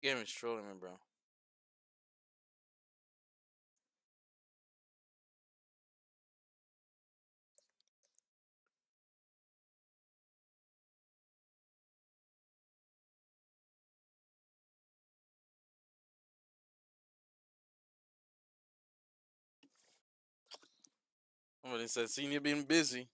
Game is trolling me, bro. Somebody said, "Seen you being busy."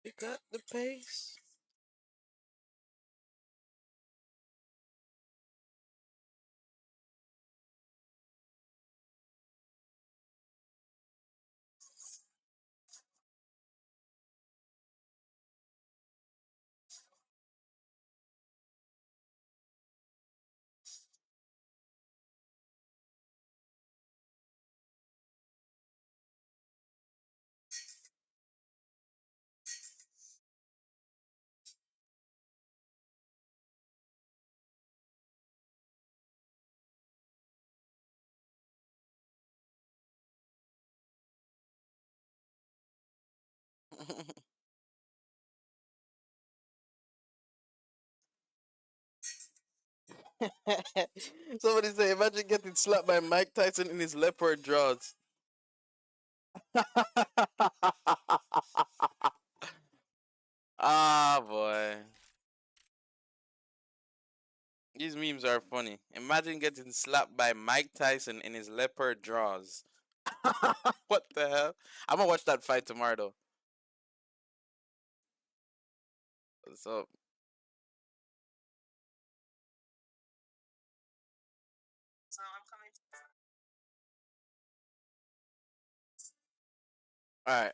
You got the pace. Somebody say, "Imagine getting slapped by Mike Tyson in his leopard drawers." Ah, boy. These memes are funny. Imagine getting slapped by Mike Tyson in his leopard drawers. What the hell? I'm gonna watch that fight tomorrow, though. So, all right,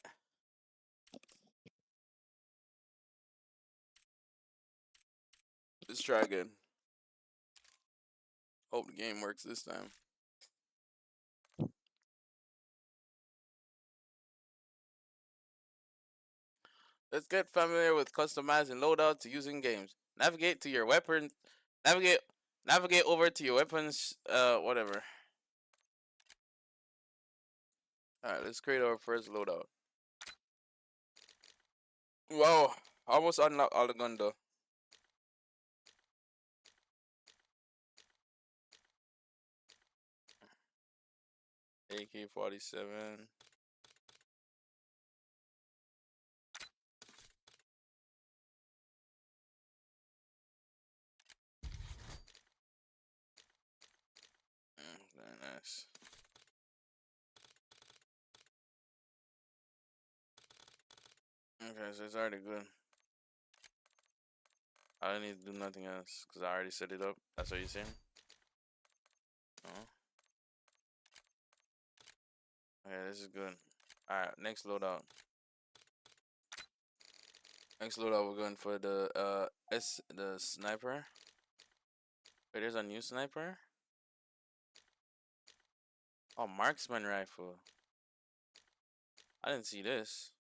let's try again. Hope the game works this time. Let's get familiar with customizing loadout to using games. Navigate to your weapon. Navigate. Navigate over to your weapons. Whatever. All right, let's create our first loadout. Wow, almost unlocked all the gun though. AK-47. Very nice. Okay, so it's already good. I don't need to do nothing else because I already set it up. That's what you're saying? Oh. Okay, this is good. Alright, next loadout. Next loadout, we're going for the sniper. Wait, there's a new sniper? Oh, marksman rifle. I didn't see this.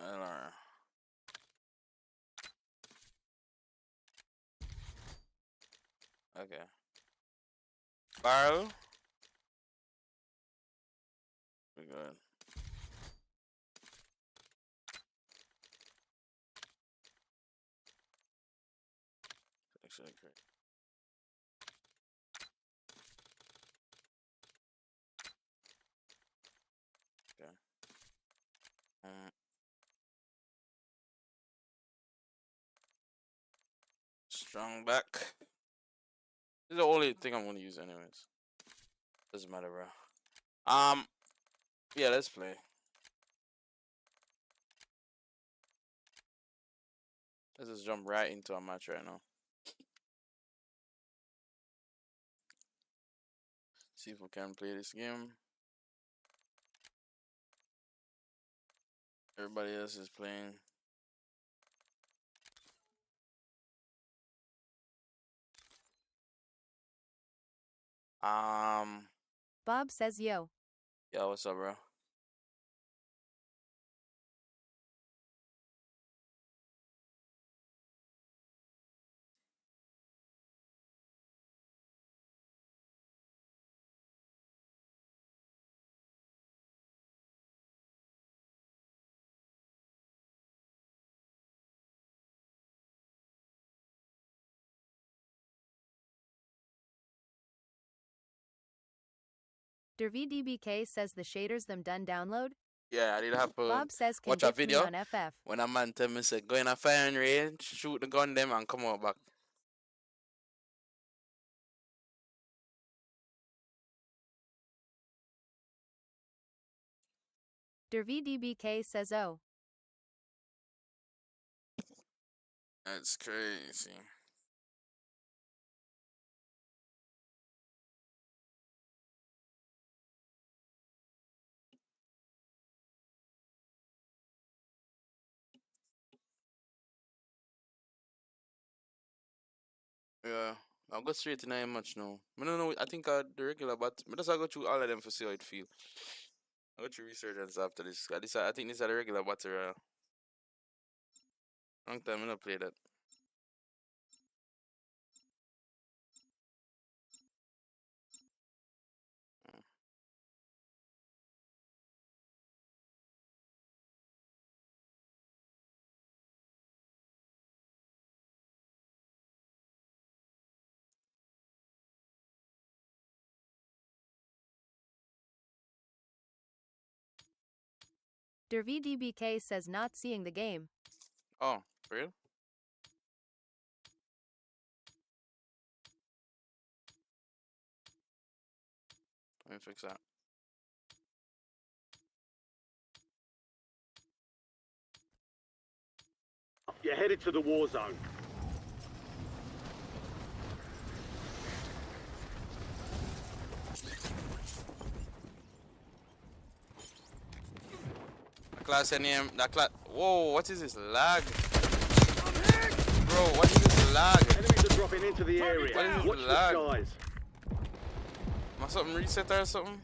LR. Okay. Barrel. We good. Actually, great. Okay. Strong back. This is the only thing I'm gonna use anyways. Doesn't matter, bro. Yeah, let's play. Let's just jump right into a match right now. See if we can play this game. Everybody else is playing. Bob says yo. Yeah, what's up, bro? DerVDBK says the shaders them done download. Yeah, I did have to Bob says can watch a gift me video on FF. when a man tell me say go in a firing range, shoot the gun them and come out back. DerVDBK says oh. That's crazy. Yeah, I'll go straight to 9 much now. I don't know. I think the regular, but I just go through all of them for see how it feel. I go through resurgence after this. I think this is the regular battle. Long time I not play that. DerVDBK says not seeing the game. Oh, for real? Let me fix that. You're headed to the war zone. Class name, that class. Whoa, what is this lag? Bro, what is this lag? Enemies are dropping into the area. What is this Watch lag? the skies. Am I something reset or something?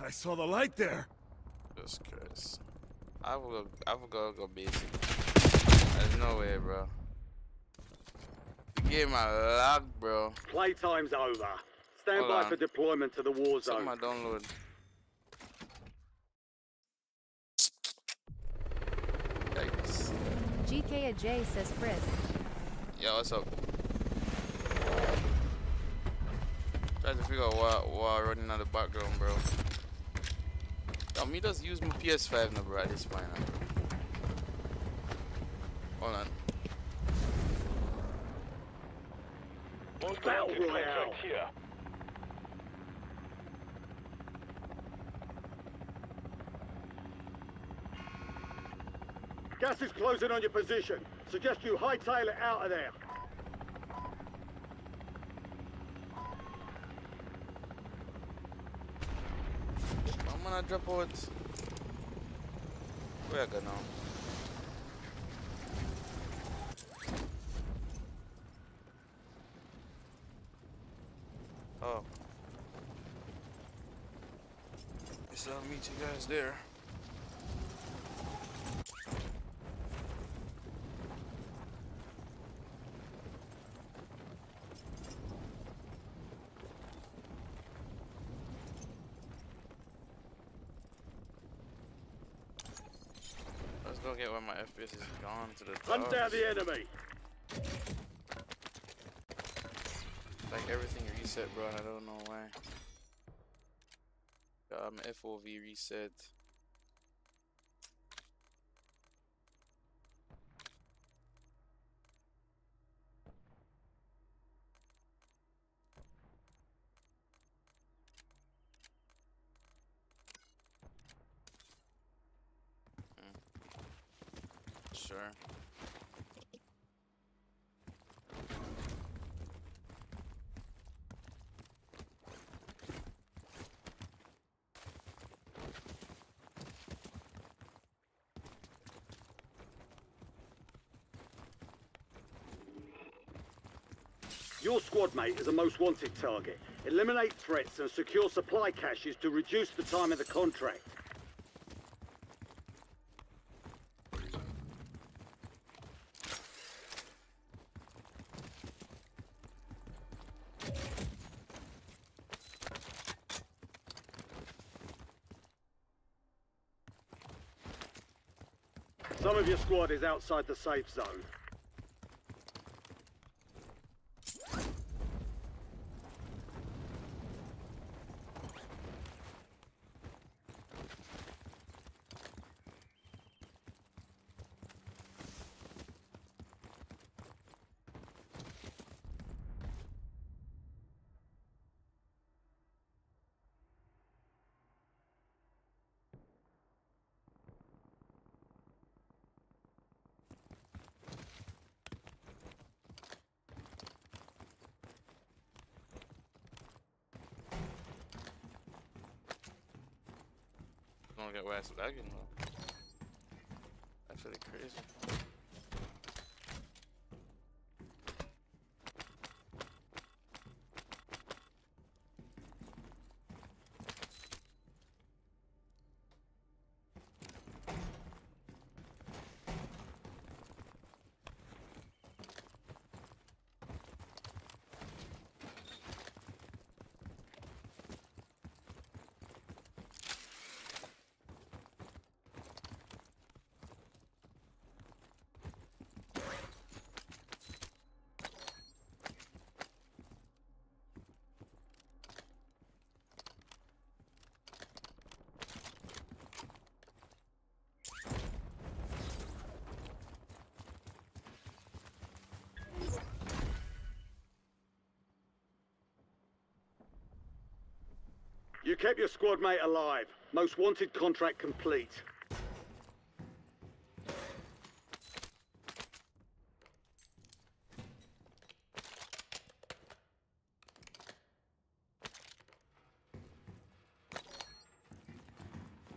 I saw the light there. Jesus Christ. I will go basic. There's no way, bro. The game I lag, bro. Playtime's over. Stand Hold by on. for deployment to the war zone. Something I download. Yikes. GKAJ says Chris. Yo, what's up? Trying to figure out what running on the background, bro. Yo, me just use my PS5 now, bro, at this point now. Hold on. Battle Royale. Gas is closing on your position. Suggest you hightail it out of there. I'm gonna drop out. Where I go now? Oh. Guess I'll meet you guys there. Don't get why my FPS is gone to the Hunt down dogs. the enemy. Like everything reset, bro. And I don't know why. FOV reset. Sure. Your squad mate is a most wanted target. Eliminate threats and secure supply caches to reduce the time of the contract. Some of your squad is outside the safe zone. I don't get why it's lagging though. That's really crazy. You kept your squad mate alive. Most wanted contract complete.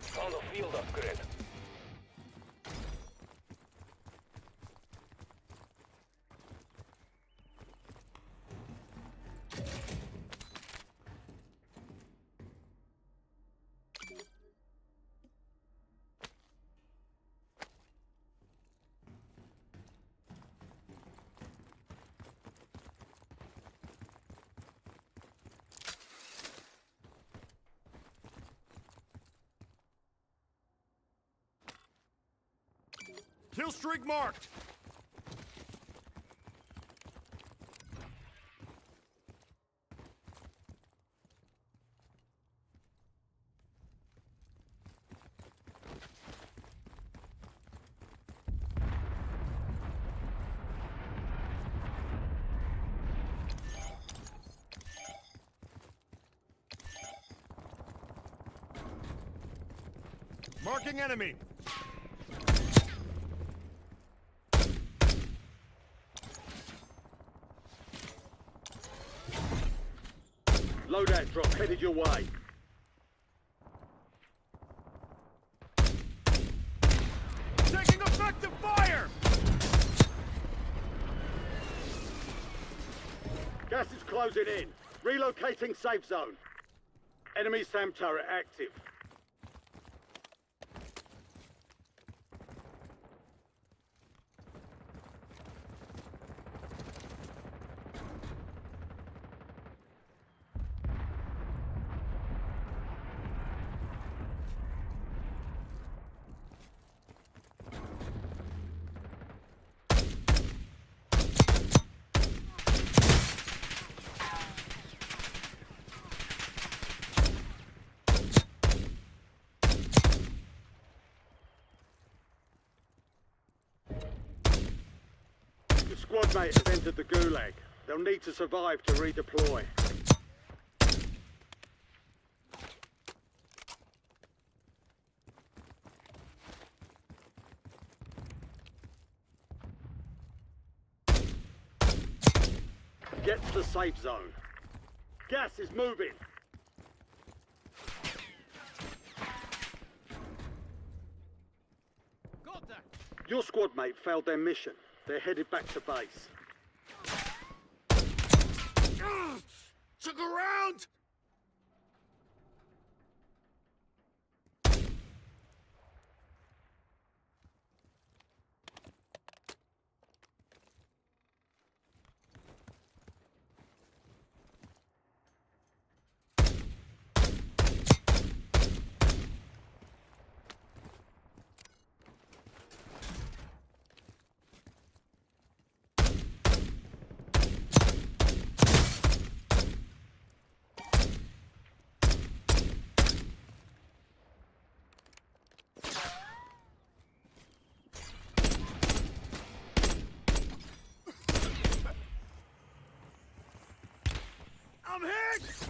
Found a field upgrade. Kill streak marked! Marking enemy! Loadout drop headed your way. Taking effective fire! Gas is closing in. Relocating safe zone. Enemy SAM turret active. squad mate has entered the gulag. They'll need to survive to redeploy. Get to the safe zone. Gas is moving. Your squad mate failed their mission. They're headed back to base. Took around! I'm hit!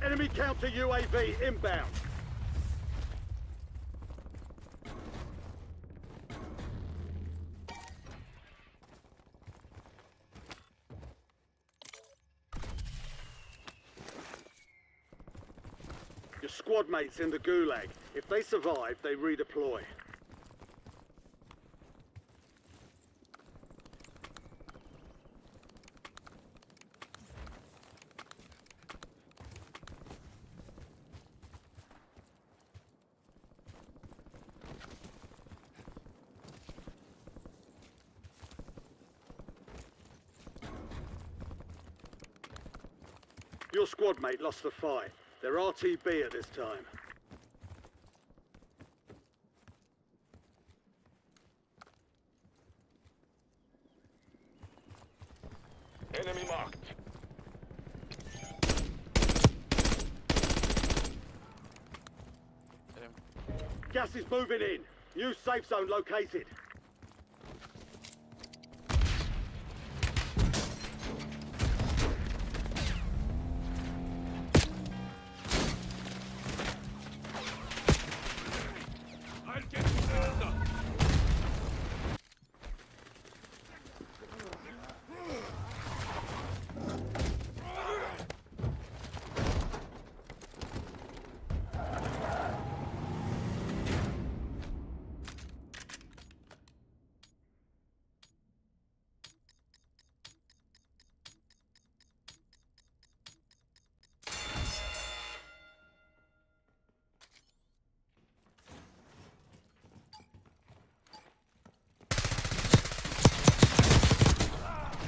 Enemy counter UAV inbound. Your squad mates in the gulag. If they survive, they redeploy. Your squad mate lost the fight. They're RTB at this time. Enemy marked. Hit him. Gas is moving in. New safe zone located. I'll get you further.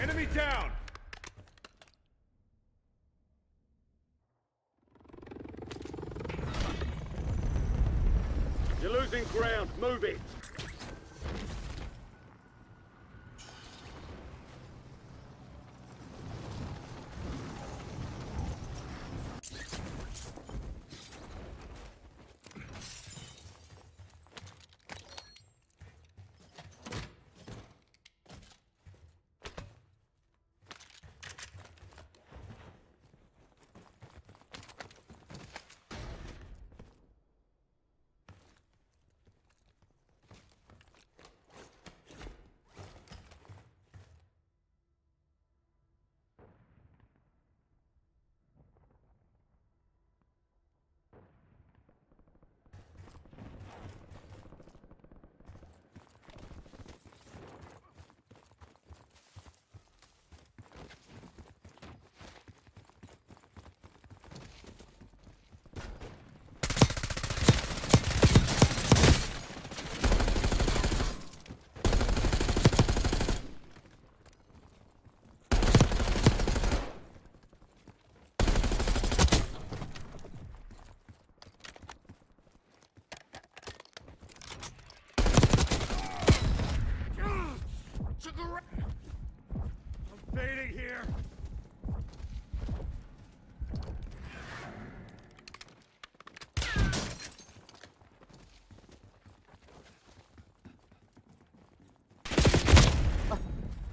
Enemy down! You're losing ground. Move it. I'm fading here.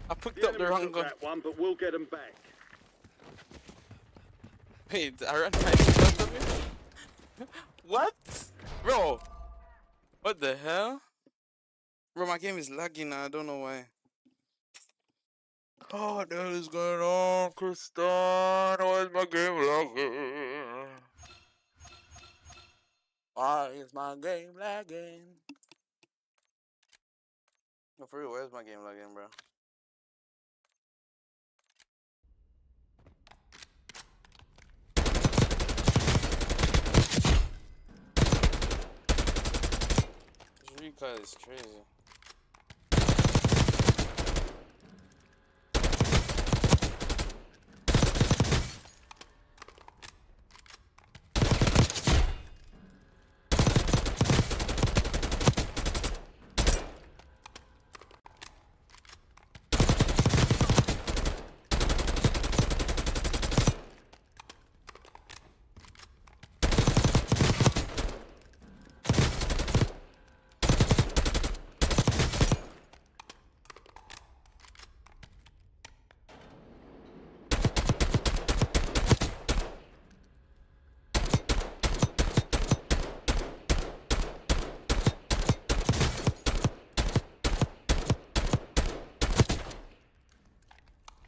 I picked The up the enemy wrong took gun. that one, but we'll get them back. Wait, I ran right in front of me? What? Bro, what the hell? Bro, my game is lagging now. I don't know why. Oh, what the hell is going on, Kristan? Why is my game lagging? Why is my game lagging? No, for real, where's my game lagging, bro? This recoil is crazy.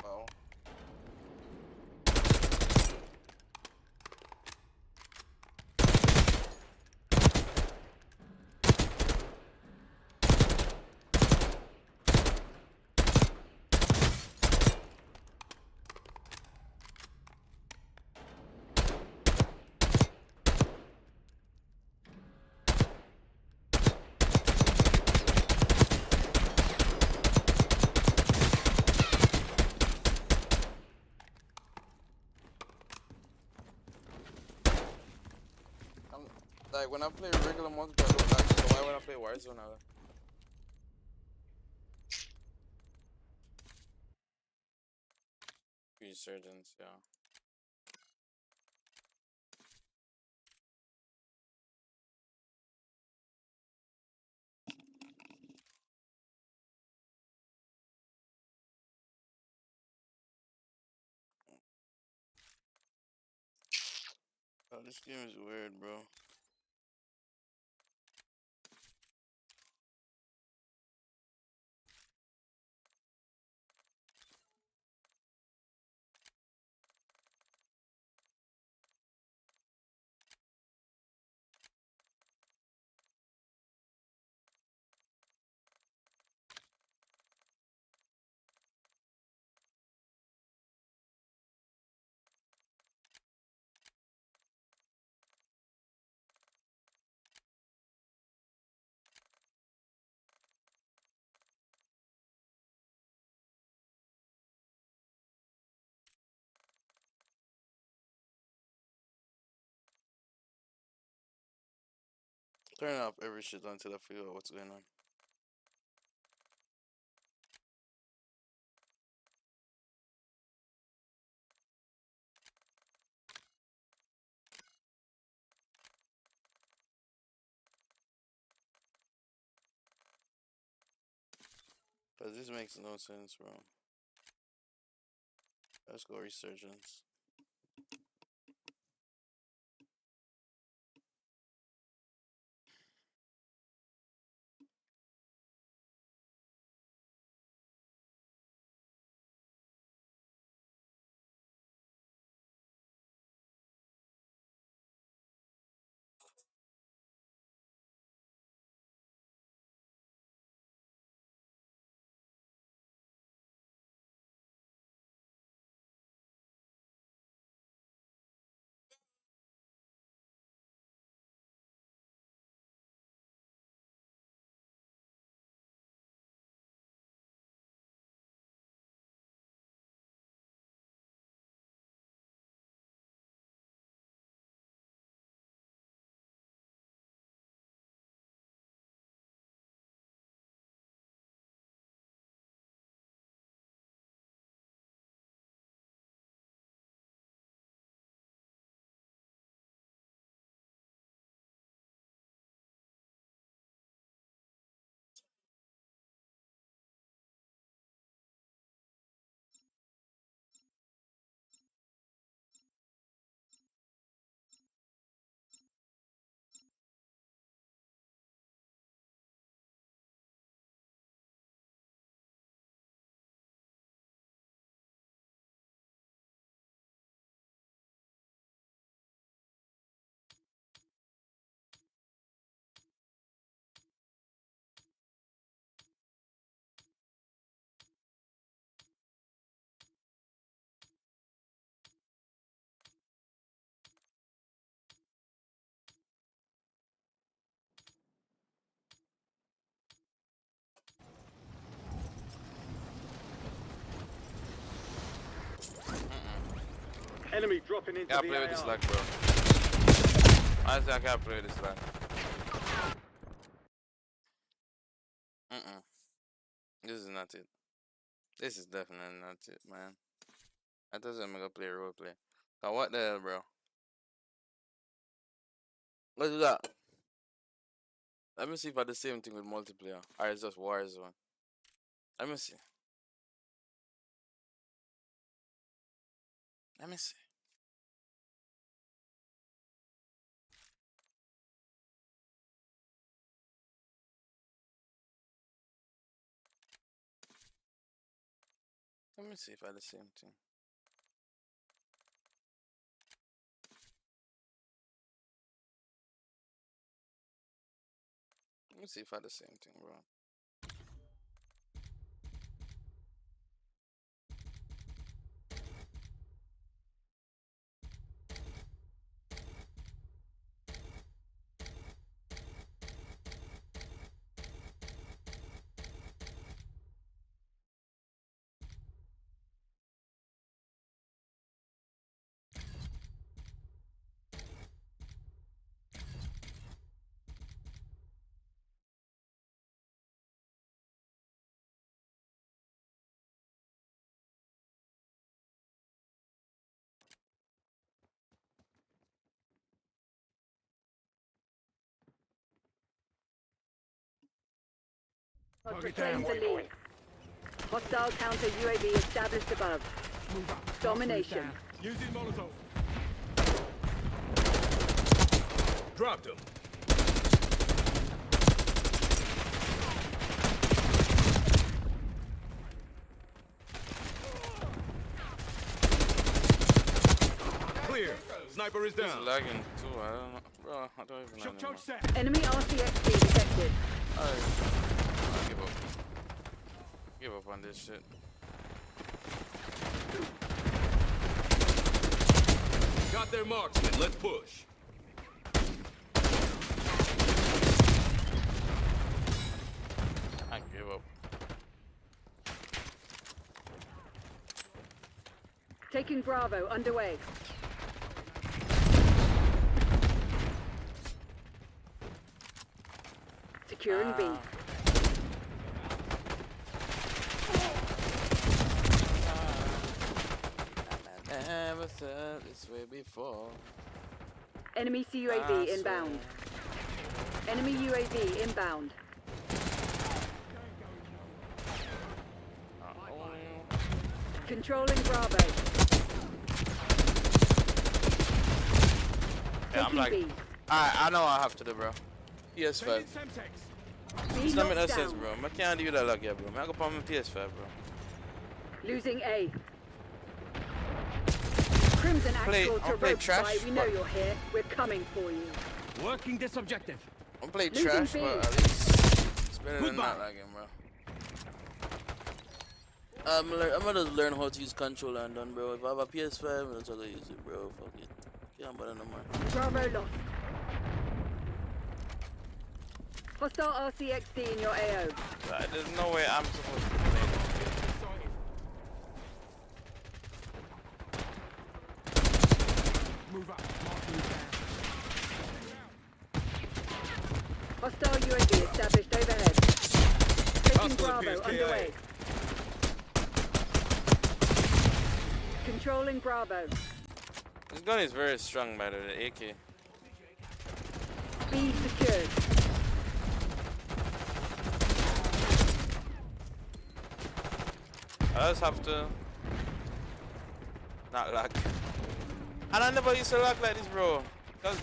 Wow. I'm, like, when I play regular multiplayer, I don't lag. So why would I play Warzone now? Resurgence, yeah. Oh, this game is weird, bro. Turn off every shit until I figure out what's going on. Cause this makes no sense, bro. Let's go Resurgence. Enemy dropping into Can't the play AR. with this lag, bro. Honestly, I can't play with this lag. This is not it. This is definitely not it, man. I thought I'm gonna play roleplay. Now what the hell, bro? What is that? Let me see if I do the same thing with multiplayer. Or it's just Warzone. Let me see. Let me see. Let me see if I do the same thing. Let me see if I do the same thing, bro. Target Reclaim down. the lead. Hostile counter UAV established above. Move up. Domination. Using Molotov. Dropped him. Clear. Sniper is This down. is lagging too. I don't know. Bro, I don't even know. Shock charge Anymore. set. Enemy RCXD detected. I give up. Give up on this shit. Got their marksman. Let's push. I give up. Taking Bravo underway. Securing B. I never felt this way before. Enemy I CUAV inbound. swear. Enemy UAV inbound. Controlling Bravo. Yeah, I'm Taking like, B. alright, I know what I have to do, bro. PS5. Sending Semtex. B It's not make no locked sense, down. bro. I can't do that like yeah, bro. I go put my PS5, bro. Losing A. Crimson Play- Axel I'll to play rope trash, by. We know but- you're here. We're coming for you. Working this objective. I'm play Losing trash, B. but at least it's better than Goodbye. not lagging, bro. I'm gonna just learn how to use controller and done, bro. If I have a PS5, I'm just gonna use it, bro. Fuck it. Can't bother no more. Bravo lost. Hostile RCXD in your AO. There's no way I'm supposed to play this game. Move up. Mark move down. Hostile UAV established overhead. Taking Hostile Bravo appears KIA. underway. Controlling Bravo. This gun is very strong, by the way, AK. B secured. I just have to not lag. And I never used to lag like this, bro. Cause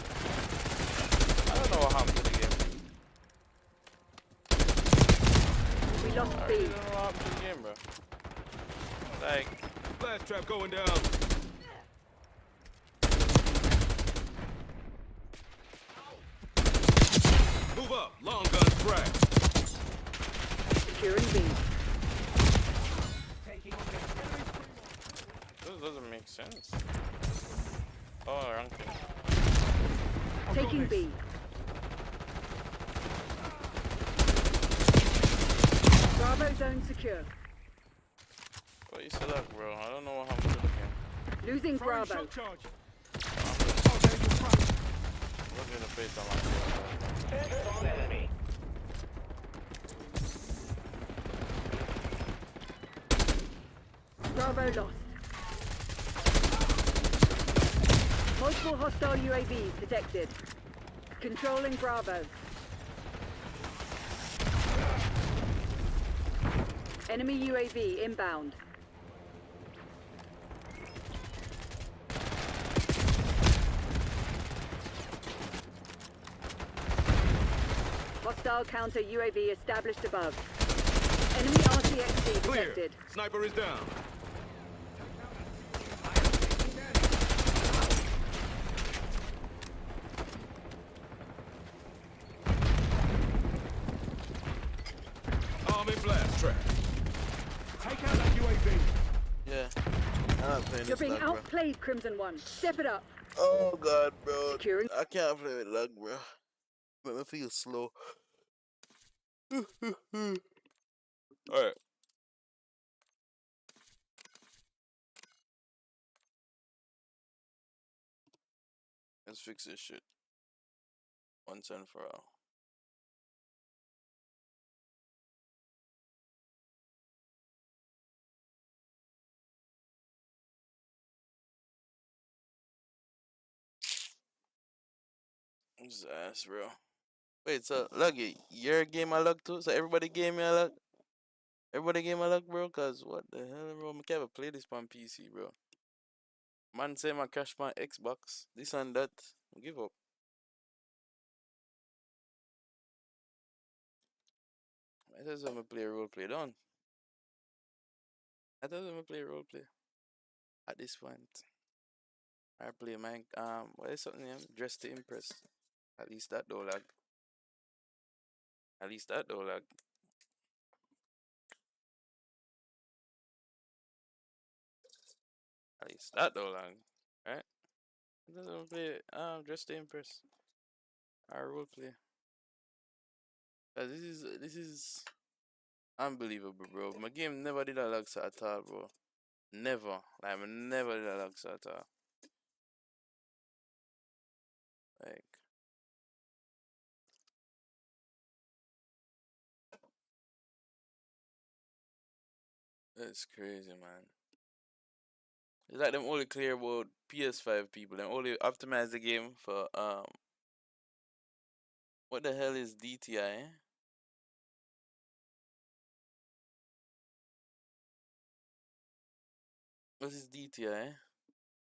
I don't know what happened to the game. We lost I B. really don't know what happened to the game, bro. Like, Blast trap going down. Move up. Long gun frag. Securing B. this doesn't make sense. Oh, wrong thing. Taking B. Bravo zone secure. What you still lag, bro? I don't know what happened to the game. Losing Throwing Bravo. shock charge. Oh, there's your front. We're gonna face on Bravo lost. Multiple hostile UAVs detected. Controlling Bravo. Enemy UAV inbound. Hostile counter UAV established above. Enemy RCXD Clear. detected. Sniper is down. Army blast trap. Take out that UAV. Yeah. I'm not playing You're this being luck, bro. outplayed, Crimson One. Step it up. Oh god, bro. Securing. I can't play with luck, bro. Make me feel slow. Alright. Let's fix this shit. Once and for all. His ass, bro. Wait, so Luggy, your game I luck too? So everybody gave me a luck? Everybody gave me a luck, bro? Cause what the hell, bro? I can't even play this on PC, bro. Man say my crash my Xbox. This and that. Give up. I just want to play a role play, don't. I just want to play a role play. At this point. I play my what is something dress to impress. At least that though lag. At least that though lag. At least that though lag. Right? I just want to play dress to impress. I role play. This is unbelievable, bro. My game never did a lag at all, bro. Never. Like I never did a lag at all. Like that's crazy, man. It's like them only clear about PS5 people. Them only optimize the game for what the hell is DTI? What is DTI?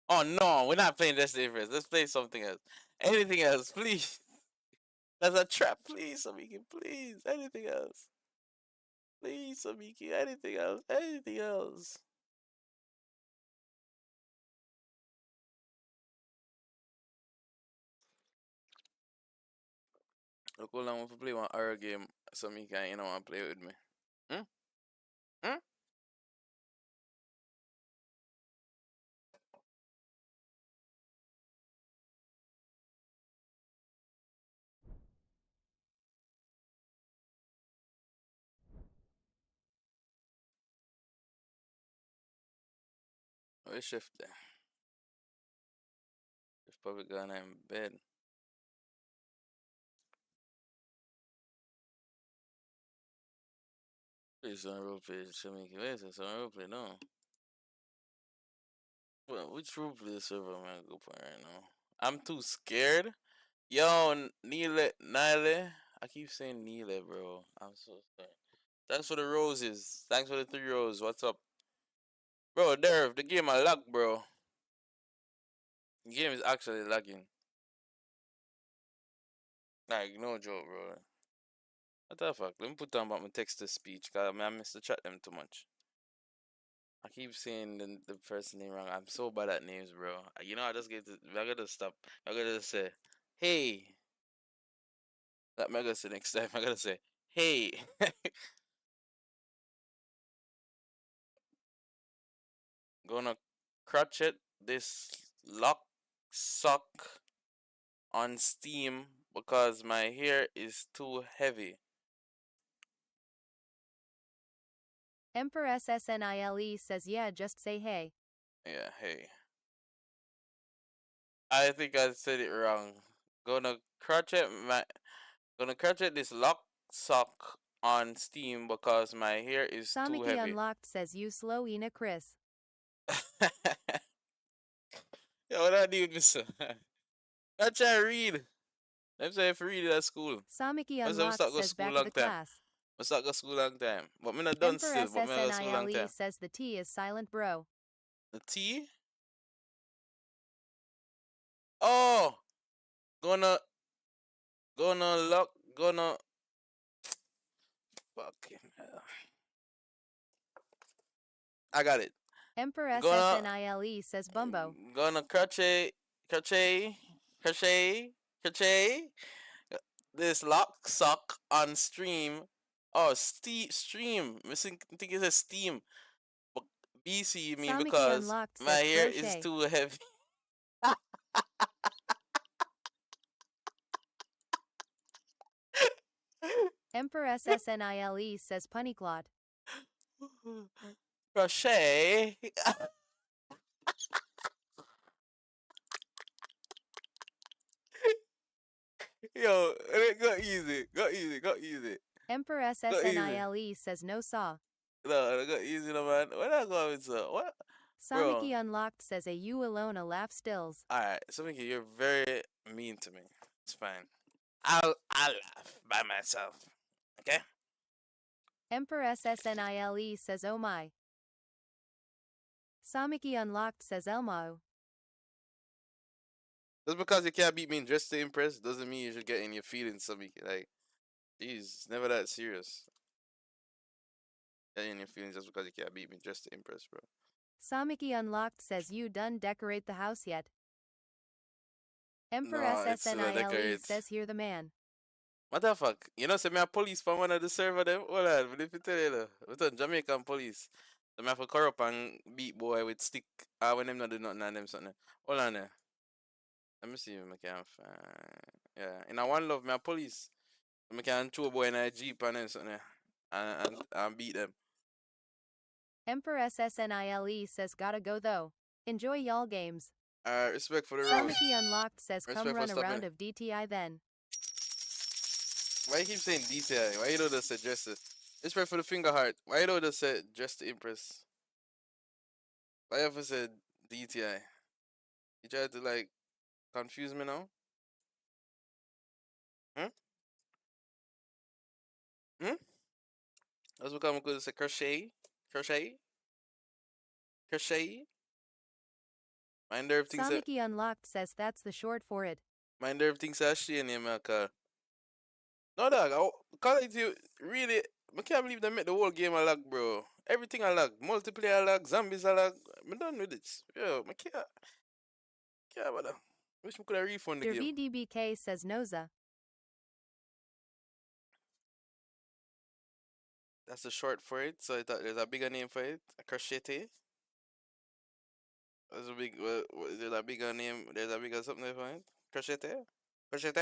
Oh no, we're not playing Destiny first. Let's play something else. Anything else, please. That's a trap, please, Samiki, please. Anything else. Please, Samiki, anything else. Anything else. Look how long if I play one horror game, Samiki, you know want to play with me. Hmm? Hmm? Where's Chef there? Chef probably gone in bed. Please on roleplay, Samiki. Where's this on roleplay? No. Well, which roleplay server am I go for right now? I'm too scared. Yo, Nile. I keep saying Nile, bro. I'm so scared. Thanks for the roses. Thanks for the 3 roses. What's up? Bro, Derv, the game I lag, bro. The game is actually lagging. Like, no joke, bro. What the fuck? Let me put down about my text to speech, cause I miss to chat them too much. I keep saying the person name wrong. I'm so bad at names, bro. You know, I gotta stop. I gotta say, hey. That I gotta say next time. I gotta say, hey. Gonna crotchet this lock sock on Steam because my hair is too heavy. Emperor SSNILE says yeah, just say hey. Yeah, hey. I think I said it wrong. Gonna crochet my gonna crochet this lock sock on Steam because my hair is too Samiki heavy. Unlocked says you slow Ina Chris. Yo, what I do with mister? I try to read. I'm saying if you read it at school. Samiki I said I Unlocked start go says school back of long the time. class. I start go school long time. But me not done Emperor still, but me not go school long SSNILE time. says the T is silent, bro. The T? Oh! Gonna lock gonna fucking hell. I got it. Emperor Gonna SSNILE says Bumbo. gonna crochet this lock sock on stream. Oh, stream. Think it says steam. But BC you mean Samiki because Unlocked my says hair is crochet. too heavy. Emperor SSNILE says Punnyclot. Crochet. Yo, go easy. Go easy. Go easy. Emperor Go easy. SSNILE says no saw. No, go easy, no man. What I going with what? Bro. Samiki Unlocked says a you alone a laugh stills. Alright, so Mickey, you're very mean to me. It's fine. I'll laugh by myself. Okay? Emperor SSNILE says oh my. Samiki Unlocked says Elmo. Just because you can't beat me in Dress to Impress doesn't mean you should get in your feelings, so Mickey. Like, jeez, it's never that serious. Get in your feelings just because you can't beat me in Dress to Impress, bro. Samiki Unlocked says you done decorate the house yet. Emperor No, it's SSNILE decorate. says here the man. What the fuck? You know, say me a police from one of the server them? Hold on, but if you tell you, with the Jamaican police. So me have to curl up and beat boy with stick. When them not do nothing and them something. Hold on there. Let me see if I can find. Yeah, in a one love, me a police. I can throw a boy in a jeep and then something, and beat them. Emperor SSNILE says gotta go though. Enjoy y'all games. Respect for the rules. Samiki Unlocked says come Respect for run a stopping. round of DTI then. Why you keep saying DTI? Why you don't just say dress it? Respect for the finger heart. Why you don't just say dress to impress? Why you ever said DTI? You try to like confuse me now? Hmm? Hmm? That's what I'm going to say crochet. Crochet. Crochet. Mind everything say Samiki Unlocked says that's the short for it. mind everything say she name my car. No dog, call it you really I can't believe they made the whole game a lag, bro. Everything a lag. Multiplayer a lag, zombies a lag. I'm done with it. Yo, I can't bother. Wish we could have refund the Der game. VDBK says Noza. That's the short for it. So I thought there's a bigger name for it. A crochet. There's a big there's a bigger name. There's a bigger something for it. Crochet. Crochet.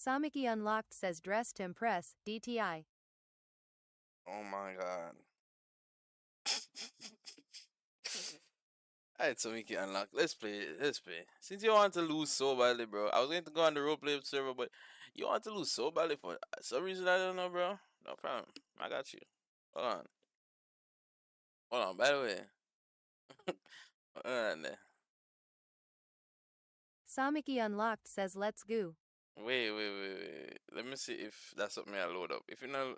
Samiki Unlocked says dress to impress, DTI. Oh my god. Alright, so we can unlock. Let's play. Let's play. Since you want to lose so badly, bro. I was going to go on the roleplay server, but you want to lose so badly for some reason I don't know, bro. No problem. I got you. Hold on. Hold on. By the way. Hold on there. Samiki Unlocked says let's go. Wait. Let me see if that's something I load up. If you know,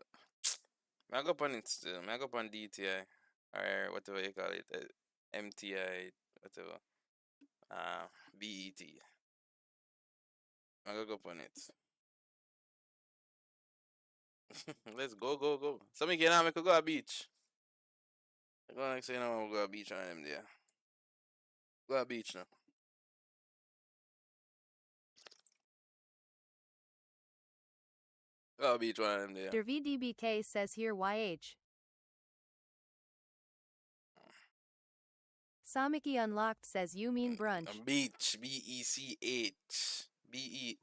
I go up on it still. I go up on DTI or whatever you call it, MTI, whatever. BET. I go up on it. Let's go. Somebody get on, we could go to beach. I'm gonna say no, we'll go to beach on them there. Go to beach now. Go to beach on them there. Der VDBK says here YH. Samiki Unlocked says you mean brunch. Beach, BECH. BEH.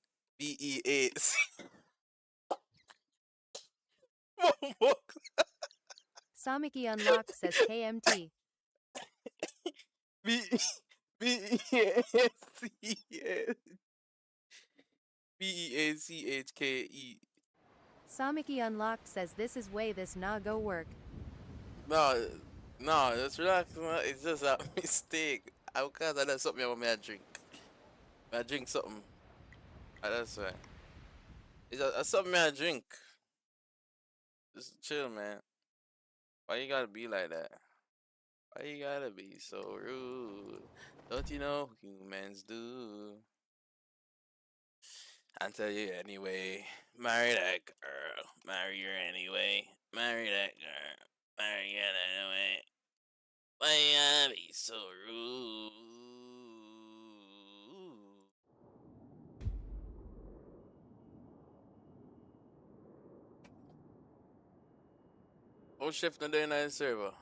Samiki Unlocked says KMT. B B-E-A-C-H B-E-A-C-H-K-E. Samiki Unlocked says this is way this nah go work. No, no, just relax, man. It's just a mistake. I because I done something I want me to drink. I drink something. That's why. It's something I drink. Just chill, man. Why you gotta be like that? Why you gotta be so rude? Don't you know humans do? I'll tell you anyway. Marry that girl. Marry her anyway. Marry that girl. Marry her anyway. Why you gotta be so rude? Oh, chef, no day night server.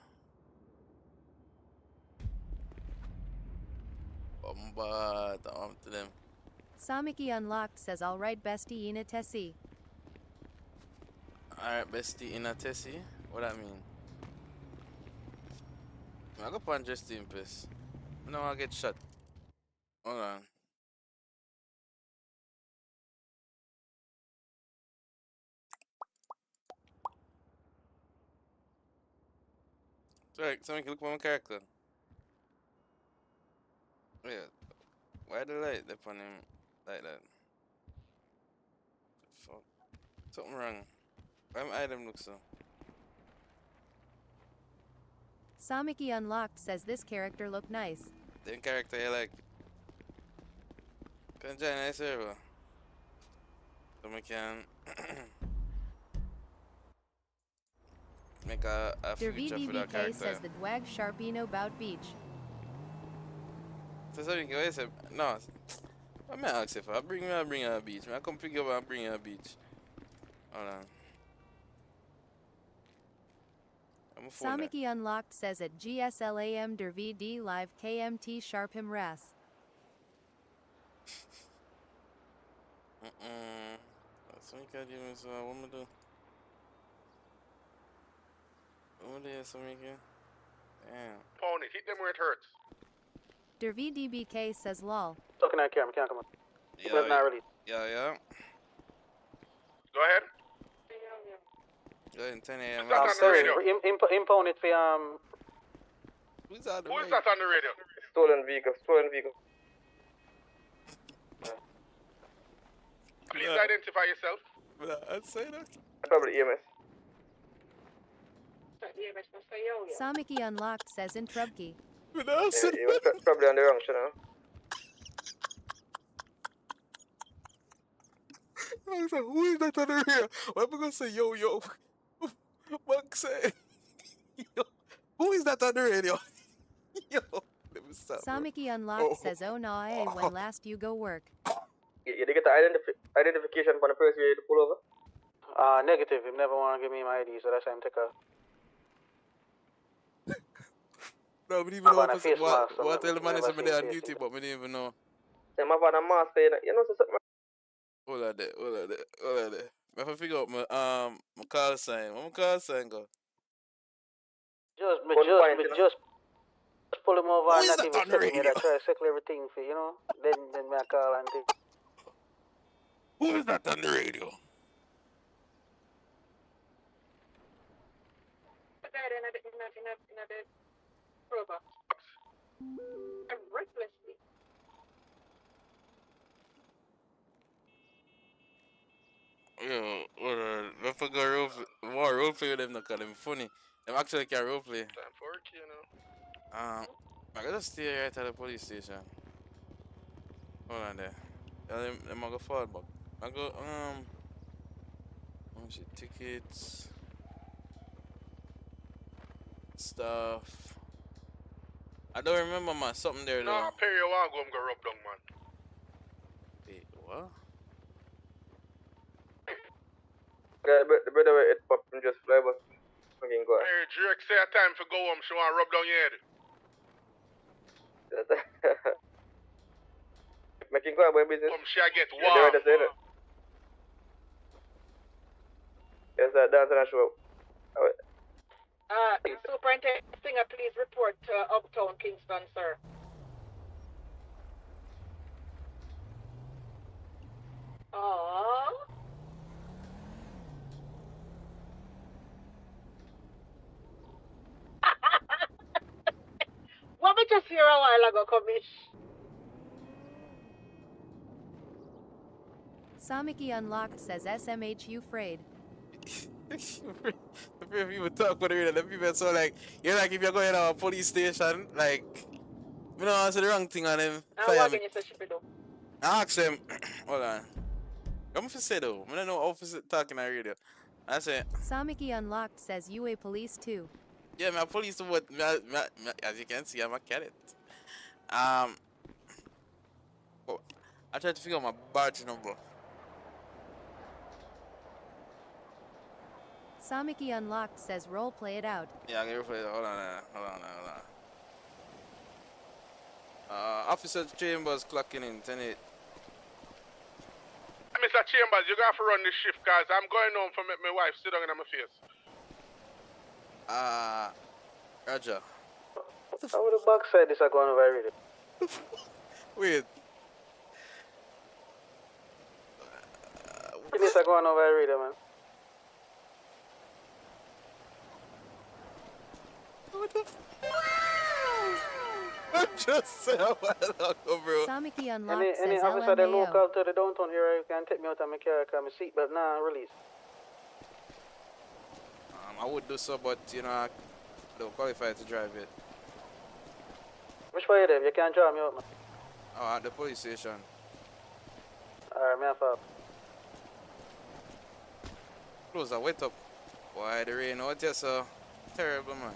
But I'm to them. Samiki Unlocked says alright bestie Ina Tessie. Alright, bestie in a Tessie. What that mean? I go punch just in piss. No, I'll get shot. Hold on. Sorry, someone can look at my character. Yeah. Why the light they on him like that? Fuck. Something wrong. Why my item look so? Samiki Unlocked says this character look nice. Then character you like. Can join a server. So we can make a Der future for that VVVK character. says the Dwag Sharpino Bout Beach. So something can I say no. What may I ask if I bring her a beach. I come pick you up and bring her a beach. Hold on. I'm a phone there. Samiki Unlocked says at GSLAM der VD live KMT sharp him ras. So you can't even so what am I do? What am I do so make it? Damn. Pony, hit them where it hurts. Der VDBK says lol. Looking at camera, can't come on. Yeah, Not really. yeah. Go ahead. Good in 10 a.m. Who's that on the radio? Impound it for Who's on the Who is radio? that on the radio? stolen vehicle. Please identify yourself. I'd say that. Probably EMS. Samiki Unlocked says in Trubki. But I said He was probably on the wrong channel. I was like, who is that on the radio? Why am I gonna say yo? What say? Yo, who is that on the radio? Yo, let me stop. Bro. Samiki Unlocked says oh nah when last you go work. You did get the identification for the person you to pull over? Negative. He never want to give me my ID, so that's why I'm take a. No, but even know on a face mask, so what tell the man is never somebody on seen duty, face but we didn't even know. Say my father mask, you know something. Hold on there. If I figure out my call sign. What my call sign go? Just pull him over Who and is not that even on the settle me. radio? Try to settle everything for you know. Then me I call and think. Who is that on the radio? Yo, I forgot role play with them not call them funny. Them actually can role play. Time for work, you know. I gotta stay right at the police station. Hold on there. Them I go forward back. I go let me see, tickets, stuff. I don't remember my something there though. No, pay you want go rub down, man. Wait, what? The brother where it pop and just fly but fucking go. Hey, Drake say a time for go home, so I rub down your head. Making go about business. Come she I get The warm. brother said it. Yes, dance and show. Superintendent Singer, please report to Uptown Kingston, sir. Aww. What we just hear a while ago, Commish? Samiki Unlocked says SMHU frayed. The people talk about it, the people so like, you know, like if you're going to a police station, like, you know, I say the wrong thing on them. I'm Fire me. walking you to ship it up. I ask them, hold on. I'm gonna say though, I don't know officer talking on radio. I say, Samiki Unlocked says UA police too. yeah, my police do what, as you can see, I'm a cadet. Oh, I tried to figure out my badge number. Samiki Unlocked says role play it out. Yeah, I can replay it. Hold on. Officer Chambers clocking in 10-8. Mr. Chambers, you got to run this shift, guys. I'm going home for make my wife sit down in my face. Roger. How would the backside this are going over already? Wait. This are going over already, man. What the I just said a while ago, bro. Samiki Unlocked Any says officer that LMAO. local to the downtown area, you can take me out of my car, because my seatbelt now release. I would do so, but you know, I don't qualify to drive it. Which way you there? You can't drive me out, man. Oh, at the police station. Alright, man, fab. Close are wet up. Why the rain out here so terrible, man.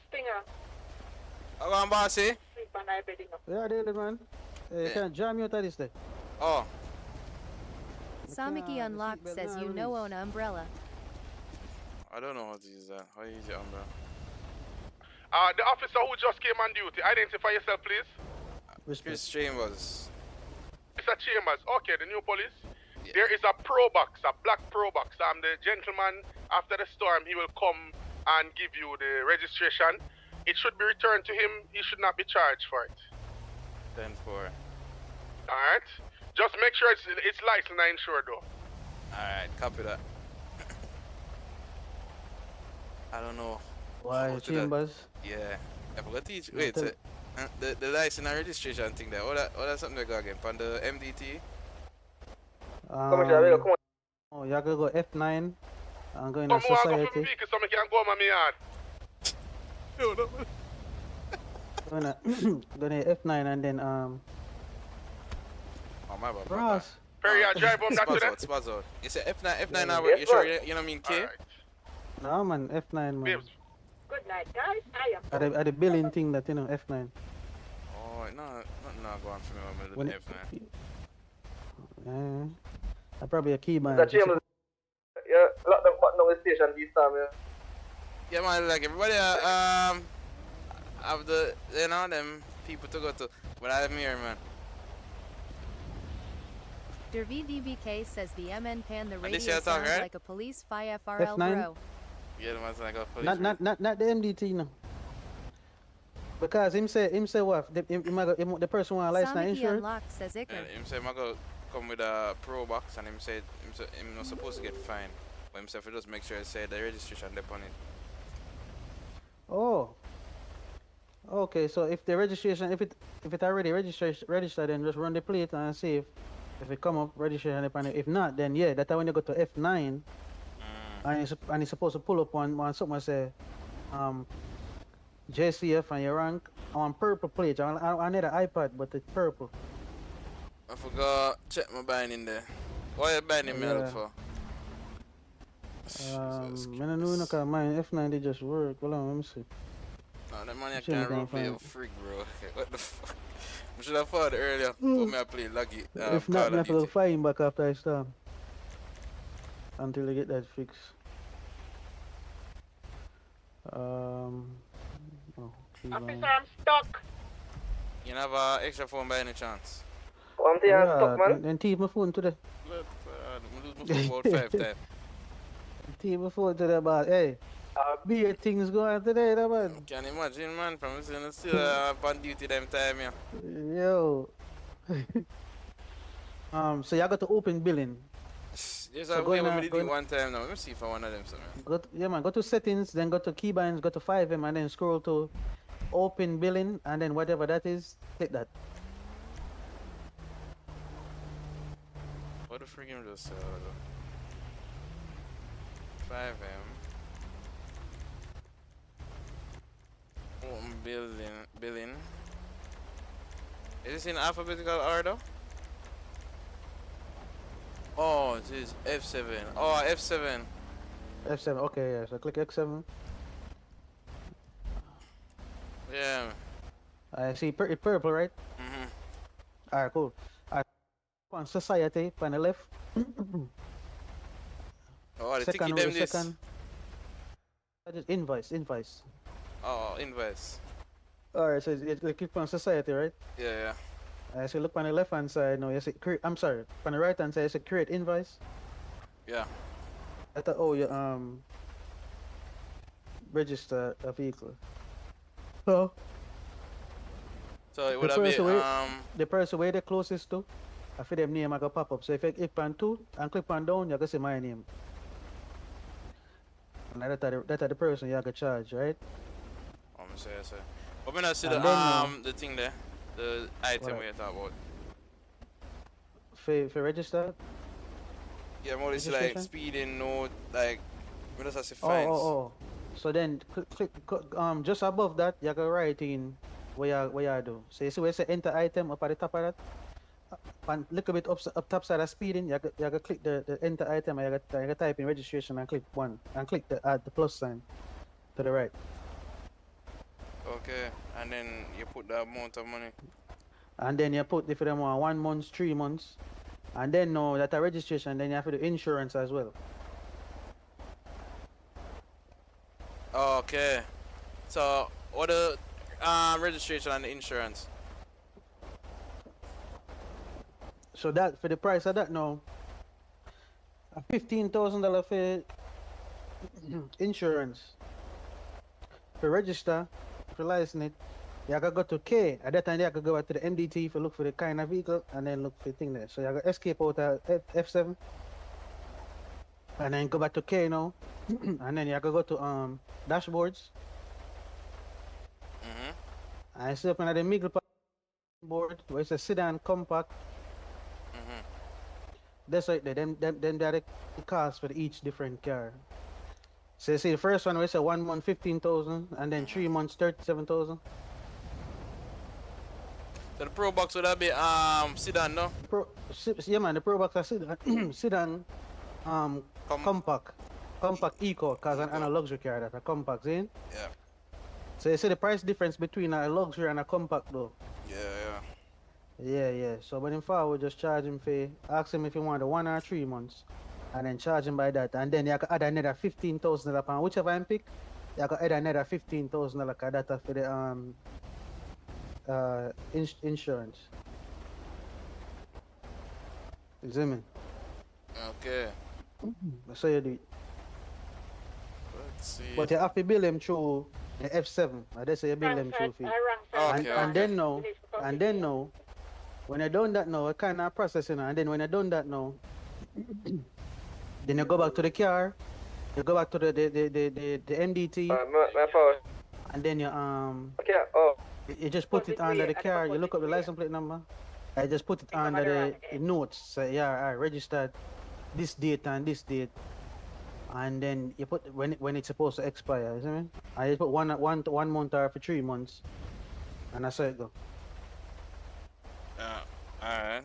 Stinger. How long, bossy? Sleep on my bedding up. Yeah, I did it, man. You Yeah. can't jam me out of this day. Oh, Samiki Unlocked says you know own an umbrella. I don't know how to use that. How do you use your umbrella? The officer who just came on duty, identify yourself, please. Chris Chambers. Mr. Chambers, okay, the new police. Yeah. There is a pro box, a black pro box. The gentleman, after the storm, he will come and give you the registration. It should be returned to him. He should not be charged for it. 10-4. Alright? Just make sure it's licensed and insured, though. Alright, copy that. I don't know. Why, How to do that. Chambers? Yeah. I forgot to teach. Wait, the license and registration thing there. All that something they go again. On the MDT. Come on. Oh, you're going to go F9. I'm going to Come on, go for my society. vehicle so I can go on my yard. Going to F9 and then, Oh, my bad. Ross. Perry, I drive home back to that. Spaz out. You say F9 Yeah, now, yeah. you sure you know what I mean, K? Alright. No, man, F9, man. Babes, Good night, guys. I am. At the billing thing that, you know, F9. Oh, no, nothing not going for me When with it- F9. I probably a key man. Mr. Chambers, yeah, lock the button on the station this time, yeah. Yeah, man, like everybody, have the, you know, them people to go to. But I'm here, man. DBK says the MN pan the And radio this your sounds talk, right? like a police 5FRL F9? bro. Yeah, the man's like a police. Not the MDT, no. Because him say what? The person want a license and Samiki insurance? Unlocked says Iker. And him say, I go come with a pro box, and him not supposed to get fined. But himself, he just make sure he say the registration dep on it. Oh. Okay, so if the registration, if it already registered, then just run the plate and see if it come up registration upon it. If not, then yeah, that's when you go to F9 and you're supposed to pull up on something that say JCF and your rank on purple plate. I need an iPad, but it's purple. I forgot check my bind in there. What you binding me Yeah. look for? I don't know, because mine F9 they just work. Hold on, let me see. No, that money I Shouldn't can't run go play fine. a freak, bro. What the fuck? I should have thought earlier. Put me a play laggy. If not, I have to go find him back after I start. Until they get that fixed. Oh, key Officer, line. I'm stuck. You have an extra phone by any chance? One Something and stuck, man. Then team my phone today. I lose my phone about 5 times. Team my phone today, but hey, big things going on today, no, man. Can you imagine, man? From listening still on duty them time, yeah. Yo. So you got to open billing. Yes, So I go in will a- did go it in- one time now. Let me see if I one of them something. Yeah, man. Go to settings, then go to keybinds, go to 5M, and then scroll to open billing, and then whatever that is, click that. What the freaking just 5M. Open billing. Is this in alphabetical order? Oh, it is F7. Oh, F7. F7, okay, yeah. So click X7. Yeah. I see purple, right? Mhm. Alright, cool. Alright, on society, on the left. Oh, the Second ticket row, them this. second. Just invoice. Oh, invoice. Alright, so you click on society, right? Yeah. So look on the left hand side. No, you see create. I'm sorry. On the right hand side, you see create invoice. Yeah. I thought, oh, you register a vehicle. Oh. So it would have been The person where the closest to, I feel them name I go pop up. So if I click on 2 and click on down, you can see my name. And that are the person you have to charge, right? I'm say. But when I see And the then, the thing there, the item What? we talk about. For register. Yeah, more see like Registration? speeding, no, like when does I say fines? Oh. So then click just above that, you can write in what you do. So you see where it say enter item up at the top of that. And little bit up top side of speeding, you can click the enter item and you can type in registration and click 1 and click the plus sign to the right. Okay, and then you put the amount of money. And then you put if you want 1 month, 3 months. And then now that a registration, then you have to do insurance as well. Okay. So what the registration and the insurance? So that for the price of that now, a $15,000 for insurance. For register, for license it, you gotta go to K. At that time, you gotta go back to the MDT for look for the kind of vehicle and then look for the thing there. So you gotta escape out of F7 and then go back to K now, and then you gotta go to dashboards. And see up in the middle board where it says sedan compact. That's right there. Them are the costs for each different car. So you see the first one where it says 1 month 15,000 and then 3 months 37,000. So the Pro Box would that be sedan, no? Yeah man, the Pro Box are sedan compact eco cause and a luxury car that a compact, see? Yeah. So you see the price difference between a luxury and a compact though. Yeah. So when in forward, just charge him for, ask him if he want the 1 or 3 months, and then charge him by that, and then you can add another $15,000 upon whichever I pick. You can add another $15,000 cause that for the insurance. You see me? Okay. So you do it. Let's see. But you have to bill them through the F7. They say you bill them through fee. And then now, when you done that now, it kind of processing, and then when you done that now, then you go back to the car, you go back to the MDT, My phone. and then you Okay, oh. you just put it under the car. You look up the license plate number. I just put it under the notes. Say I registered this date and this date, and then you put when it's supposed to expire. You see me? I just put one month or for 3 months, and that's how it go. Alright.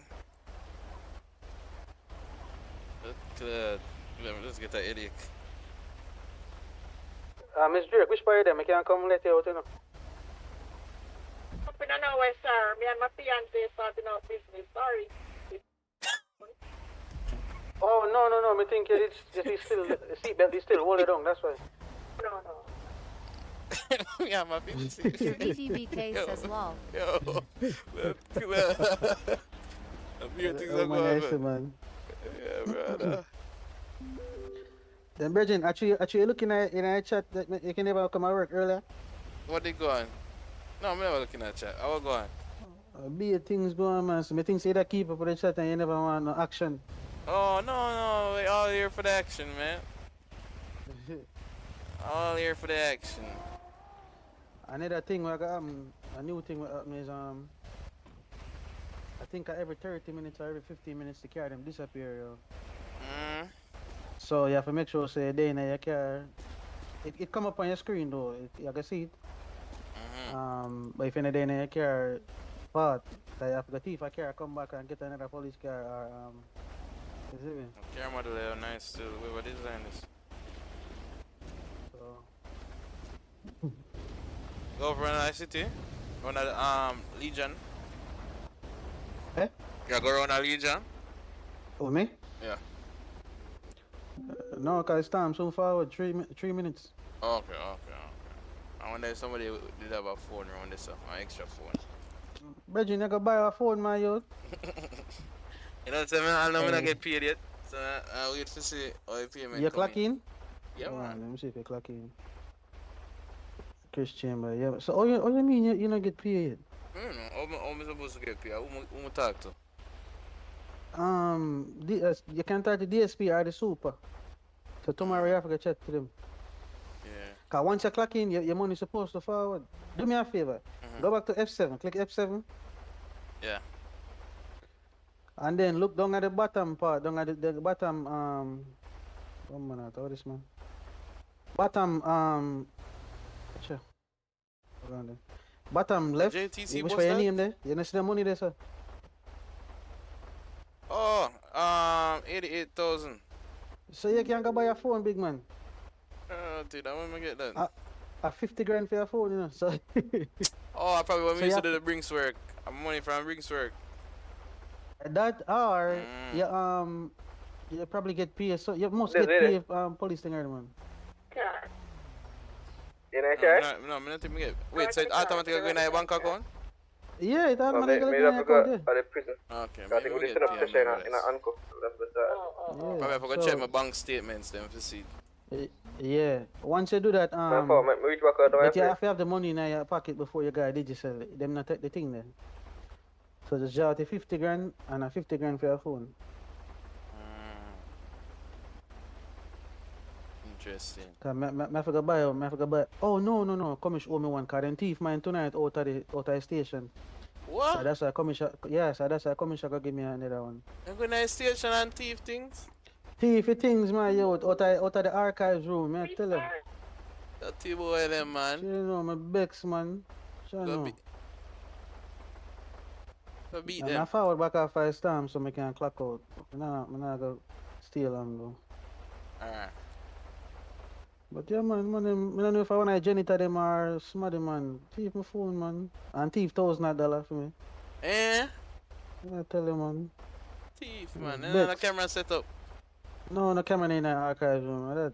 Let's get that headache. Miss Drake, which part of them I can't come let you out, you know? Up in an hour, sir. Me and my fiance starting out business. Sorry. Oh no! Me think it's still the seatbelt is still hold it on. That's why. No. Yeah, my business. BGBK says lol. Yo. A few things Oh are man, going I on. say, man. Yeah, brother. Then, Bridget, actually looking at in a chat that you can never come and work earlier. What they going? No, I'm never looking at chat. I was going. Be things going, man. So, me think say that keep up with the chat and you never want no action. Oh, no. We all here for the action, man. All here for the action. Another thing we got a new thing what happen is I think every 30 minutes or every 15 minutes the car them disappear, yo. Mm. So you have to make sure say they in your car. It come up on your screen though. You can see it. But if you're not in your car part, like you have to go thief a car, come back and get another police car or you see me? Camera model are nice too. Wait, what design is? So Go over an city. Run a Legion. Eh? Yeah, go around a Legion. Oh me? Yeah. No, cause it's time so forward, 3 minutes. Okay. I wonder if somebody did have a phone around this, an extra phone. Bridget, you go buy a phone, man, yo. You know what I'm saying? I'm not Hey. get paid yet. So I'll wait to see how the payment You come clock in? Yeah, Hold on, man. let me see if you clock in. Chris Chamber, yeah. So, all you mean you not get paid? I don't know. How am I supposed to get paid? Who am talk to? You can talk to DSP or the super. So tomorrow you have to go chat to them. Yeah. Cause once you clock in, your money supposed to forward. Do me a favor. Go back to F7. Click F7. Yeah. And then look down at the bottom part. Down at the bottom. 1 minute. How this man? Bottom. Sure. Hold on there. Bottom left. JTC, You what's show your that? name there. You know see the money there, sir. Oh, 88,000. So you can go buy a phone, big man. Dude, I want to get that. A 50 grand for your phone, you know. So. Oh, I probably want So me you to have do the Brinks work. I'm money from Brinks work. That or you probably get paid. So you must This get really? paid police thing, man. Car. You know, okay? No, I don't think me get. Wait, so it automatically go in your bank account? Yeah, it No, automatically me go in have your to go account, yeah. at the prison. Okay, I think maybe we we set get up paid session in nevertheless. a uncle. That's the start. Yeah. Probably I forgot to check my bank statements then to see. Yeah. Once you do that, My fault, me reach back out to my but you place. have to have the money in your pocket before you go digital. Them not take the thing then. So just draw the 50 grand and a 50 grand for your phone. Interesting. Cause I forgot buy. Oh no. Commish owe me one car. Then thief mine tonight out of the station. What? So that's why Commish. Yeah, so that's why Commish gonna give me another one. You go to the station and thief things? Thief things, my youth, out of the archives room, man. Tell him. That T-boy them, man. You know, my Bex, man. Sure Go know. beat And I them. forward back off 5 stamps so I can clock out. I'm not go steal them though. Alright. But yeah, man, I don't know if I want to janitor them or somebody, man. Thief my phone, man. And thief $1,000 for me. Eh? I tell you, man. Thief, man. Bex. And the camera set up. No, no camera in the archives room. That.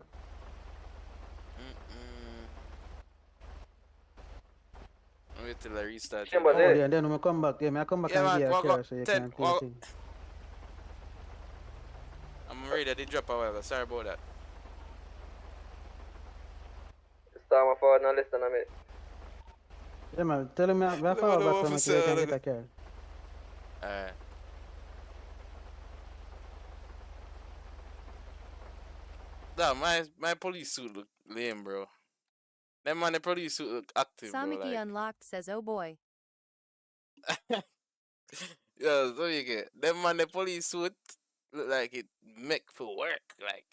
Wait till I restart. Chamber Oh, there. yeah, then when I come back, I come back Yeah, and man, get a walk car up. so you Ted, can take walk- thing. I'm ready to drop a while ago. Sorry about that. Start my forward and listen to me. Yeah, man. Tell him I Never forward know back what so to I can say, get a car. Alright. Nah, my police suit look lame, bro. Them man, the police suit look active, bro. Samiki Like, Unlocked says, oh boy. yeah, so you get them man, the police suit look like it make for work, like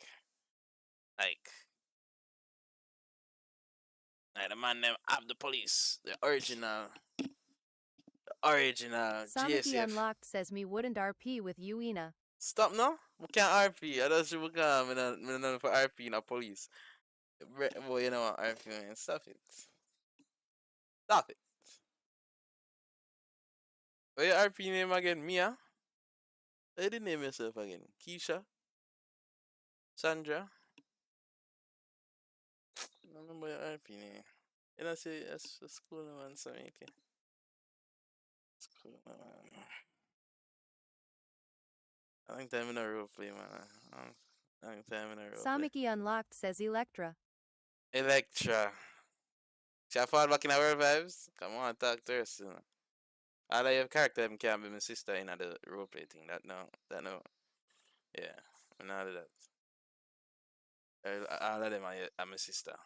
the man them have the police, the original Samiki GSF. Unlocked says me wouldn't RP with you, Ina. Stop now. We can't RP. I don't should become. I don't know for RP in a police. Boy, you know what RP man. Stop it. Stop it. What your RP name again? Mia? What did you name yourself again? Keisha? Sandra? I don't remember your RP name. You know, say that's cool, man. So, okay. It's cool, man. I think time in a role play, man. I think time in a role play. Samiki Unlocked says Electra. Electra. She a fall back in our vibes? Come on, talk to her soon. All of your character them can't be my sister in the roleplay thing. That no. Yeah, none of that. All of them are my sister.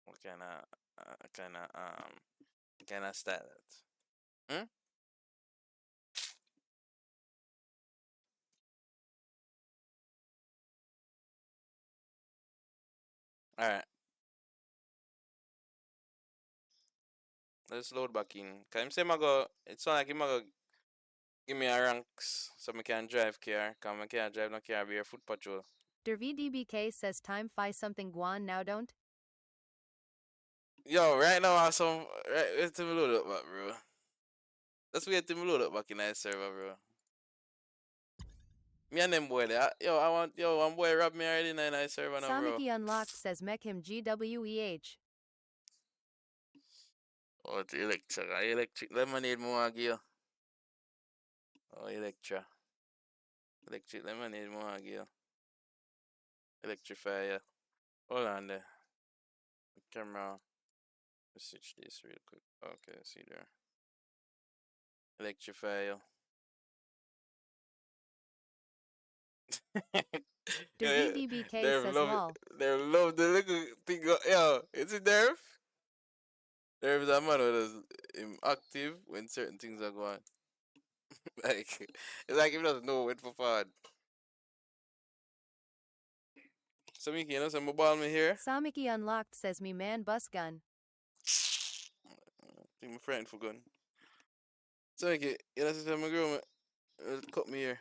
What kind of style that? Hmm? All right. Let's load back in. Cause him say it sound like him go give me a ranks so I can drive car. Cause I can't drive no car, be a foot patrol. DerVDBK says time fi something guan now don't. Yo, right now I some wait till me load up back, bro. Let's wait till me load up back in that server, bro. Me and them boy there. One boy robbed me already in that server now, bro. Samiki Unlocked says mech him GWEH. Oh, it's electric lemonade more give you. Oh, electric lemonade more give you. Electrify you. Hold on there. Camera. Let's switch this real quick. Okay, see there. Electrify you. DerVDBK They says love lol. they love the little thing. Yo, is it Derv? Derv is a man who is active when certain things are going. Like it's like he doesn't know when for forward. So me you know some mobile me here. Samiki Unlocked says me man bus gun. Think my friend for gun. So you know some my girl cut me here.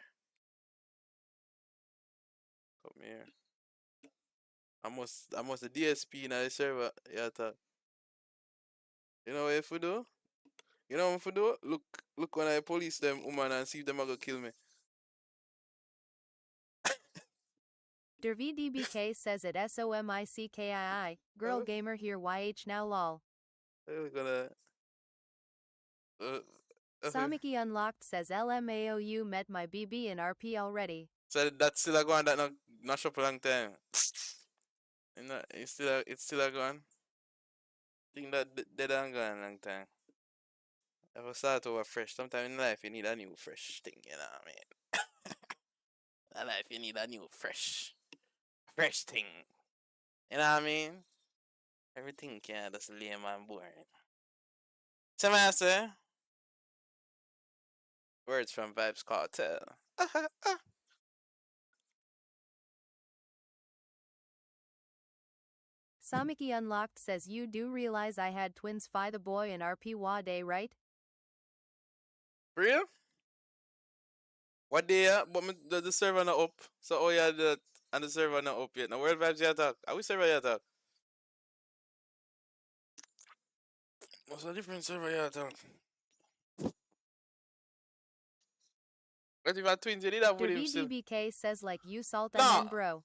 Cut me here. I must the DSP in the server. Yeah, talk. You know what if we do? You know what if we do? Look when I police them woman and see if them are gonna kill me. DerVDBK says it SOMICKII. Girl gamer here YH now lol. They're gonna Samiki Unlocked says LMAOU met my BB in RP already. so that's still a going that not shop a long time. You know, it's still a going. Think that dead and gone a long time. Ever start over fresh. Sometimes in life you need a new fresh thing, you know what I mean? In life you need a new fresh thing. You know what I mean? Everything can't just lame and boring. So man say words from Vibes Cartel. Samiki Unlocked says you do realize I had twins Phi the boy in RP day, right? Real? What day? But the server not up. So oh yeah, and the server not up yet. Now World Vibes you talk. Are we server you talk? What's the different server you talk? What if I twins you did have with him still? DerVDBK says like you salt No. onion bro.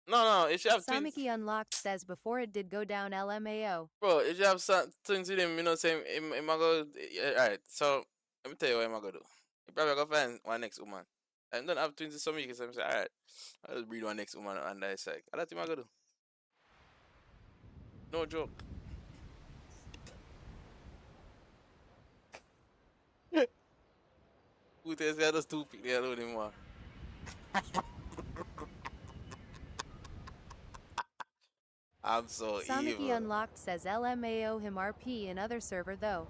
No, if you have twins. Samiki Unlocked says before it did go down LMAO. Bro, if you have twins with him, you know, say him I go. Alright, so let me tell you what I'm gonna do. You probably gonna find one next woman. I don't have twins with some you can say, alright, I'll just breed one next woman on that side. That's what I'm gonna do. No joke. Who tells me I just stupid they alone anymore? I'm so Samiki evil. Unlocked says LMAO him RP in other server though.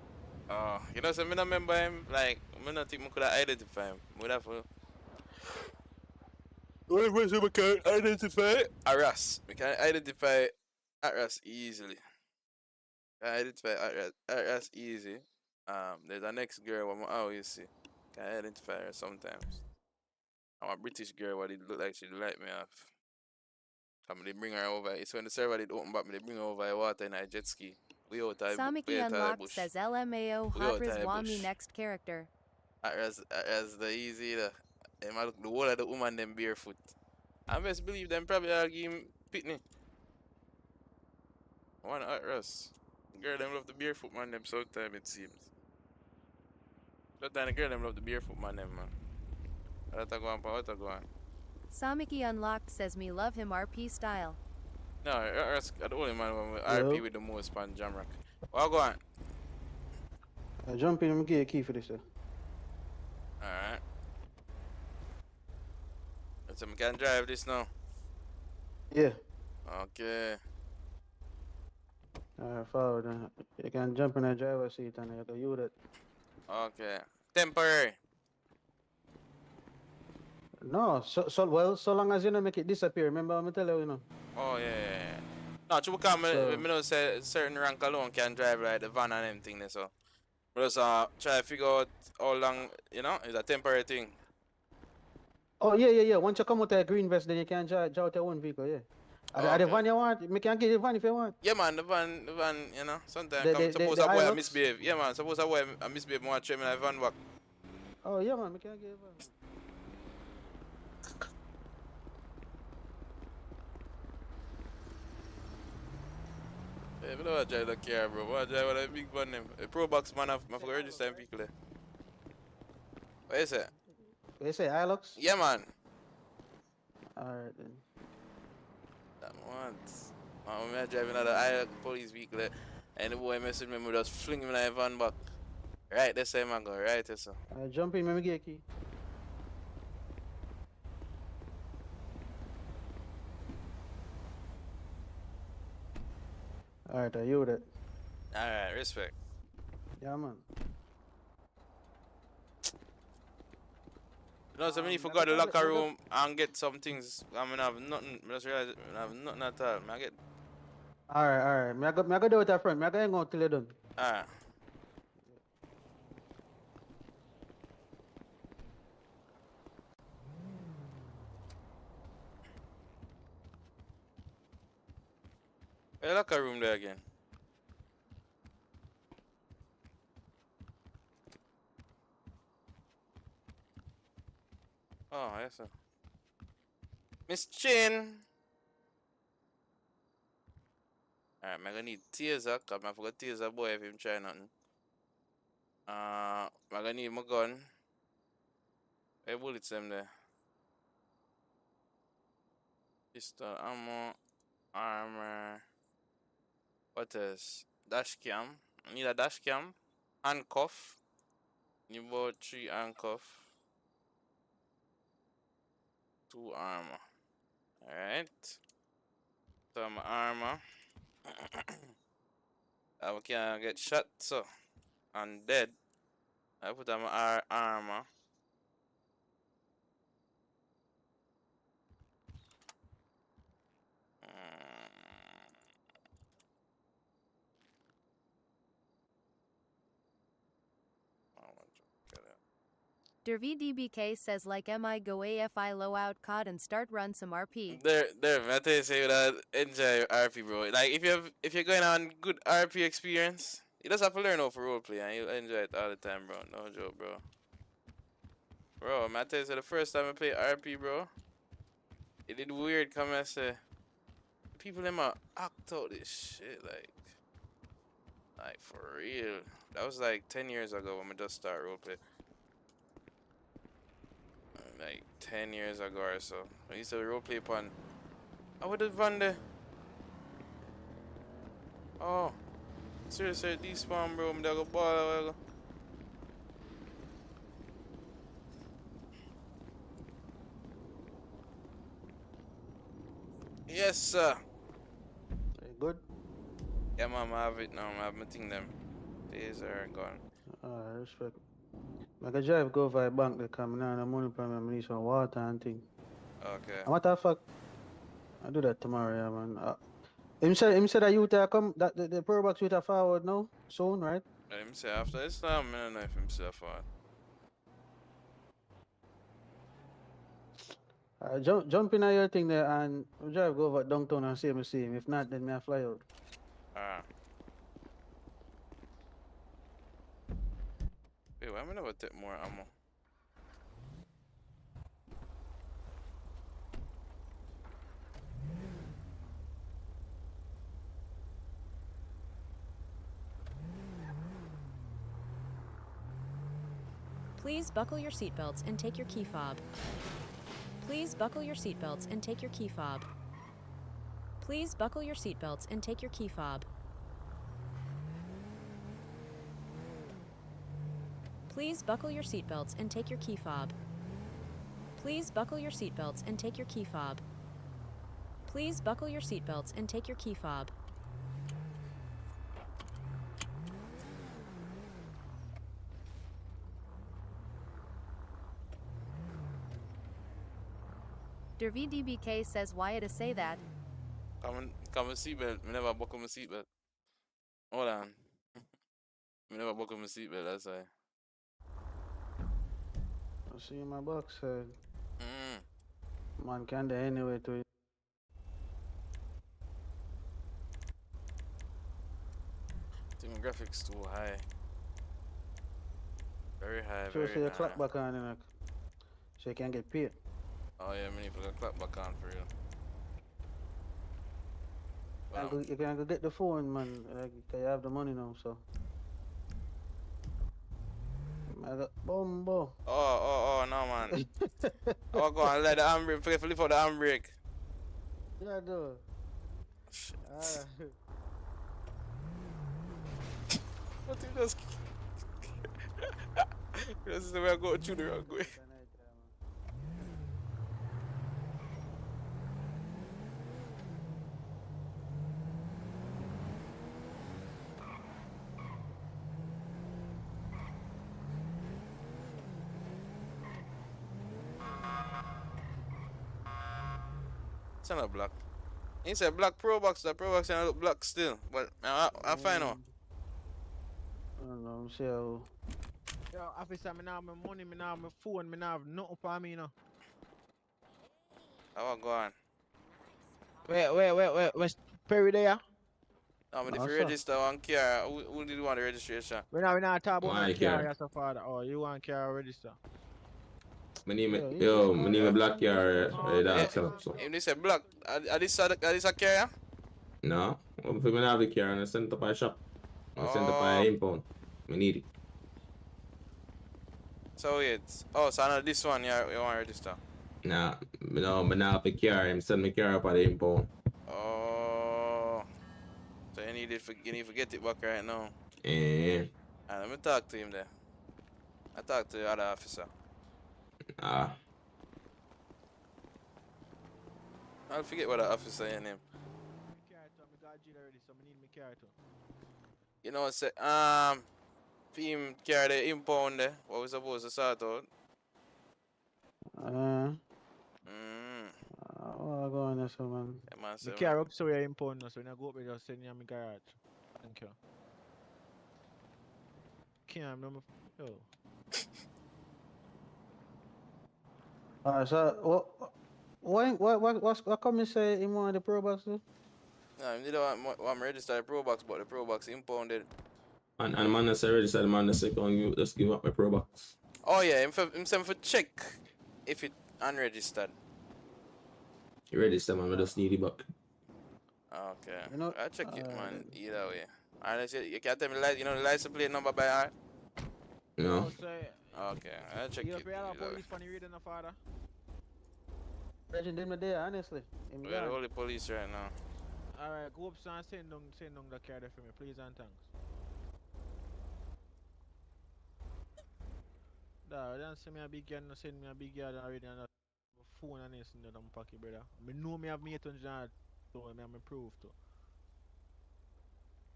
You know, so I don't remember him, like, I don't think I could identify him. Would have to. The only person we can identify Aras. We can identify Aras easily. Identify Aras easy. There's a next girl what I always see. Can identify her sometimes. I'm a British girl, but it look like she like me off. They bring her over. It's when the server did open back, they bring her over the water in a jet ski. We out of Samiki Unlocked says LMAO Hatriz Wami next character. As the easy the whole of the woman them barefoot. I best believe them probably are give him pitney. One at Russ. Girl, them love the barefoot man, them sometimes it seems. Sometimes the girl, them love the barefoot man, them man. What I go on, what I go on. Samiki Unlocked says me love him RP style. No, that's the only man with Yo. RP with the most pan Jamrock. What go on? I jump in and get a key for this. Alright. So I can drive this now. Yeah. Okay. Alright, forward then. You can jump in the driver's seat and you can use it. Okay. Temporary. No, so long as you don't make it disappear. Remember I'm tell you, Oh yeah. No, you come So- me know say certain rank alone can drive like the van and everything there, so. But just try to figure out how long, it's a temporary thing. Oh yeah. Once you come out of the green vest, then you can drive out your own vehicle, yeah. Are the Okay. van you want? Me can get the van if you want. Yeah man, the van, sometimes suppose the a boy I Hilux? misbehave. Yeah man, suppose a boy I misbehave, want to me like van back. Oh yeah man, me can get a van. Yeah, I don't drive the car, bro. I drive with a big van them. A Pro Box man, I forgot register them people there. What you say? What you say, Hilux? Yeah man. Alright then. That once. When I driving out the police vehicle there, and the boy messaged me, we just fling him in the van back. Right, that's same man go, right, that's so. Jump in, let me get a key. Alright, I you that. Alright, respect. Yeah man. You know, so when you forgot the locker room and get some things, I mean, I have nothing, I just realized I have nothing at all. I get, Alright. Me I go do it at front. Me I go hang out till you done. alright. Where the locker room there again? Oh, yes sir. Miss Chin! Alright, I'm gonna need taser, cause I forgot taser boy if him try nothing. I'm gonna need my gun. Where bullets them there? Pistol, ammo, armor. What else? Dash cam. I need a dash cam. Handcuff. Need about 3 handcuff. 2 armor. Alright. Some armor. I can get shot so and dead. I put on my armor. I want to get it. DerVDBK says like MI go AFI low out COD and start run some RP. There, I tell you, say that enjoy RP, bro. Like if you're going on good RP experience, you just have to learn how to roleplay and you'll enjoy it all the time, bro. No joke, bro. Bro, I tell you, so the first time I played RP, bro, it did weird. Come and say, people them a act out this shit, like for real. That was like 10 years ago when I just started roleplay. Like 10 years ago or so. I used to roleplay upon. I would have run the. Oh, seriously, despawn, bro. I'm gonna ball. Yes, sir. Very good. Yeah, man, I have it now. I have my thing them. These are gone. Respect. I can drive go for a bank they come now and money for me. I need some water and thing. Okay. A matter of fact, I do that tomorrow, yeah man. Him said that you come that the Pro Box you forward now soon, right? Let me say after this time, I don't know if himself on. Jump in at your thing there and drive go over downtown and see him. If not, then me I fly out. Wait, why am I never take more ammo? Please buckle your seatbelts and take your key fob. Please buckle your seatbelts and take your key fob. Please buckle your seatbelts and take your key fob. Please buckle your seatbelts and take your key fob. Please buckle your seatbelts and take your key fob. Please buckle your seatbelts and take your key fob. DerVDBK says why to say that. Come and seatbelt. Me never buckle my seatbelt. Hold on. Me never buckle my seatbelt, that's why. I see my box said. Mm. Man can do anyway to it. Demographics too high. Very high, Sure, very say your high. clock back on, you know, so you can get paid. Oh yeah, me need to put the clock back on for real. Wow. You can go get the phone, man. Like, you have the money now, so. I got Bumbo. Oh, no, man. I'll go and let the handbrake, flip out the handbrake. Yeah, do. Shit. Ah. What you just... This is the way I go through the wrong way. It's not black. He said black Pro Box, the Pro Box and I look black still. But I find out. I don't know, see how. Yo, officer, me now have my money, me now have my phone, me now have nothing for me, you know. I want go on. Where's Perry there? No, but if No, you sir. register one car, who did you want the registration? We now talk about Why no care? car, so father. Oh, you want car register? My name Yeah, is, you yo, just my call name it. is Black Car, Oh, that yeah. accept, so. If they say black, are this a car? No, if I have the car and I send it up a shop, I send it up a Oh, impound, I need it. so it's... Oh, so I know this one you want to register. Nah, no, but now have the car, I'm send my car up at the impound. Oh, so you need to get it back right now. Eh, Let me talk to him there. I talk to the other officer. ah, I'll forget what the officer your name. Me car too, me got jail already, so me need me car too. You know what say for him carry the impound there, what we supposed to sort out. Uh, Mm. what go on there, so, man. Yeah, man, Me say, car up so we are impound now, so when I go up there, just send you my garage. Thank you. Can't no, yo. Alright, so, what come you say you want the Pro Box do? no, you don't want me register the Pro Box, but the Pro Box impounded. and the man that say register, the man that say come just give up my Pro Box. Oh yeah, him send for check if it unregistered. You register, man, I just need it back. Okay. You know, I'll check it, man, either way. Unless you can't tell me the license plate number by heart. No, Say, Okay, I'll check you it. have Either way. police for the radio, no father. Legend them there, honestly. Him We're the gone. only police right now. Alright, go up and send down the car there for me, please and thanks. Don't send me a big yard, no send me a big yard already and a phone and this in the dumb pocket, brother. Me know me have me 800, so I have me proof too.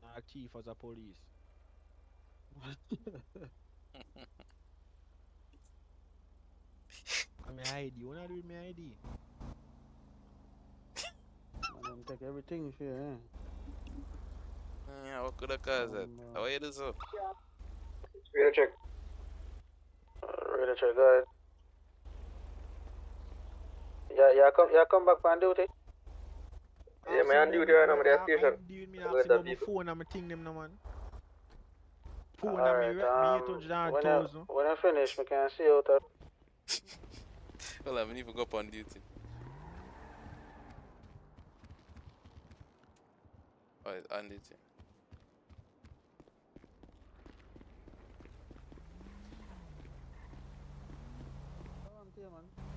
Not a thief as a police. I'm ID, you wanna do with my ID? Man, them take everything for you, eh? Yeah, what could have caused that? How you do so? ready check. Ready to go ahead. Yeah, come back on duty. Yeah, man, on duty right now, I'm at the station. I'm doing me Go now, with see the about my people. phone and my thing them now, man. Phone and Alright, me 800,000. when I finish, we can see out there. Well, I need to go up on duty. Oh, it's on duty.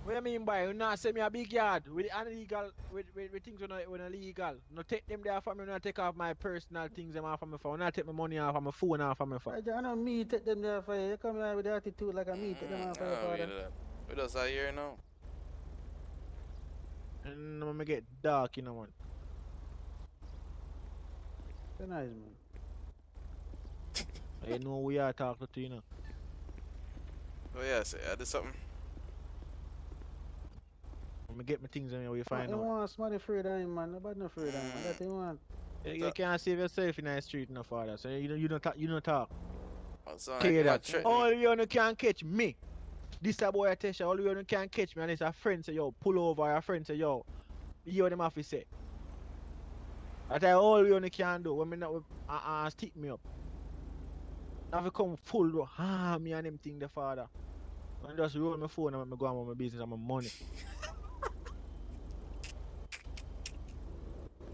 What you mean by you not send me a big yard with illegal with things when illegal? No take them there from me, not take off my personal things them off of my phone, not take my money off of my phone off of my phone. I know me take them there for you. You come here with the attitude like a me take them off for your Oh, father. we just are here now. And I'm gonna get dark, you know, man. Very nice, man. I know we are talking to, you know. Oh yeah, say I did something. I'm gonna get my things and we find You out. want somebody afraid of him, man. Nobody not afraid of him, man. That you want. You can't save yourself in the street, no father. So you don't talk. You don't talk. Oh, so like Clear you that. might threaten All me. you can catch me. This a boy I tell you, all you can catch me, and it's a friend say yo pull over. A friend say yo, you them have to say. That's all you can do. When me not stick me up. Have to come full though. Me and them thing the father. And just roll my phone and me go on with my business and my money.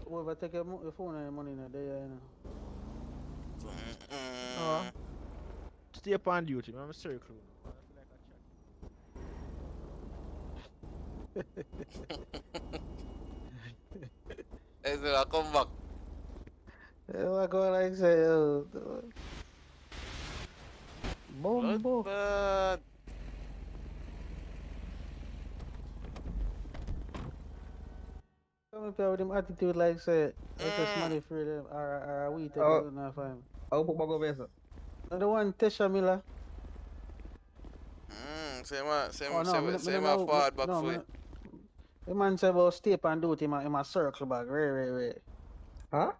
Whoever take your phone and your money in there, you know. No. Stay upon duty, man. I'm a circle. Hey, so I come back. I go like say, Bumbo. Bloodbath. Come up here with him attitude like say, it's just money for them, or we take it now for him. I'll put back over here. The one Tesha Miller. Say my, say Oh, my, no, say my forward back no, foot. the man say about stay and do it in my circle back, right. Huh?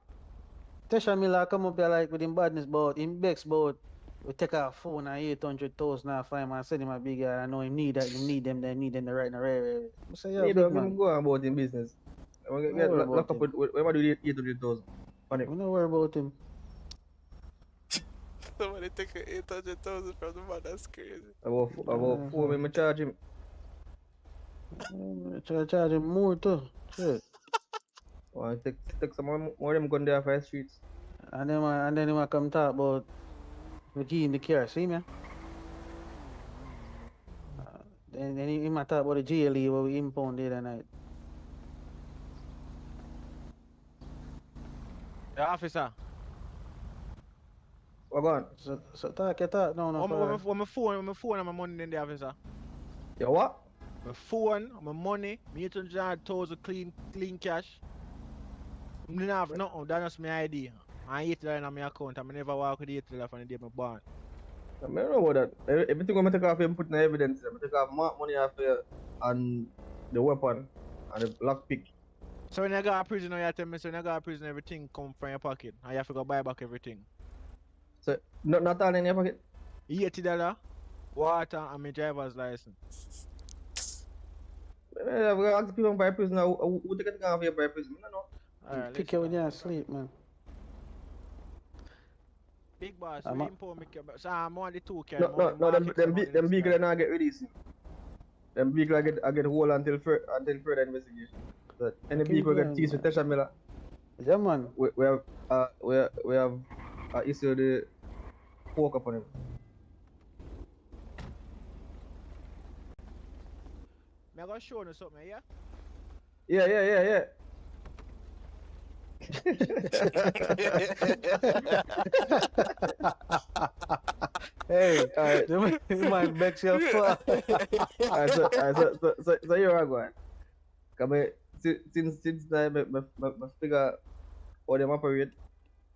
Tesha Miller come up here like with him badness about him begs about we take our phone and 800,000 now for him and send him a big guy. I know him need that, him need them the right now, right. I say, yo, Me big don't man. go on about in business. I'm gonna Don't get worry about locked up him. with when I do 800,000. We don't worry about him. Somebody take 800,000 from the man, that's crazy. About 4 when I charge him. Try to charge him more too. Shit. Or I take some more them gun there for the streets. And then him come talk about the key in the car, see me? Then he might talk about the GLE what we impounded that night. The officer. What on? So talk your talk no further. When my phone and my money in the officer. Yo what? My phone, my money, me 800,000 clean cash. I didn't have nothing, that's just my ID. I $8 in my account and I never walk with $8 from the day I born. I don't know about that. Everything I'm gonna take off him put in evidence. I'm gonna take off money off here and the weapon and the lockpick. So when you go to prison, you tell me, so when you go to prison, everything come from your pocket. And you have to go buy back everything. So not all in your pocket? $80, water, and my driver's license. I'm gonna ask people buy prison now. Who take it off here buy prison? I don't know. Alright, Pick you when you're asleep, man. Big boss, I'm we a- import me. So I'm only two can. No, them vehicle not get released. Them vehicle I get hold until further investigation. But any Okay, vehicle good, get teased with Tesha Miller. Yeah, man. We have issued the poke upon him. I'm gonna show you something, yeah? Yeah. Hey, Alright. you might vex your fuck. Alright, so here I go. Come since time I figure how them operate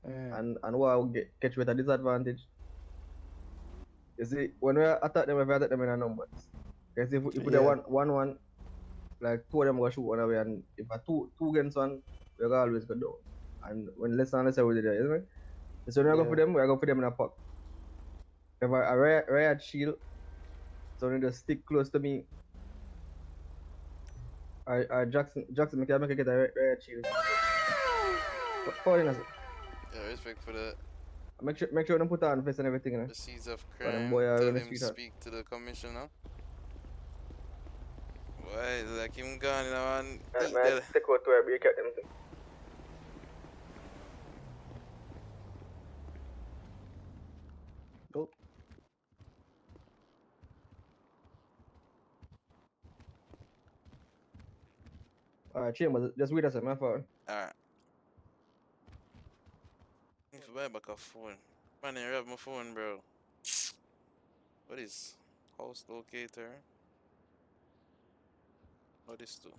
and what I will catch with a disadvantage. You see, when we attack them in a numbers. Because if we put a one, like two of them go shoot one away, and if a two against one, we go always go down. And when less and less we do that, isn't it? So when I go for them, we go for them in a pack. If a riot shield, so they just stick close to me. Jackson make a get a riot shield. What Yeah, respect for that. Make sure them put on face and everything, you know. The seeds of But them crime. boy are Tell really him sweetheart. speak to the commissioner. Why? Like him gone, you know, man. Man, take out to where we kept them. Oh. Chambers, just wait a second, my phone. Alright. Need to buy back a phone. Man, I have my phone, bro. What is house locator? What is do?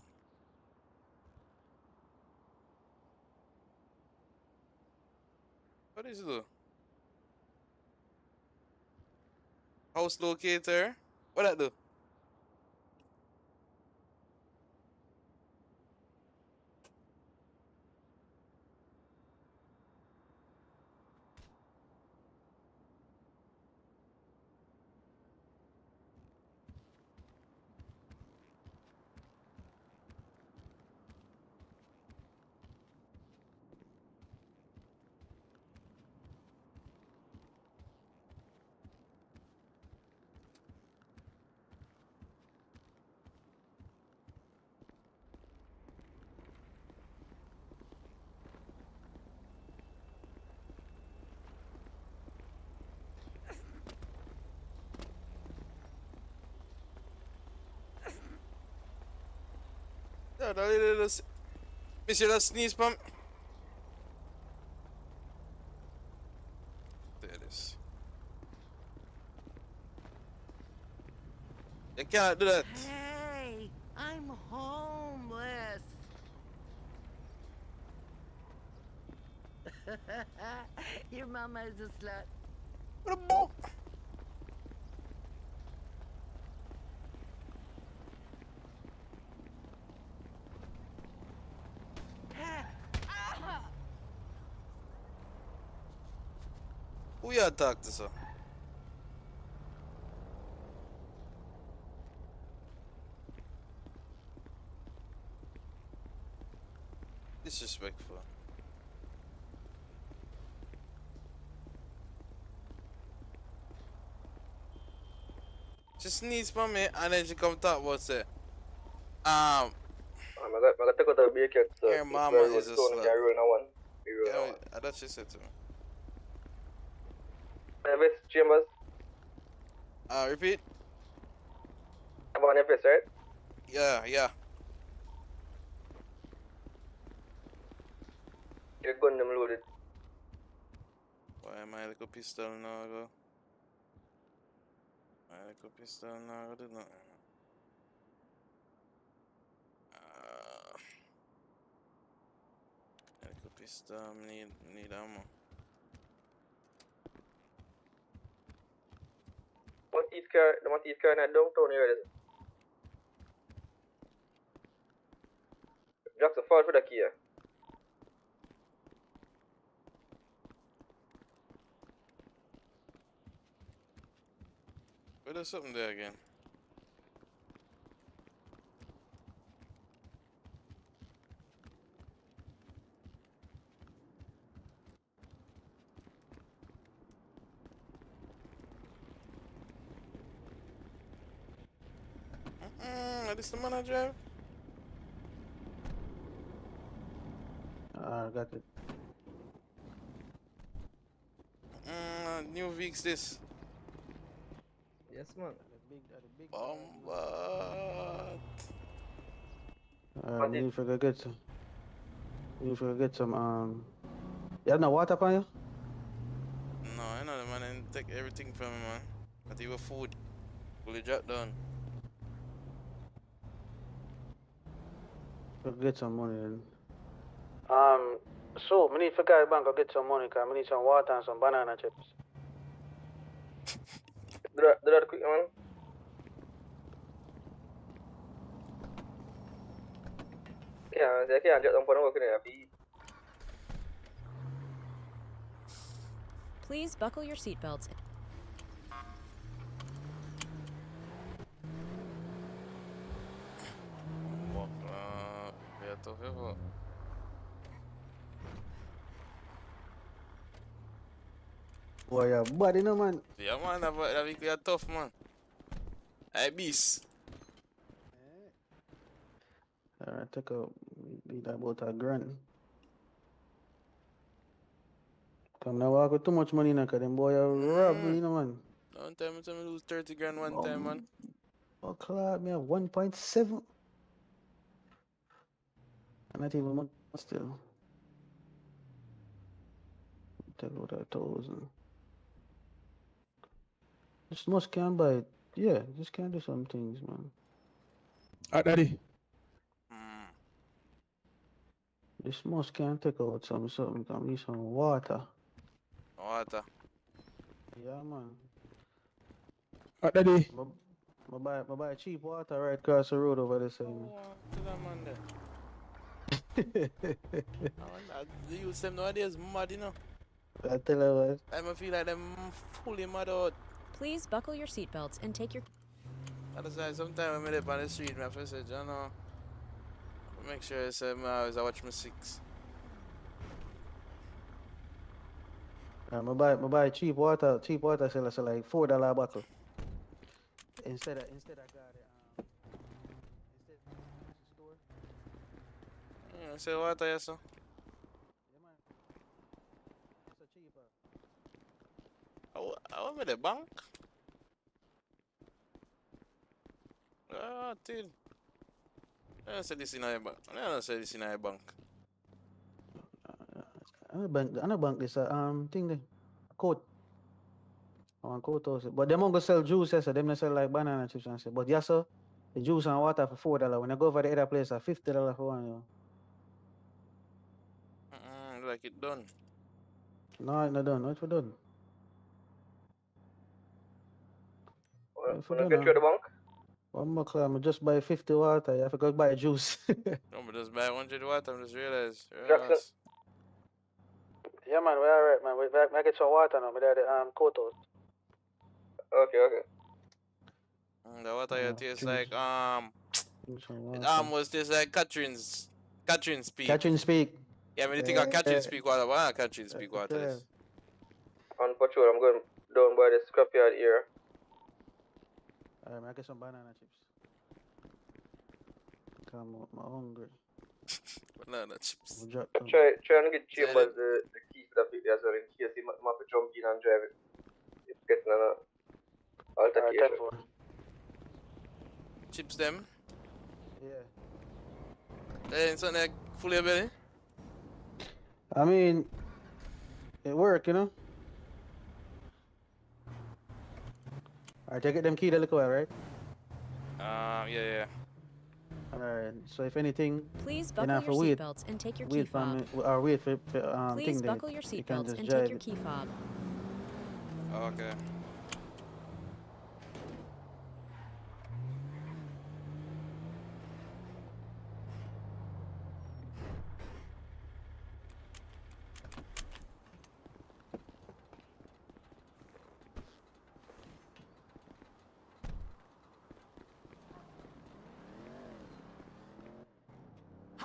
What is do? House locator? What that do? Yeah, that little Monsieur that sneeze pump. There it is. You cannot do that. Hey, I'm homeless. Your mama is a slut. What a ball. Who you talk to, sir? Disrespectful. She sneeze for me and then she come talk about say, I got to go to the bacon, so your mama is a slut. carry on one. Yeah, that's what she said to me. FS Chambers, Repeat? I'm on FS, right? Yeah. Your gun them loaded. Why am I like a pistol now, go? I like a pistol now, go do nothing. I like a pistol, need ammo. The Matisse car in that downtown area. Jackson, fall for the key. But there's something there again. Is this the man I drive? I got it. New Weeks this. Yes, man. Bomba. We need to go get some. We need to get some. You have no water upon you? No, I know the man and take everything from me, man. But even food. Fully drop down. Go get some money then. So, I need to go bank and get some money, because I need some water and some banana chips. Do that quick, man. Yeah, they can't get them for work in there. Please buckle your seatbelts. Yeah, tough effort. Boy, your body, no man. Yeah, man, that week you're tough, man. Hey, beast. Alright, take a beat about $1,000. Come now walk with too much money now, cause them boy rob me, you know, man. One time I lose 30 grand one time, man. Oh, Claude, me have 1.7. Not even much still. Take out 1,000. Just must can buy it. Yeah, just can do some things, man. Daddy. This must can take out something. Can need some water. Water. Yeah, man. Daddy. I buy cheap water right across the road over there. Oh, to that man there. The youths them nowadays mad, you know. I tell you what. I feel like them fully mad out. Please buckle your seatbelts and take your. That's why sometimes when I'm on the street, I first say, you know, make sure I always watch my six. I buy cheap water. Cheap water sell like $4 a bottle. Instead I got it instead store. Yeah, say water, yes, sir. Yeah, man. It's a cheaper. I went with the bank. Ah, till. I don't say this in a bank. I don't say this in a bank. I know bank this thing there. Coat. I want coat also. But them won't go sell juice, so them not sell like banana chips and shit. But yes, sir, the juice and water for $4. When I go over the other place, $50 for one. Yo. Like it done. No, it's not done. What's for done? Wanna get you the bank? One more claim, I just buy 50 water. You have to go buy juice. No, but just buy 100 water. I just realized. Jackson. Yeah, man, we're alright, man. We get some water now. We there the kotos. Okay. The water here tastes juice. like was tastes like Catherine's Speak. Catherine Speak. Yeah, when you think of Catherine Speak water, why Catherine Speak water is? On patrol, I'm going down by the scrapyard here. Alright, I get some banana chips. I'm hungry. Banana chips. Try and get Chambers the key for the video as well in case he might have to jump in and drive it. It's getting an altercation. Chips them? Yeah. Hey, something like full of belly? I mean, it work, you know? Alright, I get them key to look away, right? Yeah. Alright, so if anything, Please buckle your seatbelts and take your key fob. Wait for Please thing buckle there. your You can seatbelts just and drive take your it. key fob. Okay.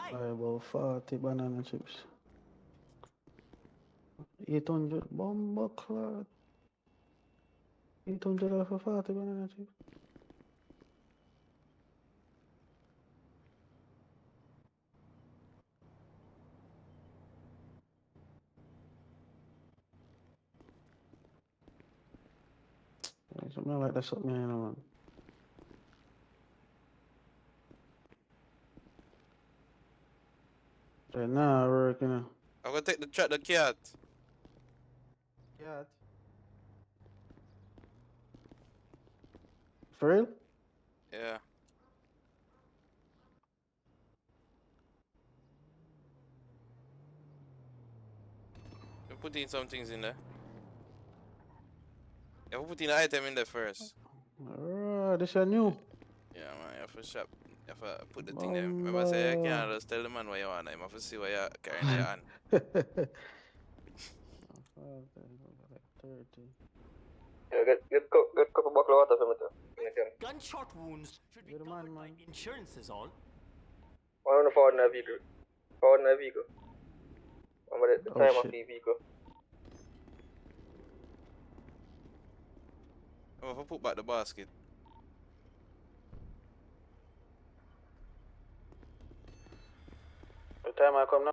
Alright, about 40 banana chips. 800 bomber clot. 800 for 40 banana chips. Something like that, something, you know, man. Right now, I work, you know. I'm gonna take the cat. Cat? For real? Yeah. We put in some things in there. Yeah, we put in an item in there first. Alright, this is new. Yeah, man, you have to shop. You have to put the thing there. Remember, I say, you can't just tell the man what you want. You have to see what you're carrying in your hand. 30. Yeah, get couple buckle of water for me too. Gunshot wounds should be covered by insurance is all. One on the forward in a vehicle. Forward in a vehicle. I'm at the time of the vehicle. Oh, if I put back the basket. What time I come now?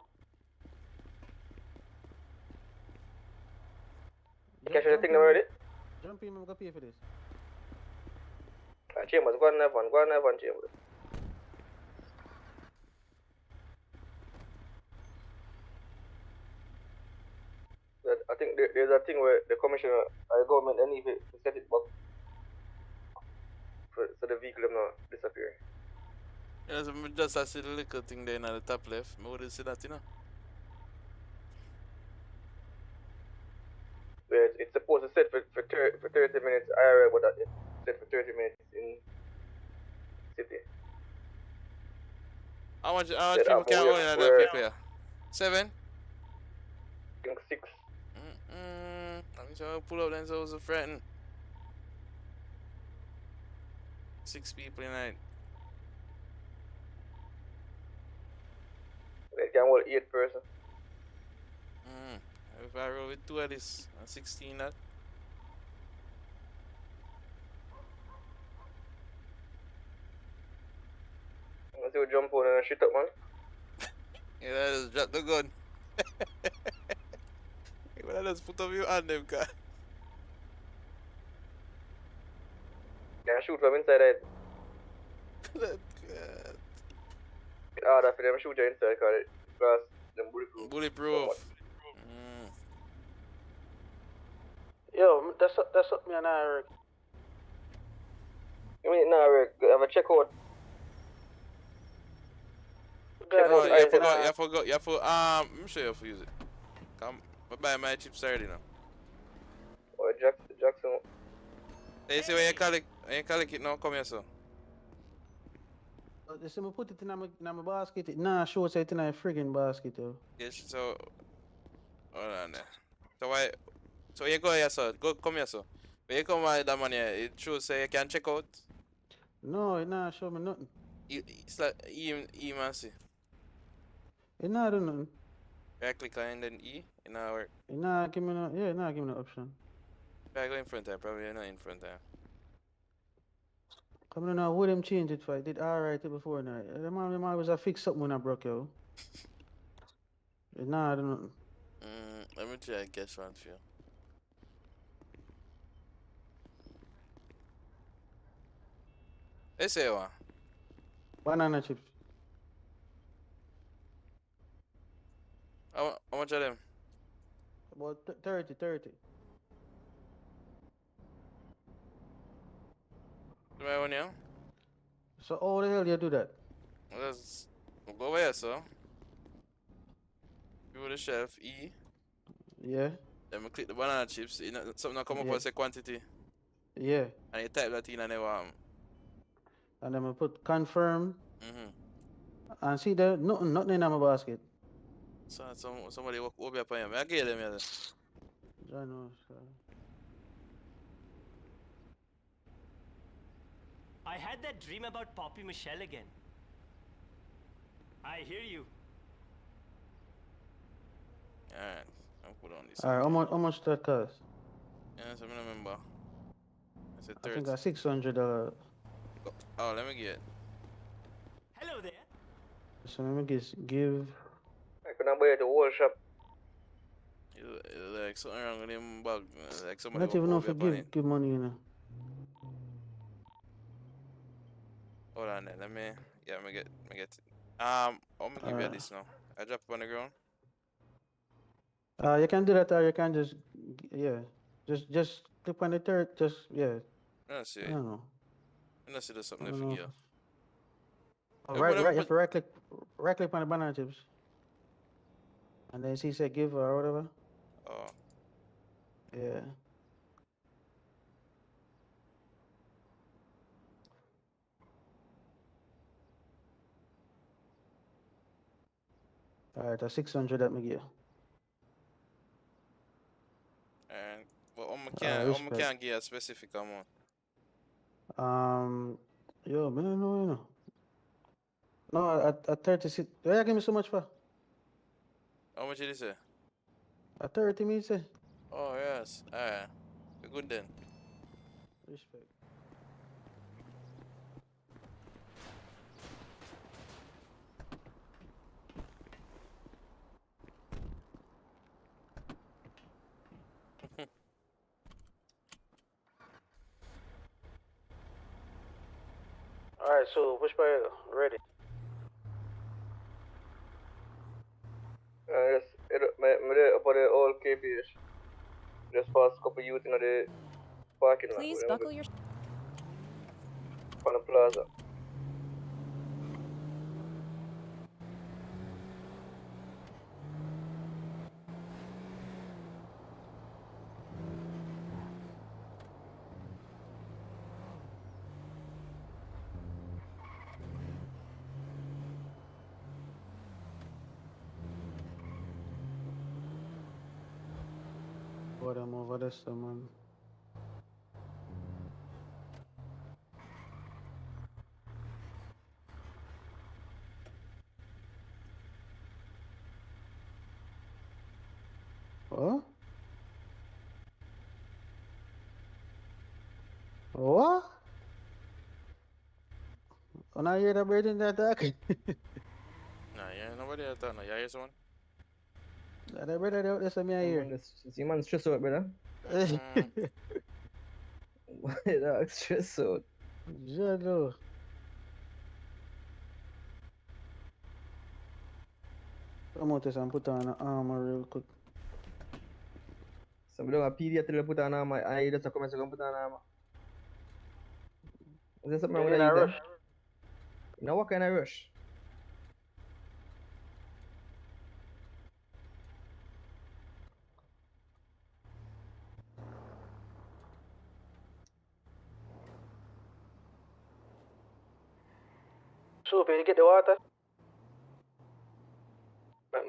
You catch the thing already? Jump in, I'm gonna pay for this. Chambers, go and have one, Chambers. I think there's a thing where the commissioner, the government, they need to set it back so the vehicle will not disappear. Yeah, so just I see the little thing there in the top left. I would see that, you know. Where it's supposed to set for 30 minutes IRL, but that it's set for 30 minutes in city. How much people can own in that vehicle? Yeah? 7? I think 6. I'm trying to pull up then so I was a friend. 6 people in it. They can hold 8 person. If I roll with 2 of this, 16 that. I see you jump on and shit up, man. Yeah, that just drop the gun. You better just put up your hand them, car. Can shoot from inside it. It's harder for them to shoot you inside because them bulletproof. Bulletproof. Yo, that's up me and Eric. You mean now, Eric? Have a check out. You forgot, I'm sure you use it. Come, I buy my chips already now. Oh, Jackson. Hey, see when you collect it now, come here, so. They say me put it in my basket. Nah, show it in a friggin' basket, yo. Yes, so, hold on there. So you go here, so. Come here, so. When you come with that money, it shows say you can check out. No, it nah show me nothing. It's like E man see. It nah do nothing. Right click on and then E, it nah work. It nah give me no option. Try go in front there, probably you're not in front there. Come on now, what them change it for? I did alright before now. The man was a fix something when I broke, yo. It nah do nothing. Let me try and guess one for you. Let's say one. Banana chips. How much of them? About 30. Do I want you? So how the hell you do that? Let's go over here, so. Go to the shelf, E. Yeah. Then we click the banana chips. Something will come up and say quantity. Yeah. And you type that in and then And then we put confirm. And see there nothing in my basket. So somebody will be up on you. I get them here. I know. I had that dream about Poppy Michelle again. I hear you. Alright, I'll put on this. Alright, how much that cost? Yeah, so I remember. I said I 30. think that's $600. Oh, let me get. Hello there. So let me give. I couldn't buy it at the whole shop. Like something wrong with him bag. Like somebody Not even know if you give money, you know. Hold on there, let me get it. I'm gonna give you this now. I drop it on the ground. You can do that, or you can just click on the third, Let's see. I don't know. Let's see there's something there for you. Oh, right, you have to right click on the banana chips. And then see say give or whatever. Oh. Yeah. Alright, that's 600 that me give. And but can't give a specific amount. Yo, man, no, you know. No, at 36. Why you give me so much for? How much did you say? At 30 me say. Oh yes. Alright. Good then. Respect. Alright, so which way ready? Yes, I put the old KPH. just pass a couple youth in the parking lot. Please whatever, buckle your. on the plaza. What I'm over this, man. What? What? When I hear the bird in the attack, Nah, yeah, nobody else no. You hear someone? the bird out there, so me I hear. See man stress out, brother. Why that stress out? Yeah, no. Come out this and put on an armor real quick. Somebody don't have PD till they put on armor. I just come and say, put on armor. Is there something wrong with In that? a rush. You know what kind of rush? Soup, you get the water?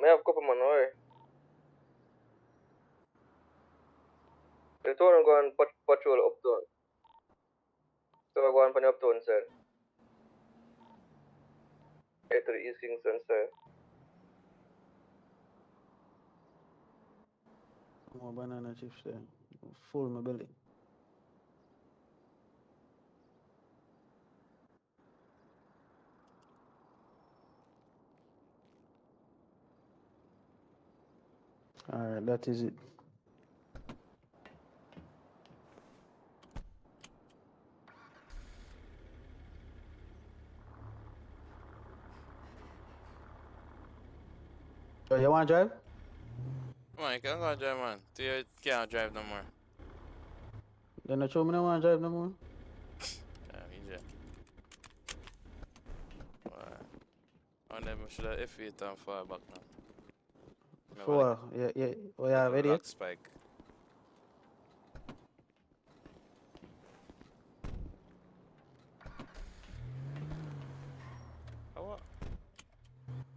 May have a couple man, alright. The tour go and patrol uptown. So I go on from the uptown side. Head to the East Kingston side. More banana chips there. Full my belly. Alright, that is it. So you want to drive? Come on, you can't go drive, man. You can't drive no more. Then I show me no want to drive no more. Yeah, easy. Wow. I never should have F8 and far back now. For yeah, oh yeah, ready? Lock spike. Oh, what?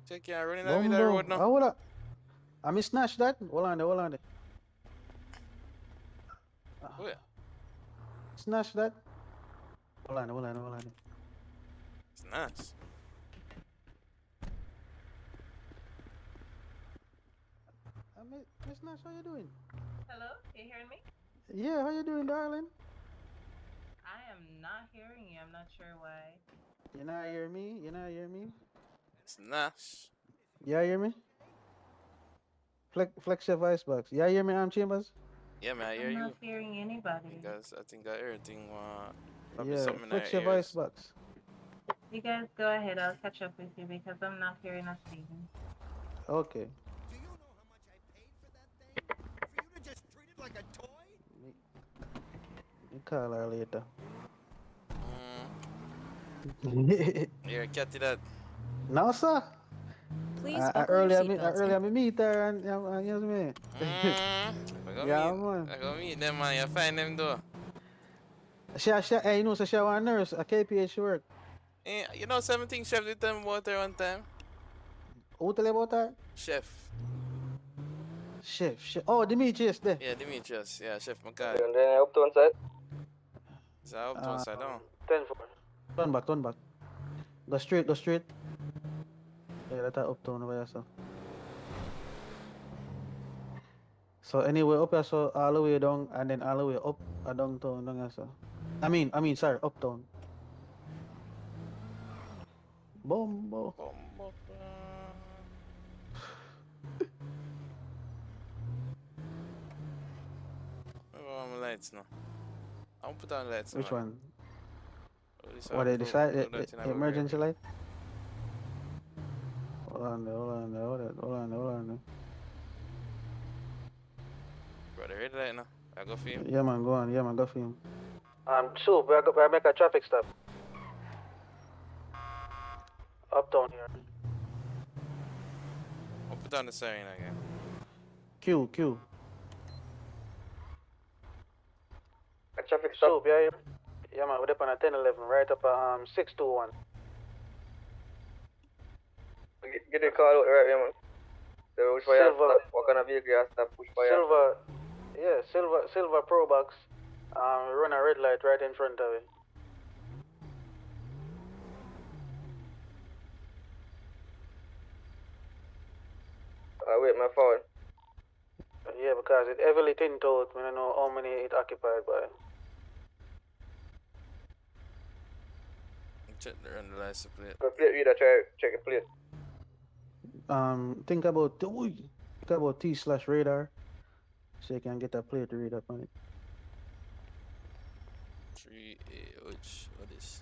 Check your running out with that road now. Hold up. I miss snatch that. Hold on there, hold on there. Where? Snatch that. Hold on there, hold on there, hold on there. It's nice. Miss Nash, how you doing? Hello, you hearing me? Yeah, how you doing, darling? I am not hearing you. I'm not sure why. You not hear me? You not hear me? It's nice. You hear me? Flex your voice box. You hear me, Chambers? Yeah, man, I hear I'm you. not hearing anybody. Because I think that everything probably Yeah, something in flex our your voice ears. box. You guys go ahead. I'll catch up with you because I'm not hearing a thing. Okay. You call her later. You're catty that. No, sir. Please buckle your seatbelts. Earlier, I meet her and you know me. Yeah, man. I go meet them, man. You find them, though. Hey, you know, so she was a nurse, a KPH she work. You know, 17 chef did them about her one time. Who tell you about her? Chef. Chef. Oh, Demetrius there. Yeah, Demetrius. Yeah, Chef Makai. And then uptown side. Is that up to one side down? 10-4. Turn back. Go straight. Yeah, that's uptown over there, so. So anyway, up here, so all the way down, and then all the way up, downtown, down here, so. I mean, sorry, uptown. Bombo. Oh, my lights now. I'll put on lights now. Which one? This What they decide? the Emergency light? Hold on there. Brother, ready light now. I go for him. Yeah, man, go on. Yeah, man, go for him. So we make a traffic stop. Uptown here. I'll put on the siren again. Q. A traffic So stop. yeah, man, we're up on a 1011, right up at 621. Get the call out right here, man. So which way you Silver. stop? What kind of vehicle you stop? Which way you Silver Pro Box. Run a red light right in front of it. wait, my phone. Yeah, because it heavily tint out. We don't know how many it occupied by. Check the run the license plate. The plate reader, try check the plate. Think about T/radar, so you can get a plate to read up on it. 3A, what is?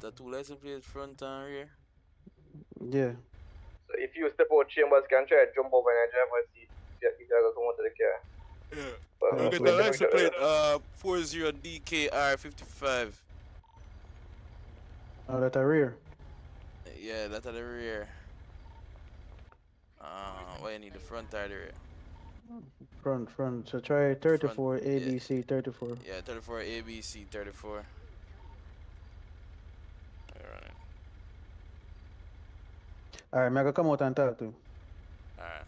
The two license plates front and rear? Yeah. So if you step out chambers, can try to jump over in the driver's seat if you're going to come out of the car. Yeah. But You get the license plate 40DKR55. Oh, that's a rear. Yeah, that's at the rear. Why you need the front or the rear? Front. So try 34 ABC 34. Yeah, 34 ABC 34. Alright, I'm gonna come out and talk to you. Alright.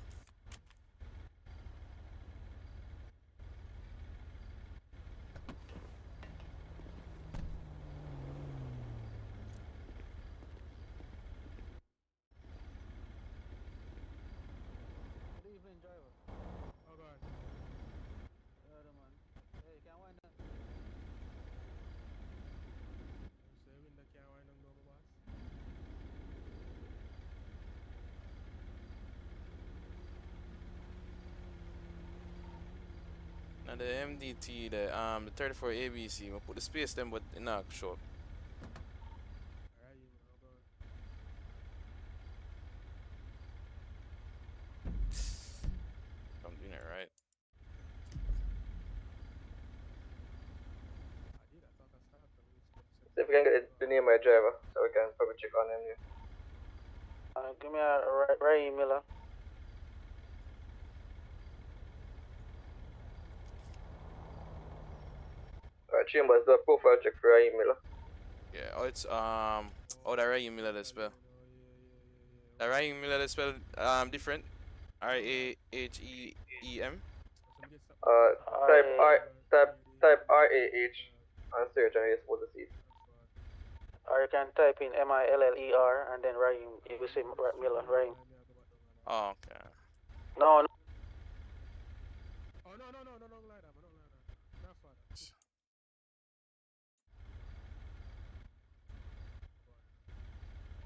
Now the MDT, the 34 ABC, we put the space them, but it not show up. I'm doing it right. See if we can get the name of the driver, so we can probably check on him. Give me a Ray Miller. Alright, Chambers, do a profile check for Raheem Miller. Yeah, it's the Raheem Miller the spell. The Raheem Miller the spell different. RAHEEM. Type RAH and search and you're supposed to see it. Or you can type in MILLER and then Raheem. You will see Miller, Raheem. Oh, okay. No.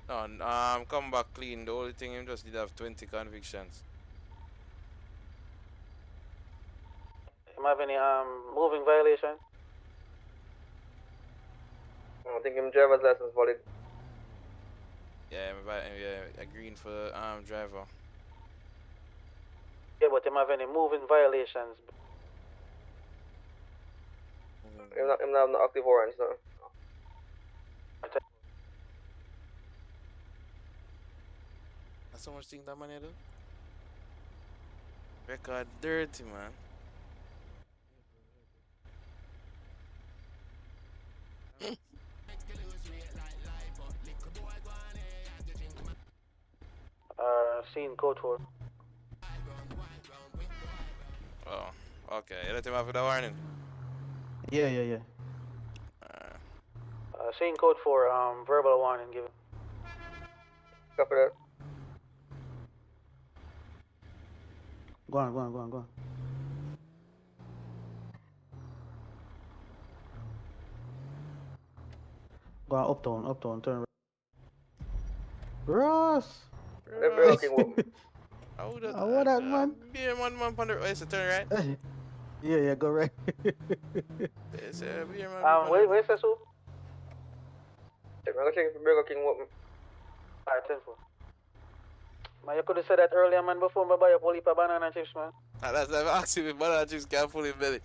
No, come back clean. The only thing him just did have 20 convictions. You have any moving violation? I think him driver's license valid. Yeah, a green for the driver. Yeah, but you have any moving violations? Him not have no active warrants, no. That's so much thing that money do. Record dirty, man. Scene code 4. Oh, okay. You let him have the warning. Yeah. Scene code 4, verbal warning given. Copy that. Go on. Go on, uptown, turn right. Ross! Burger King whoop. What that, man? Yeah, man, on the right, so turn right. Yeah, go right. Where's the soup? I'm gonna check if Burger King whoop. Alright, 10-4. Man, you could have said that earlier, man, before I buy up a whole heap of banana chips, man. That's why I'm asking if banana chips can full in belly.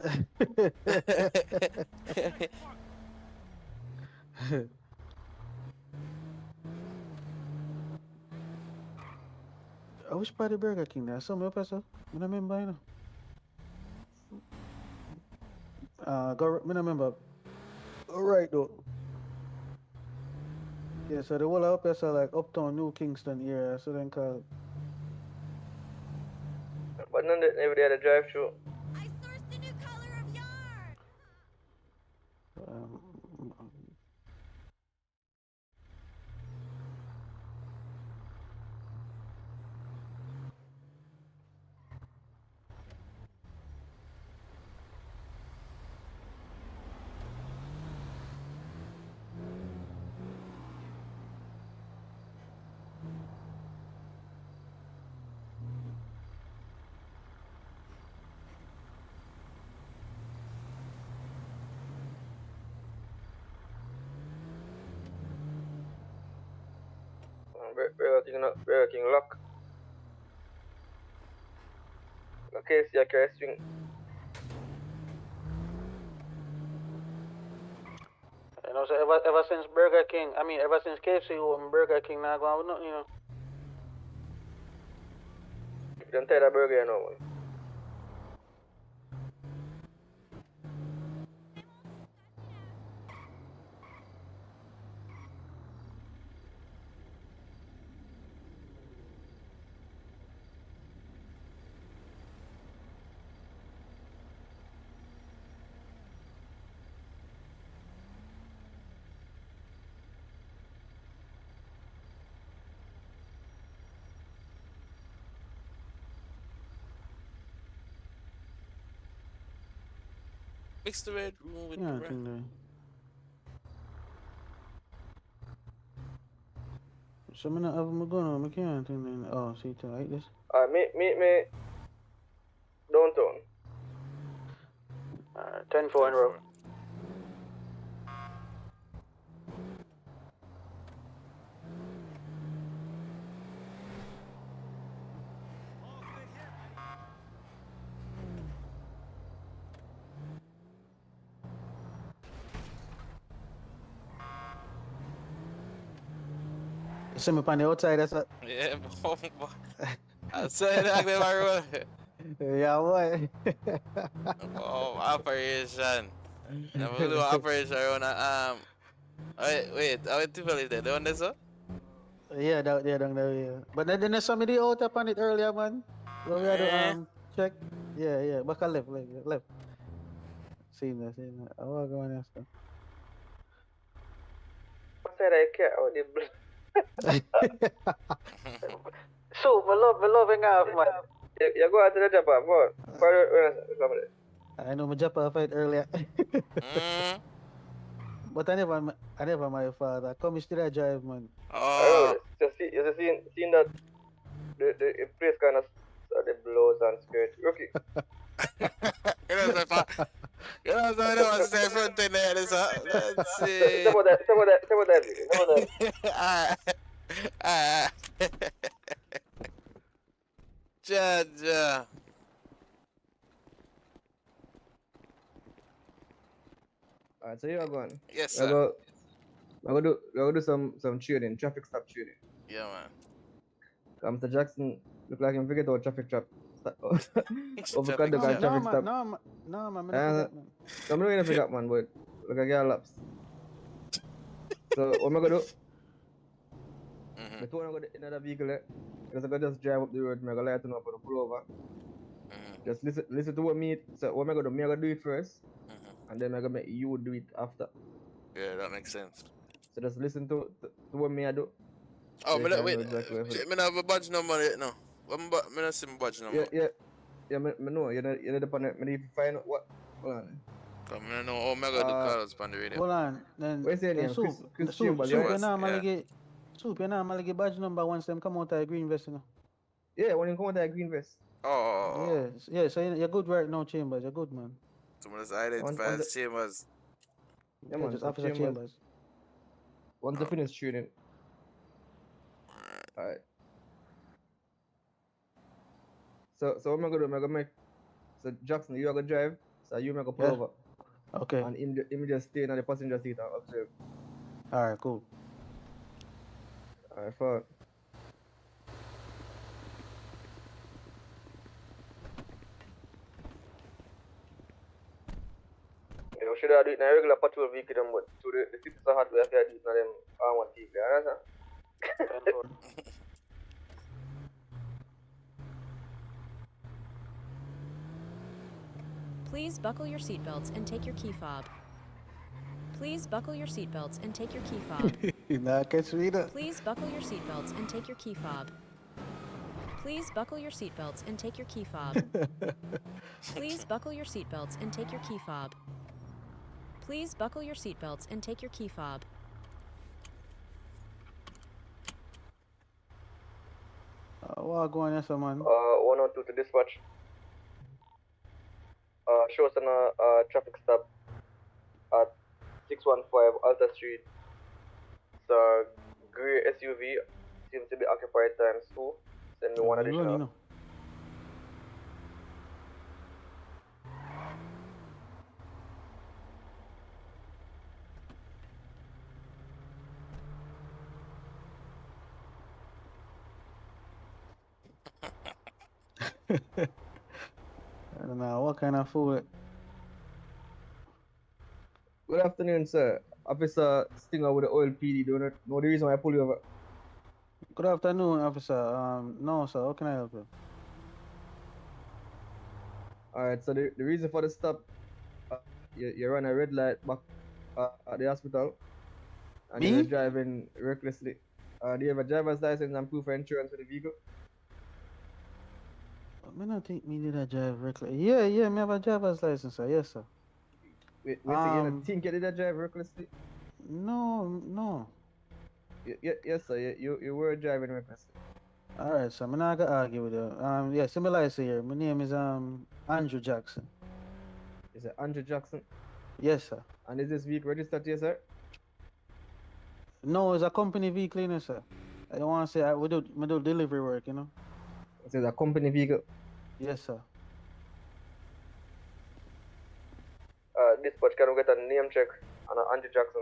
I wish part of Burger King there. Some up so. I don't remember, you know. I don't remember. Alright though. Yeah, so the whole up here, so like uptown New Kingston area, so then called. But none of every day the drive through. Um, Burger King lock. Okay, see, I can swing. You know, so ever since Burger King, ever since KFC opened, Burger King not going with nothing, you know. You don't tell that burger, you know, man. Mix the red room with yeah, the I red. think that. So I'm not having my gun on, I can't think then. Oh, see, to like this. Meet me downtown. 10-4 in a row. You see me on the outside, that's it. Yeah, boy. I'm saying that they were Yeah, boy. oh, operation. Never do operation on wait, I went to believe that. The one that's up? Yeah, down there, yeah. But then there's somebody out up on it earlier, man. When we had to check. Yeah, back left. Seen that. I was going there, so. I said I care about the blood. So, my loving half, man. You go out to the job, boy. I know my job fight earlier. But I never my father. Come still I drive, man. Oh. Just seen that the place kind of the blows and skirt. Rookie. You know what I don't want to say front in there. Let's see. Say about that. Alright. Jaja. Alright, so you're going. Yes, sir. I'm gonna do some trading, traffic stop trading. Yeah, man. Mr. Jackson look like him forget about traffic trap. Overcut the traffic stop. No, man, I forget, man. I'm not gonna forget, man, but look like I laps. So what am I gonna do? I told him I go in another vehicle there. Because I gotta just drive up the road, I'm gonna light him up and pull over. Just listen to what am I gonna do? I'm gonna do it first. And then I'm gonna make you do it after. Yeah, that makes sense. So just listen to what I do. Oh, me not have a badge number yet now. Me not see my badge number. Yeah, me know. You know the panel. Me need to find out what. Hold on. Come I know how Mega do calls on the radio. Hold on. Then what's your name? Chris Chambers, you normally get badge number once them come out of green vest, you know. Yeah, when you come out of green vest. Oh. Yeah, so you're good right now, Chambers. You're good, man. Someone's identified as Chambers. Yeah, man, just Officer Chambers. Once I finish shooting. Alright. So what am I gonna do? I'm gonna make. So Jackson, you are gonna drive. So you make a pull Yeah. over. Okay. And him just stay in the passenger seat and observe. Alright, cool. Alright, fine. You should have do it in a regular patrol vehicle, them, but to the cities are hot, we have to do it in them armored vehicle, you understand? Please buckle your seatbelts and take your key fob. Please buckle your seatbelts and take your key fob. Nah, catch me that. Please buckle your seatbelts and take your key fob. Please buckle your seatbelts and take your key fob. Please buckle your seatbelts and take your key fob. Please buckle your seatbelts and take your key fob. What going on, man? 102 to dispatch. Show us on a traffic stop at 615 Alta Street. It's a grey SUV, seems to be occupied times 2. Send me one additional. Running, no. I don't know what kind of food. Good afternoon, sir. Officer Stinger with the oil PD. Do not know the reason why I pull you over. Good afternoon, officer. No, sir. How can I help you? Alright, so the reason for the stop, you run a red light back at the hospital, and Me? you're driving recklessly. Do you have a driver's license and proof of insurance for the vehicle? I don't think me did a drive reckless. Yeah, me have a driver's license, sir. Yes, sir. Wait, so you don't think you did a drive recklessly? No. Yes, sir. You were driving recklessly. Alright, so I'm not gonna argue with you. Yeah, see my license here. My name is Andrew Jackson. Is it Andrew Jackson? Yes, sir. And is this vehicle registered to you, sir? No, it's a company vehicle, you know, sir. I don't want to say we do delivery work, you know. It is a company vehicle. Yes, sir. Dispatch, can we get a name check on Andrew Jackson?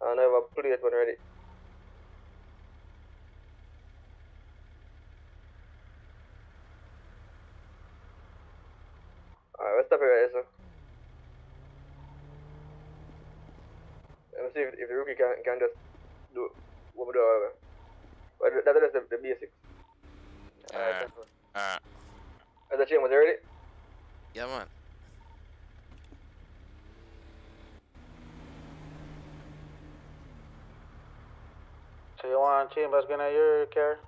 And I have a plate when ready. Alright, let's stop it right here, sir. Let me see if the rookie can just do what we do. But that is the basics. Alright. Is the chain was ready? Yeah, man. So you want Chambers gonna your car?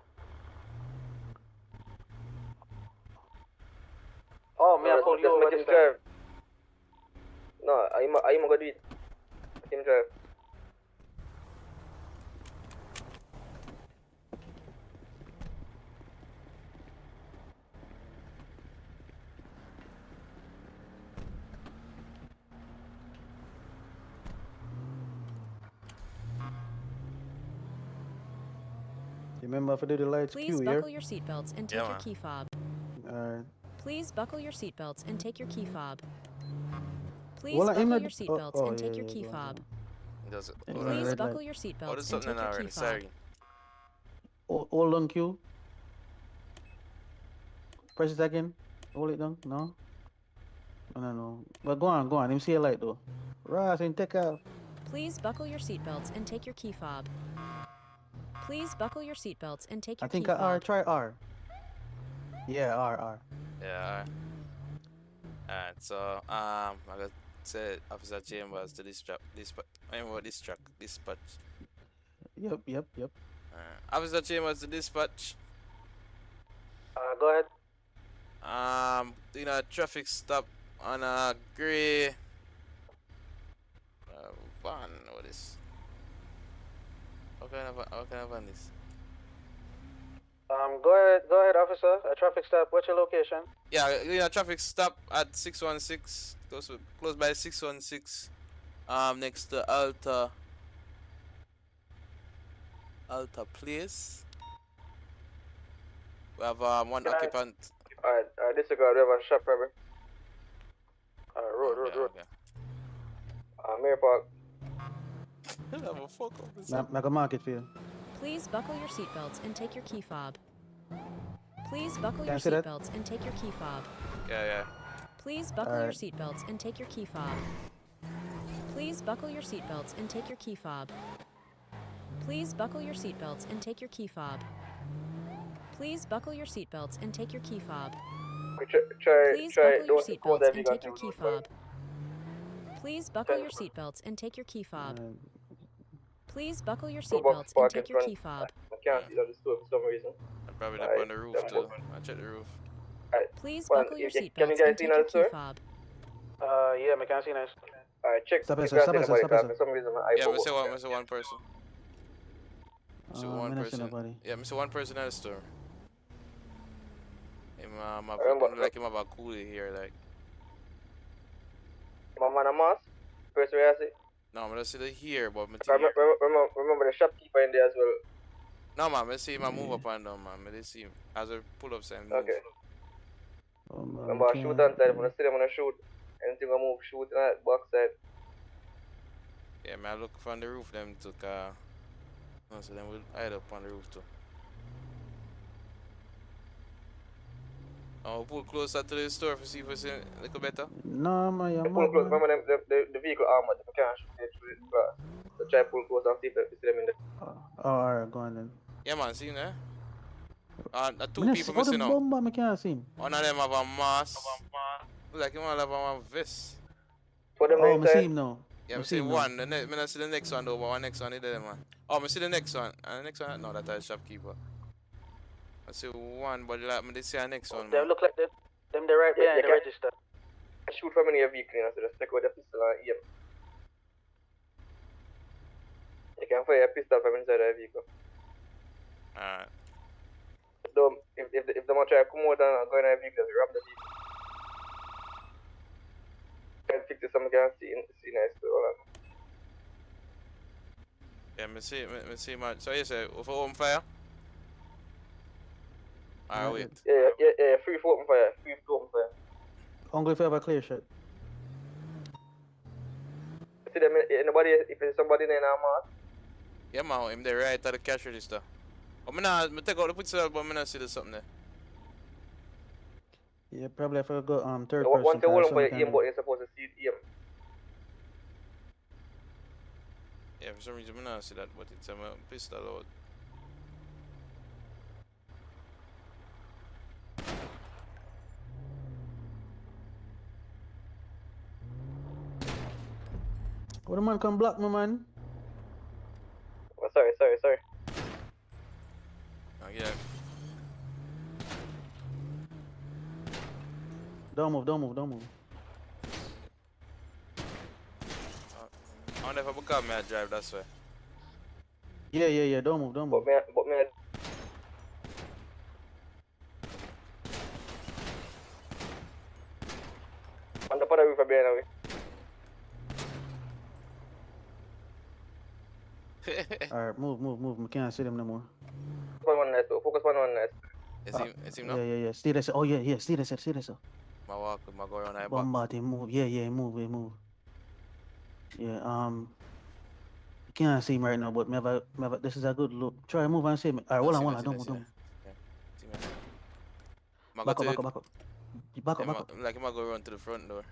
Oh, me I pull you over this time. No, I'm gonna do it. Let him drive. Remember if I do the lights Please queue, buckle yeah? your seatbelts and take Yeah, your man. key fob. Alright. Please buckle your seatbelts and take your key fob. Please Well, I'm buckle not- your seatbelts and take your key go on, fob. go He does it. Yeah, Hold on. Please red buckle light. your Oh, seatbelts there's and something take your already. key fob. Sorry. Hold on queue. Press it again. Hold it down. No. No. But go on. Him see a light though. Ross, and take off. Please buckle your seatbelts and take your key fob. Please buckle your seatbelts and take your I think key I R. fob. Try R. Yeah, R. Yeah, alright. So, I got say Officer Chambers to dispatch. Dispatch. Yep. Officer Chambers to dispatch. Go ahead. Doing a traffic stop on a grey van. What is? What kind of van this? Go ahead, officer. A traffic stop. What's your location? Yeah, doing a traffic stop at 616. Close by 616. Next to Alta. Alta Place. We have one Can I- occupant. Alright, disregard, we have a shop robbery. Road. Okay. Mirror Park. Have a fuck up. Make a market for you. Please buckle your seatbelts and take your key fob. Please buckle Can I your see that? seatbelts and take your key fob. Yeah. Please buckle your Alright. seatbelts and take your key fob. Please buckle your seatbelts and take your key fob. Please buckle your seatbelts and take your key fob. Please buckle your seatbelts and take your key fob. Please buckle your seatbelts and take your key fob. Please buckle your seatbelts and take your key fob. Please buckle your seatbelts and take your key fob. I can't see that store for some reason. I'm probably up on the roof too. I check the roof. Please Well, buckle your can you seatbelts guys and see take now, your key sir? fob. Yeah, I can see nice. Alright, check. Stop it, if sir, you stop see it, sir, nobody, stop it, 'cause sir. for some reason I Yeah, forgot. I say one person. I say one I don't see person. nobody. Yeah, I say one person at the store. Him Remember- like him have a coolie here, like. My man a mask? First way I see. No, I'm gonna see the here, but my Remember the shopkeeper in there as well. No, man, I see him move up and down, man. I see him as a pull up and move. Okay. Oh, man, Remember I can't shoot on time. see. When I see them, when I shoot. Anything I move, shoot in that box side. Yeah, man, I look from the roof, them took no, so then we'll hide up on the roof too. I'll pull closer to the store to see if it's a little better. No, man, you're Pull mad, close. man. Remember them, the vehicle armored. They can't shoot it through the glass. So try pull close and see if you see them in there. Oh, alright, go on then. Yeah, man, see him there? The two Me not people see- oh, the missing out. bomber, I can't see him. One of them have a mask. Look like him have a vest. Put them Oh, I inside. see him now. Yeah, I I see him now. one. The I don't see the next one though, but one next one is there, man. Oh, I see the next one. And the next one, no, that's a shopkeeper. I see one, but like, I see the next one, They man. look like them they're right behind the register. Shoot from any vehicle, you know, so just take out the pistol and aim. You can fire a pistol from inside the vehicle. Alright. So if the man try to come out and go in the vehicle, just ram the vehicle. Can fix it, someone can see nice. Hold on. Yeah, me see, man. So you say, for open fire? Alright, wait. Yeah, free for open fire. Free for open fire. Only if you have a clear shot. See them, anybody, if there's somebody in our mask, Yeah, man, him there right at the cash register. Oh, I take out the pistol, but I not see there's something there. Yeah, probably if I go third once person. you hold cause on for your some aim, kind but of- you're supposed to see it aim. Yeah, for some reason I not see that, but it's a pistol out. Oh, the man come block me, man. Oh, sorry. Oh, yeah. Don't move. I wonder if I become me I drive, that's why. Yeah, don't move. But me, on the part of the roof behind away. Alright, move. I can't see them no more. Focus on one nest. Is him now? Yeah. Stay there, sir. Oh, yeah. Stay there, sir. My walk, my go around that back. Bombard, move. Yeah, move. Yeah, I can't see him right now, but me have a, this is a good look. Try to move and see me. Alright, hold on. Don't move. Back up. Back up. Like him I go run to the front door.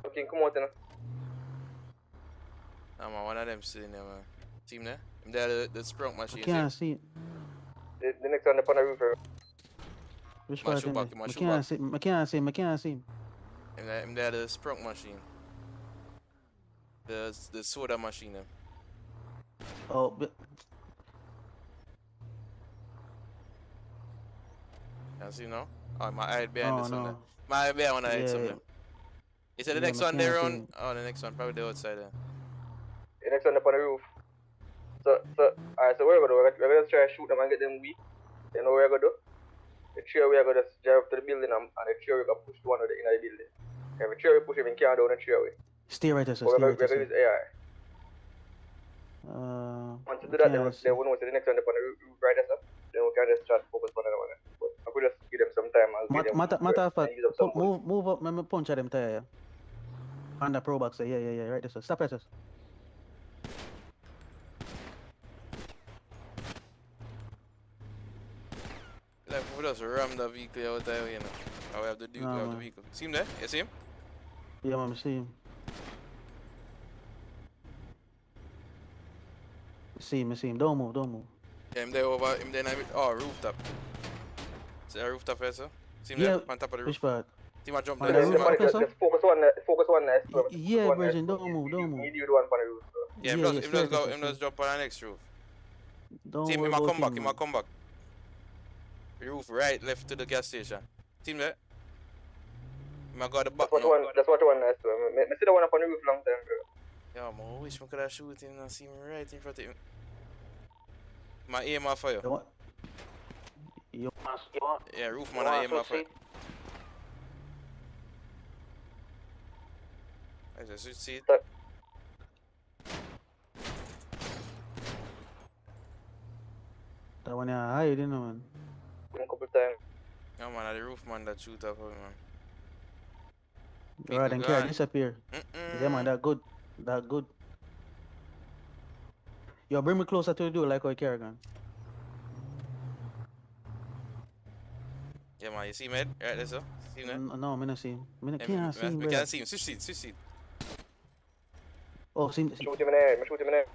Okay, come out now. Nah, man, one of them sitting there, man. See him there? Him there, the sprunk I machine. can't see it. The next one up on the roof. Which My part shoe in back, there? my I shoe can't back. see him. I can't see him. Him there, the sprunk machine. The soda machine, them. Oh, but You see now? Oh, my eye behind this one no. there. My eye behind one of the Yeah. something. Is it the Yeah, next I one can't there see on? him. Oh, the next one, probably the outside there. The next one up on the roof. So alright, so what we're gonna do? We're gonna try to shoot them and get them weak. You know what we're gonna do? The three we're gonna just drive up to the building and the three we're gonna push one of the inner building. If the three we push him, he can't down the three way. Stay right there, sir. So Stay we're right there, gonna use sir. AI. Once you I do that, can't they see. will know the next one upon the roof right there, sir. Then we can just start focus on another one. But I could just give them some time. I'll give them Matter of fact, and use up some bullets. move up, let me punch at them tire. On the pro box, yeah, right there, sir. Stop right there. Like we just ram the vehicle out there, you know. How we have the Nah, we have the man. vehicle. See him there? You see him? Yeah, man, I see him. I see him. Don't move. Yeah, him there over him there rooftop. See a rooftop here, sir? See him Yeah, there? On top of the roof. which part? See him jump On there. the roof, okay, sir? Just focus on that. Yeah, Bridget, don't move. You do the one on the roof, sir. Yeah, him just jump on the next roof. Don't See him, worry him a about come back, him, him man. a come back. The roof right, left to the gas station. See him there? Him a got the back now. That's what one nice, sir. I see the one up on the roof long time, bro. Yeah, man, I wish I could have shoot him and see him right in front of him. My aim off for you. Yeah, roof man, I aim off for you. I just see it. That one yeah, hide, you know, man. A couple times. Yeah, man, the roof man that shoot up for me, man. Alright, then carry disappear. Yeah, man, that good. Yo, bring me closer to the door like how you carry gun. Yeah, man, you see me? Right there, sir? See him there? No, I don't see him. I Yeah, can't see him, we brother. can't see him. Switch seat. Oh, see him. Shoot him in there.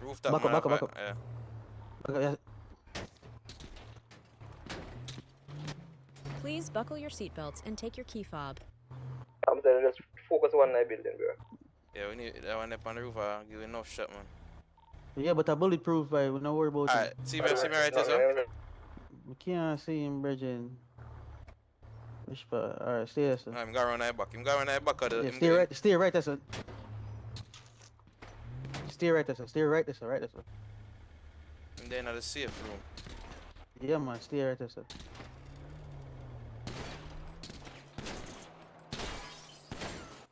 Rooftop, Back man. up. Yeah. Okay, Please buckle your seatbelts and take your key fob. I'm saying just focus on that building, bro. Yeah, we need that one up on the roof. Give you enough shot, man. Yeah, but a bulletproof, right? We don't worry about Alright, see me right there, sir? We can't see him, Bridget. Which part? Alright, stay there, sir. I'm going around that back. Of the... Yeah, stay right there, sir. Stay right there, sir. Right there, sir. And then at the safe room. Yeah, man, stay right there, sir.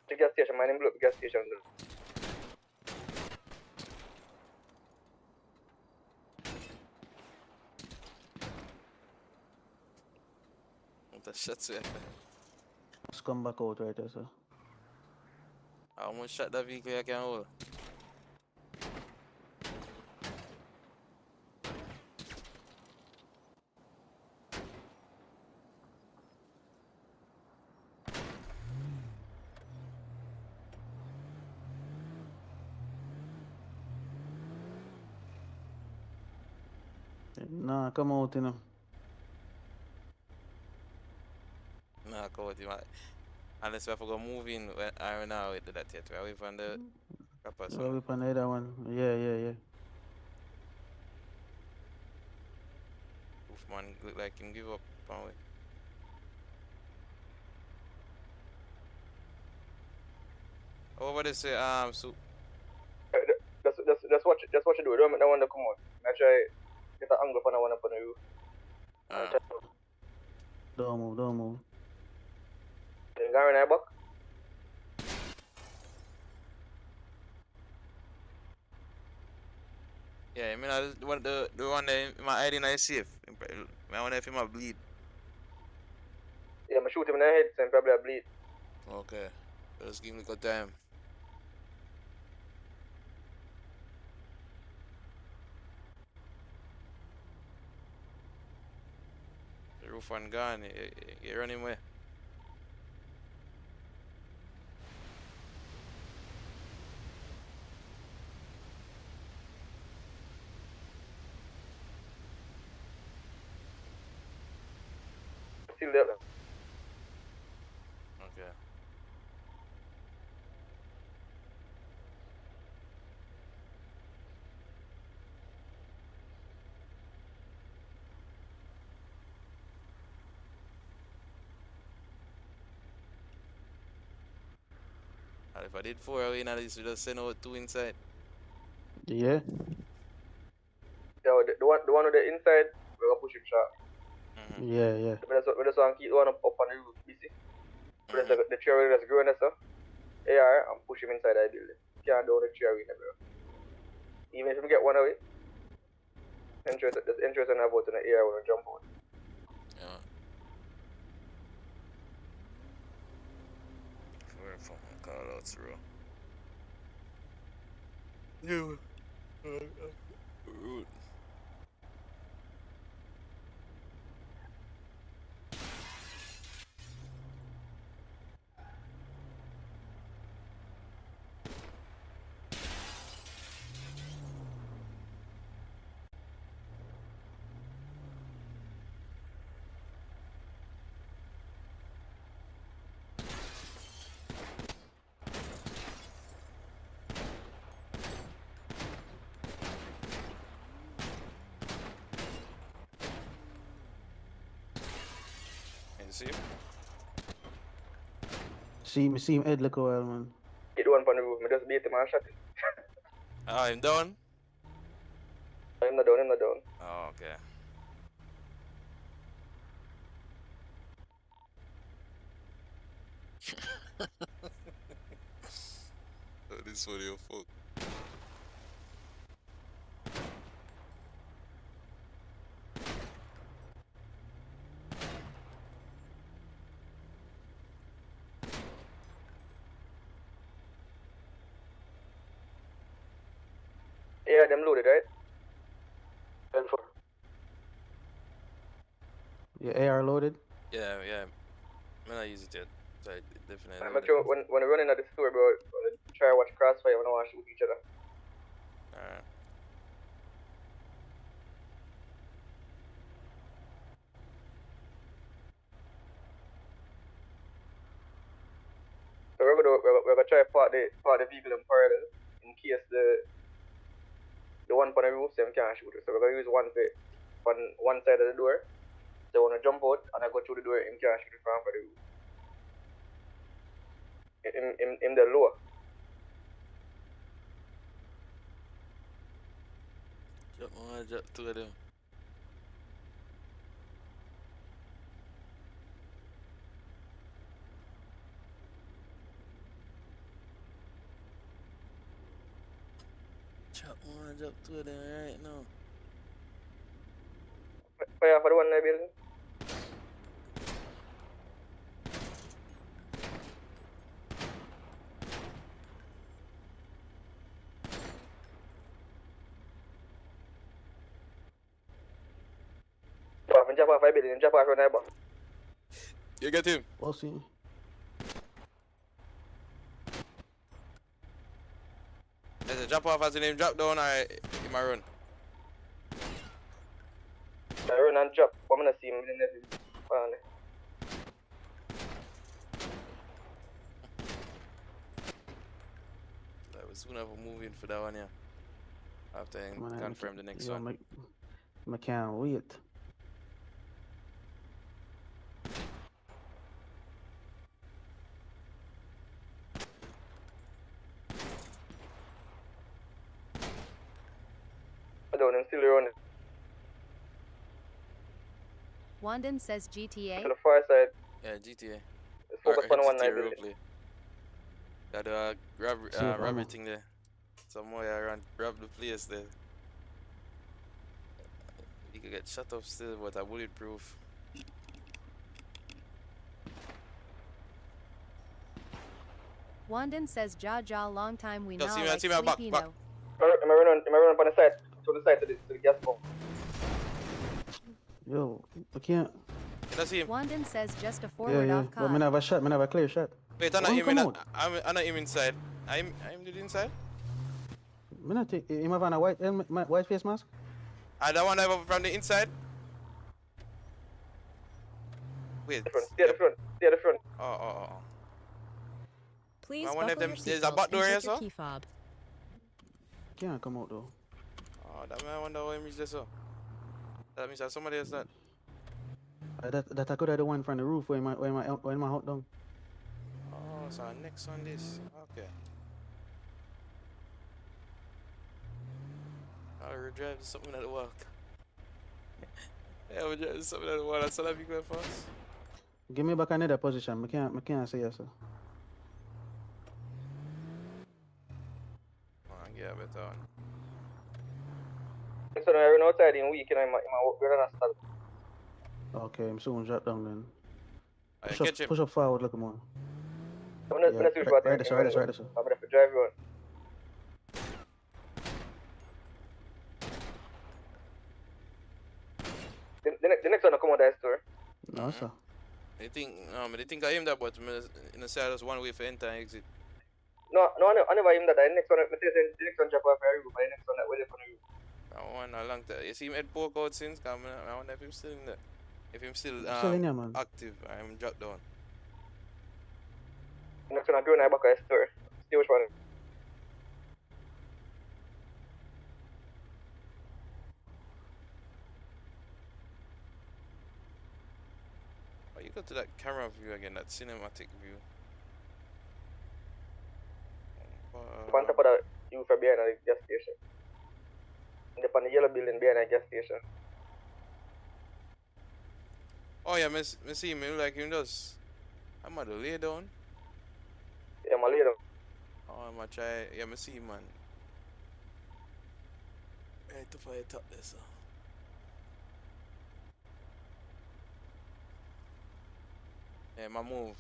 The gas station, man. Blow up the gas station. What the shit, sir? Let's come back out right there, sir. How much shot that vehicle I can hold? Nah, come out, you know. Nah, come with him. Unless we have to go move in, I don't know how we do that yet. We're away from the rapper. Well, we on the other one. Yeah. Oof, man, look like him give up on we. Over there, say, so. Just watch it do. Don't make that one to come out. I try get an angle for that one up on the roof. Don't move. Then go around that back. Yeah, I mean, the one that my hiding is safe. I wonder if he might bleed. Yeah, I shoot him in the head, so he probably bleed. Okay, just give him a good time. The roof one gone, you run him away. Still there. Okay. And if I did 4 away, now this would just send out 2 inside. Yeah. Yeah, the one with the inside, we're gonna push him sharp. Yeah. We just want to keep the one up on the roof, you see? The cherry that's growing there, sir. AR, and push him inside that building. Can't do the cherry in there, bro. Even if we get one away, interest in a boat in the air when we jump out. Yeah. Where from my call outs, bro? You. Rude. See him? See him head look a while, man. Get one from the roof, I just beat him and shot him. Oh, him down? I'm not down. Oh, okay. That is funny as fuck. Yeah, them loaded, right? 10-4. Your AR loaded? Yeah. I'm not use it yet. So I definitely. I'm sure when we're running at the store, bro, try to watch crossfire when I want to shoot each other. Alright. So we're gonna try to park the vehicle in parallel in case the one on the roof them can't shoot it. So we're gonna use one on one side of the door. They wanna jump out and I go through the door, him can't shoot it from the roof. In the lower. Drop two of them. Drop two of them right now. Fire for the one in the building. Jump off the building, jump off your neighbor. You get him? We'll see. Is it jump off as the name drop down or he might run? I run and drop. I'm gonna see him in the next one. We soon have a move in for that one, yeah. After I confirm the next one. I can't wait. I don't know, I'm still running. Wandon says GTA. To the far side. Yeah, GTA. Let's focus on one night. Got grab everything there. Some more around grab the place there. You could get shut up still, but a bulletproof. Wandon says Jaja long time we know. See me, like see me, back. Am I running on the side to the gas pump? Yo, I can't. You see him? Wandon says just a forward off But I have a shot, I have a clear shot. Wait, I'm not him inside. I'm the inside. I not take him have a white face mask? I don't want to have from the inside. Wait. Stay at the front. Oh. Please I wonder if buckle your there's a back door here, so? key fob. Can't come out though. Oh, that man, I wonder why he reached there, so. That means that somebody else that. That I could have the one from the roof when my out down. Oh, so next on this. Okay. I'll drive something at the walk. Yeah, we're driving something at the wall. That's all I've been going for us. Give me back another position. I can't say yes, sir. Oh, I get a better one. So now I run outside in week, you know, in my work, we're not start. Okay, I'm soon drop down then. I catch him. Push up forward, look more. I'm Yeah, not switch back right there, right there, right there. I'm gonna have to drive you on. The next one will come out that store. No, sir. They think I him that, but in the side there's one way for enter and exit. No, I never him that. The next one, the next one drop off your roof, but the next one that waiting for you. I want a long time. You see him head poke out since? I wonder if he's still in there. If he's still Still in there, man. active, I'm dropped down. The next one I'm doing I back at the store. See which one. Oh, you go to that camera view again, that cinematic view. On top of that, you for behind the gas station. On the yellow building behind the gas station. Oh yeah, me see him like him does. I'm gonna lay down. Yeah, I'm lay down. Oh, I'm gonna try. Yeah, me see him, man. Right to fire top there, so. Yeah, my move.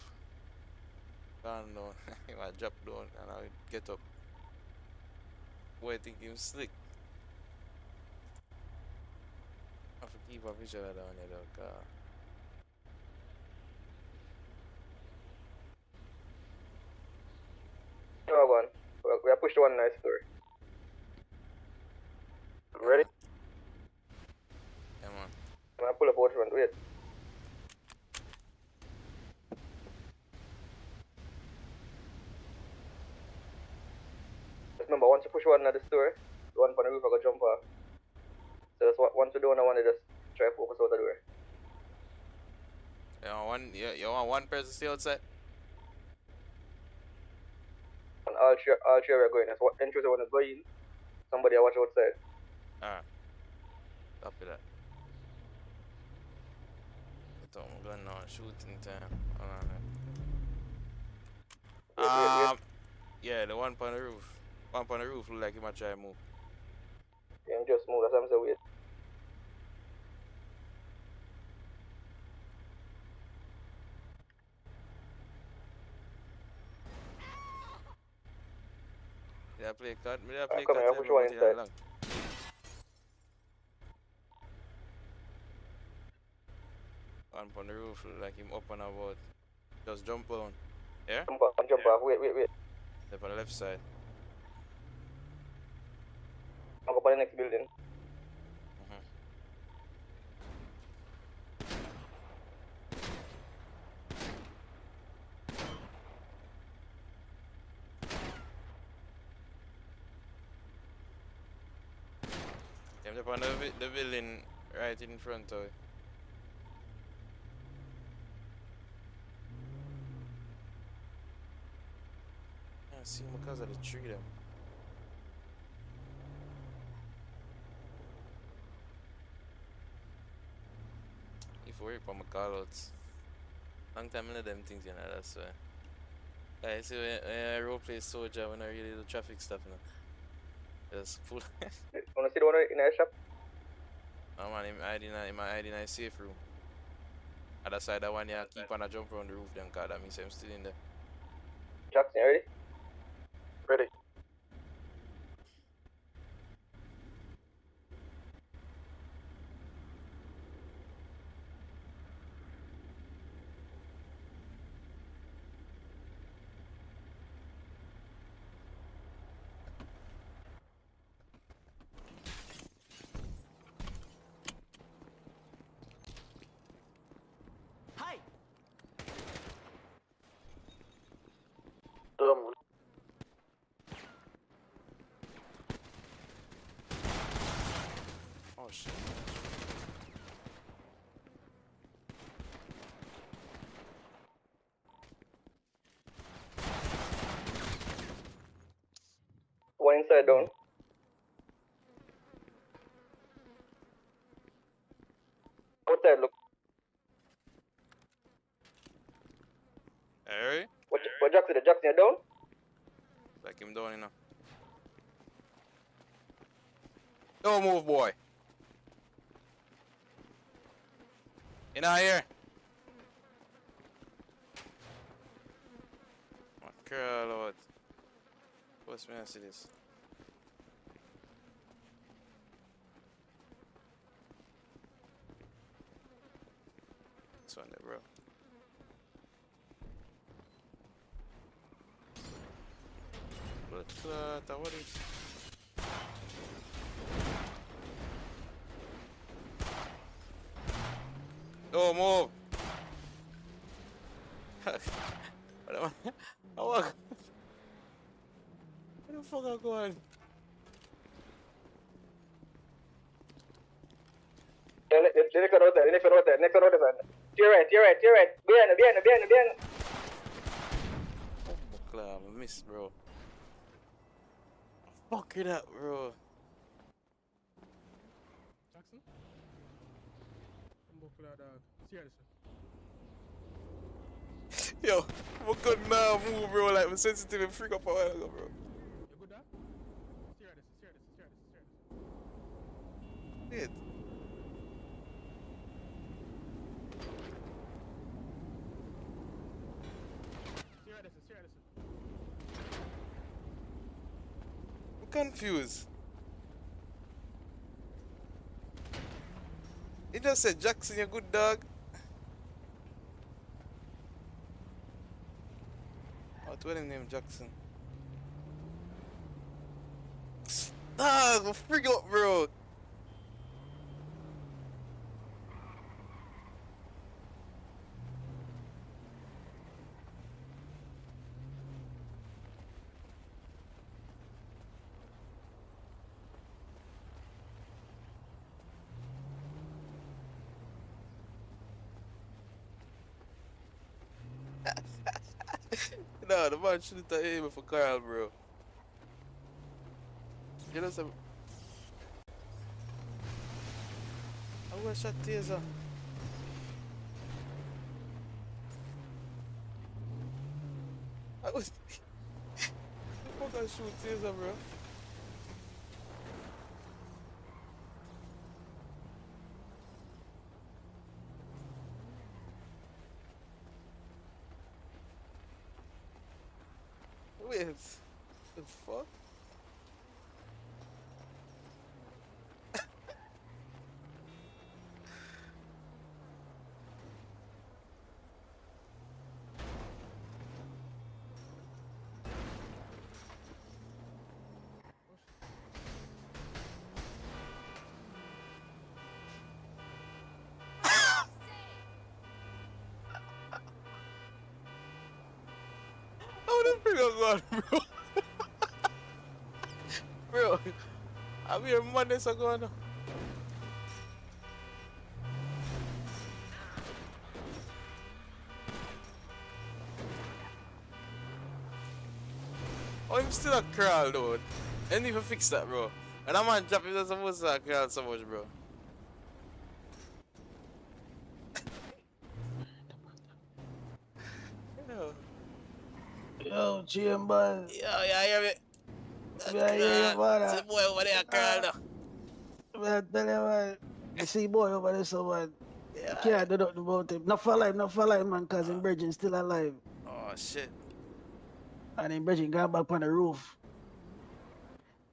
Down down. I drop down and I get up. Boy, I think him slick. I have to keep a visual down here though, car. No, go on. We are pushed one nice store. Ready? Yeah, man. I'm gonna pull up out front. Wait. Just remember, once you push one at the store, the one on the roof I go jump off. So just once you do one, I want to just try to focus out the door. You want one person stay outside? And all three are going. So what entrance I want to go in, somebody I watch outside. Alright. Copy that. Put on my gun now, shooting time. Hold on. Wait. Yeah, the one on the roof. One on the roof look like he might try to move. Yeah, just move. That's what I'm saying. Wait. Did I play card? Did I play Come card? here, push one inside. One on the roof look like him up and about. Just jump on. Yeah? Jump off. Wait. Step on the left side. I'll go by the next building. Yeah, step on the building right in front of it. I see him because of the tree them. If we work on my callouts. Long time I know them things, you know, that's why. I see when I role play soldier when I really do traffic stuff, you know. Just full. Wanna see the one in the shop? No man, him hiding in a safe room. Other side that one, yeah, keep on a jump around the roof then, cause that means I'm still in there. Jackson, you ready? Ready. Hi. Oh shit. One inside down. Outside, look. Hey? What Jackson? The Jackson, you down? Like him down, you know. Don't move, boy. You not here? My girl, out. What's me? I see this. This one there, bro. But what is? No, move! What am I? Oh, where the fuck am I going? Next one out there, next one out there, next one out there. To your right, to your right, to your right. Behind. Club, I missed, bro. Fuck it up, bro. Jackson? I'm buckle out, dog. Seriously. Yo, I'm good now, move, bro. Like, I'm sensitive and freak up a while ago, bro. You good, dog? Seriously. Shit. Seriously. I'm confused. He just said, Jackson, you good dog. What was his name, Jackson? Dog, I'm freak up, bro. No, the man shouldn't have aim for Carl, bro. You know some. I'm gonna shot taser. I was. I'm gonna shoot taser, bro. Wait, the fuck? How the freak going, bro? Bro, I'm here Monday, so going on. Oh, I'm still a crawl, dude. I didn't even fix that, bro. And I'm on drop, you're supposed to crawl so much, bro. Yo, Jim, boy. Yo, yeah, hear me? Yeah, yeah, See the boy over there, crawl now. Man, tell you, man. You see boy over there, so man. Yeah, You can't do nothing about him. Not for life, man, cause him Bridget still alive. Oh, shit. And him Bridget got back on the roof.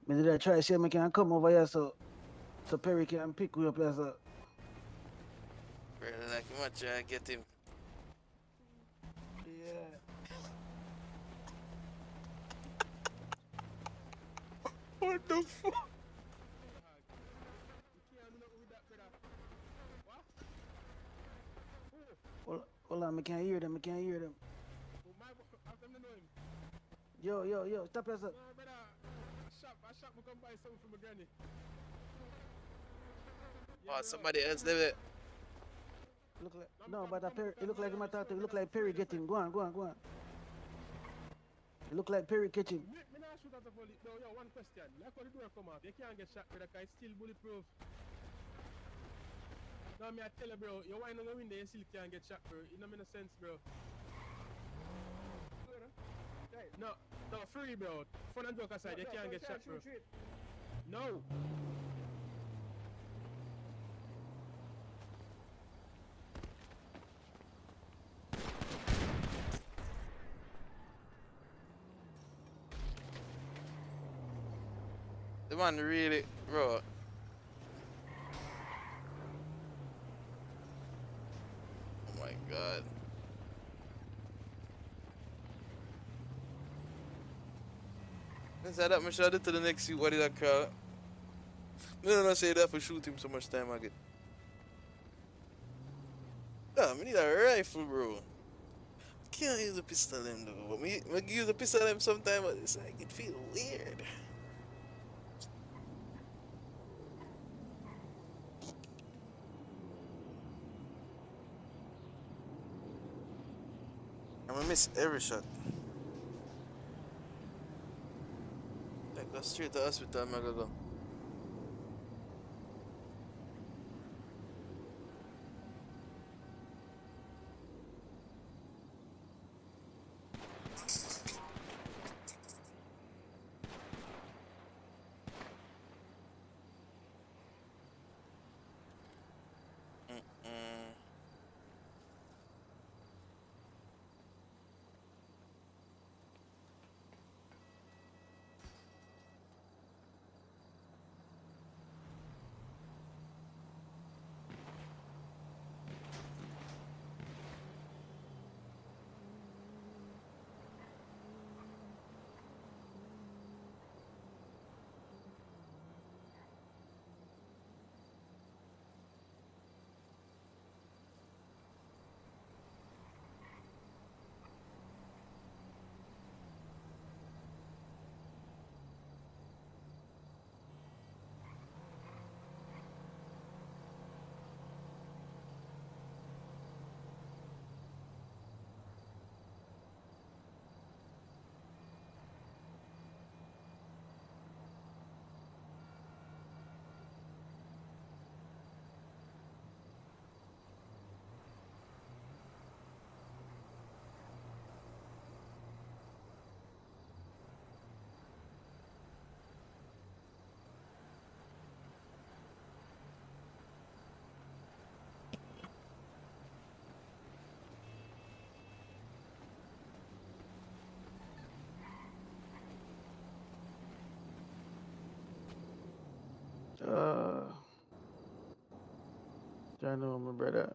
Me did I try to see him can come over here so Perry can pick you up here, so. Really like him, I try to get him. Yeah. What the fuck? Hold on, I can't hear them. Yo, stop yourself. I shop come buy something for my granny. Oh, somebody else did it. Look like no, but Perry, it look like him attack. It look like Perry get him. Go on. It look like Perry catch him. Me not shoot at the bullet. No, yo, one question. Like how the door come off, you can't get shot, brother, cause it's still bulletproof. No, me I tell you, bro, you wind on the window, you still can't get shot, bro. It don't make no sense, bro. No, free, bro. Fun and joke aside, you can't get shot, bro. No. The man really, bro. Oh my god. Inside that, I should have to the next suit. What did I call it? I don't say that for shoot him so much time I get. Yeah, I need a rifle, bro. Can't use a pistol them though. But me use a pistol them sometime, but it's like it feel weird. I'm gonna miss every shot. Like go straight to hospital, I'm gonna go. Mm-mm. I know my brother.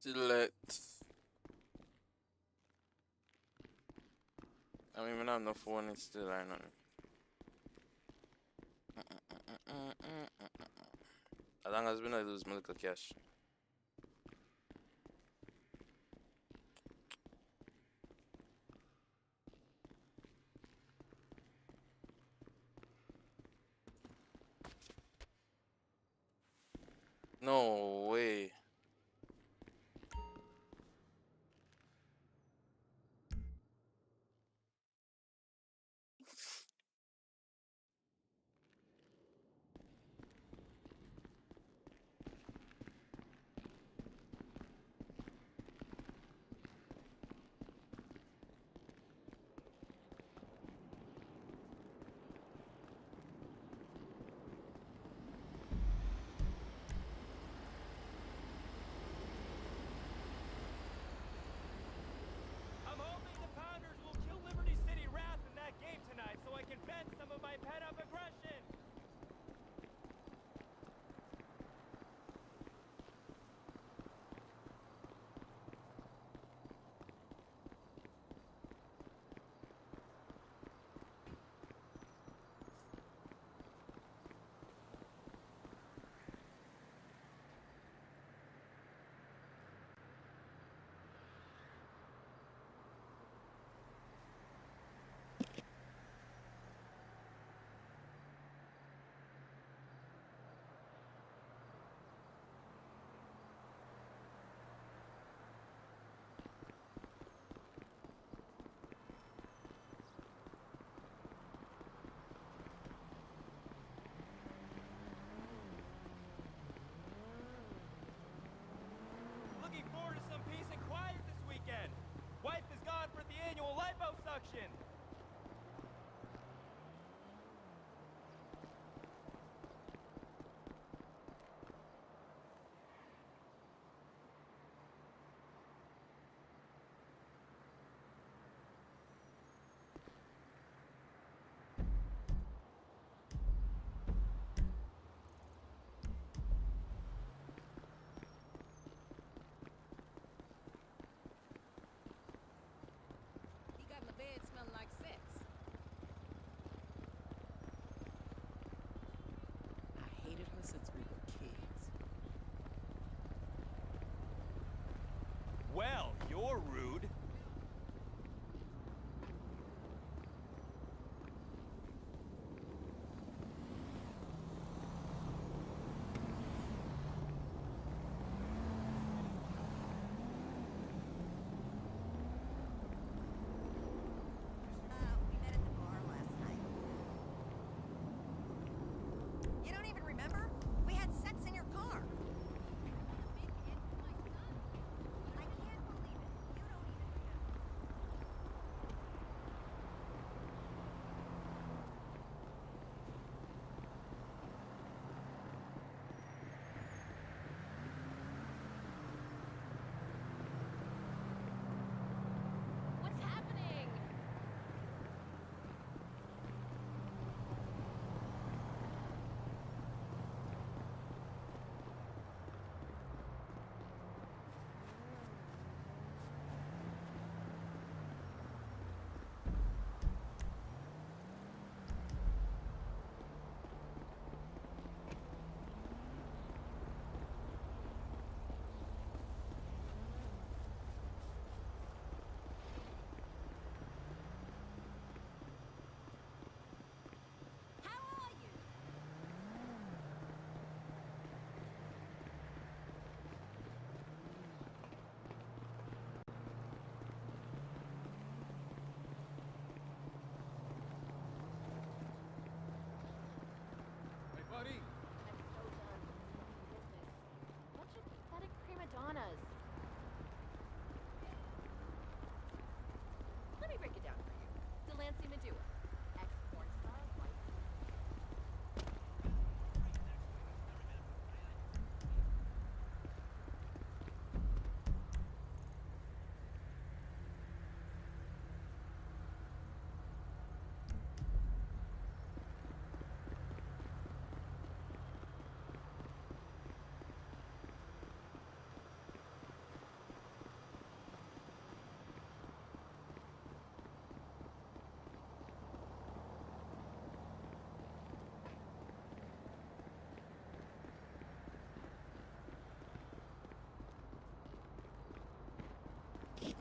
Select. I mean, when I have no phone, it's still or nothing. As long as we not lose my little cash. No way.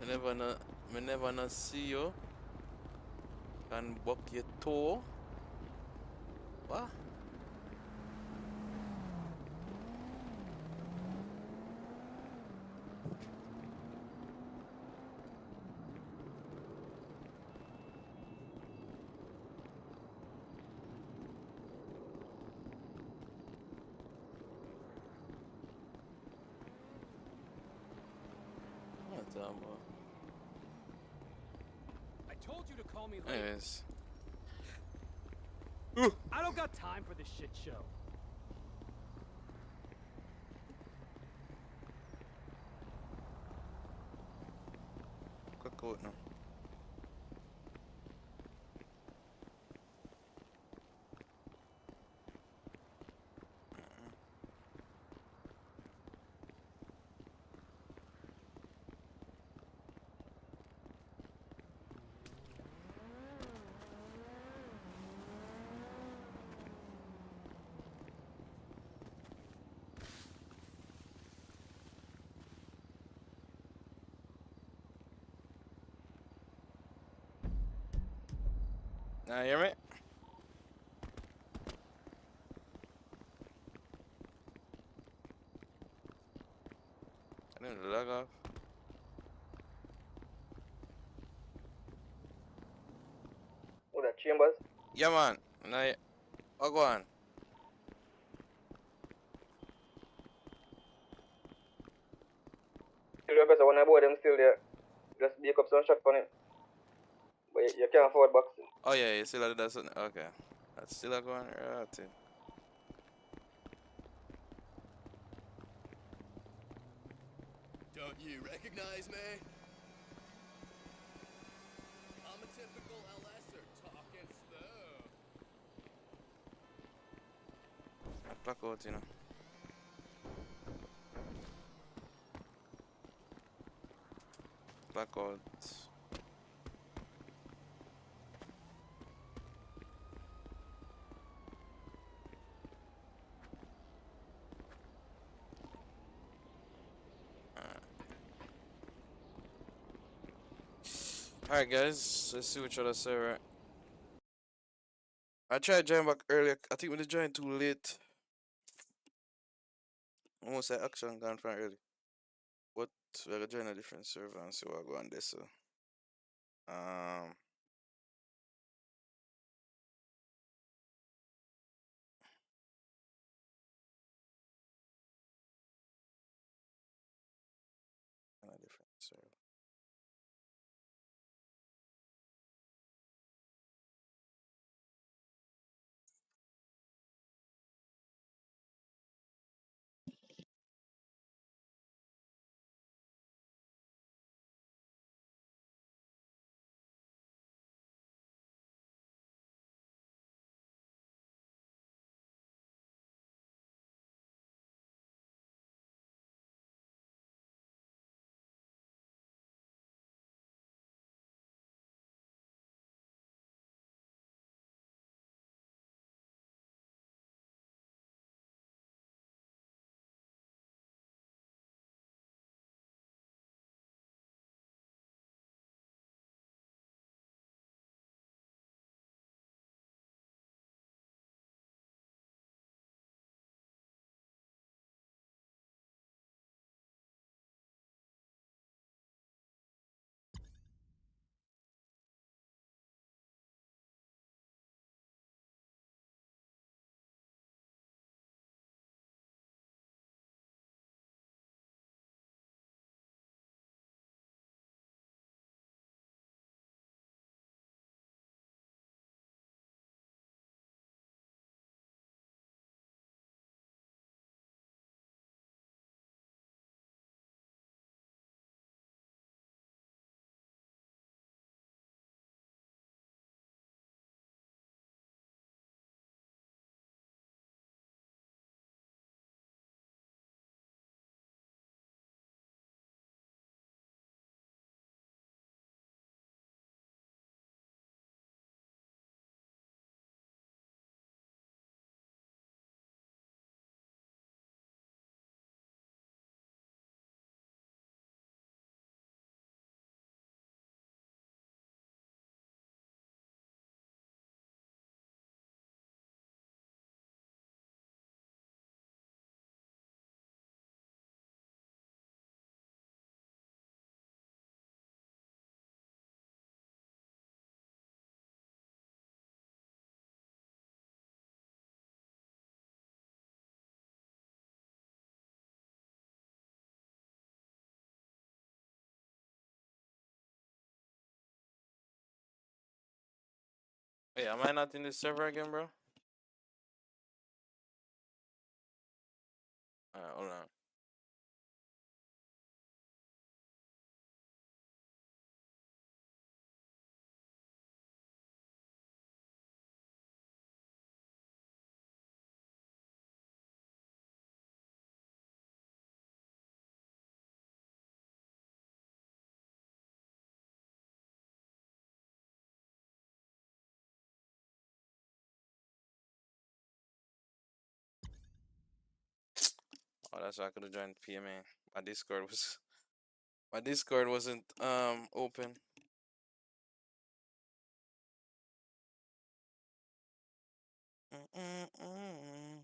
Me never not see you. Can buck your toe. What? What the hell? I told you to call me later. Anyways. I don't got time for this shit show. Clock out now. Now you hear me? I need to log off. Oh, that Chambers? Yeah, man. Now, oh, go on. Still your best when I board them still there. Just make up some shot for it. But you can't afford boxing. Oh, yeah, you still have that something. Okay. That's still going right. Don't you recognize me? I'm a typical LSer talking slow. I clock out, you know. Clock out. Alright, guys. Let's see what y'all say, right? I tried joining back earlier. I think we did join too late. Almost had action gone from early. But we're gonna join a different server and see what I go on this. So, um, on a different server. Hey, am I not in this server again, bro? Alright, hold on. Oh, that's why I could have joined PMA. My Discord was my Discord wasn't open. Mm-mm-mm.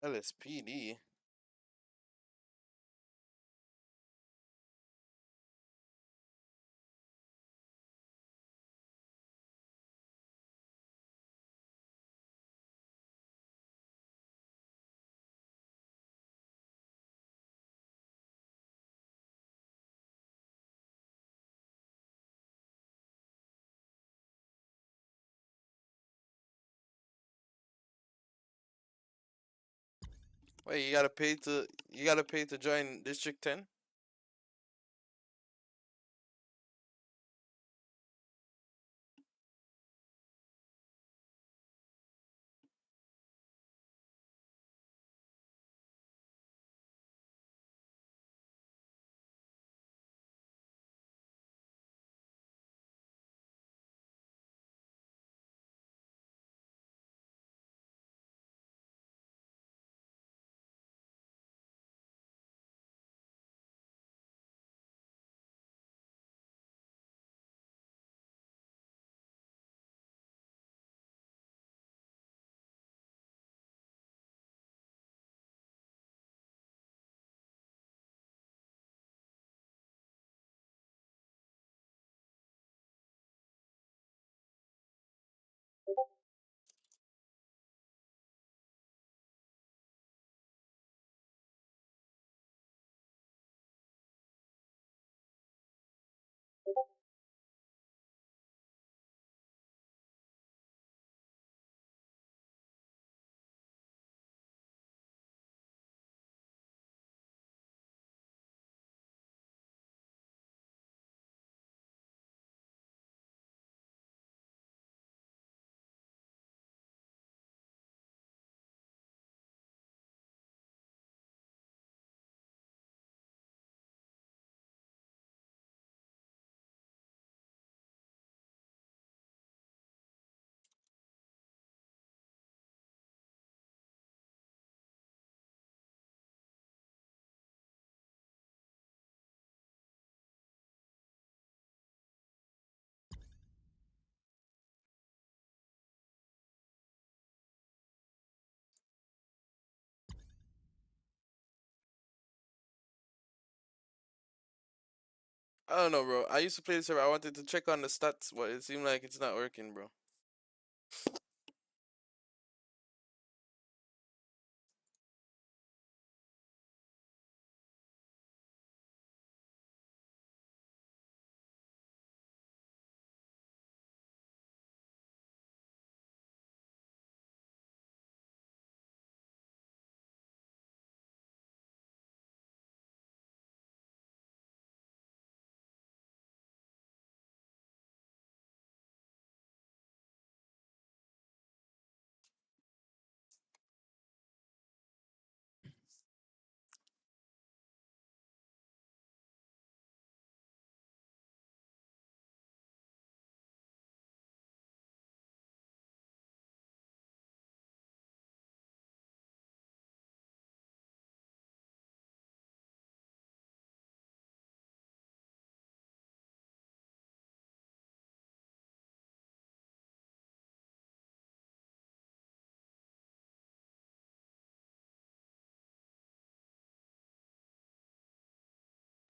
LSPD. Wait, you gotta pay to join District 10? I don't know, bro. I used to play this server. I wanted to check on the stats, but it seemed like it's not working, bro.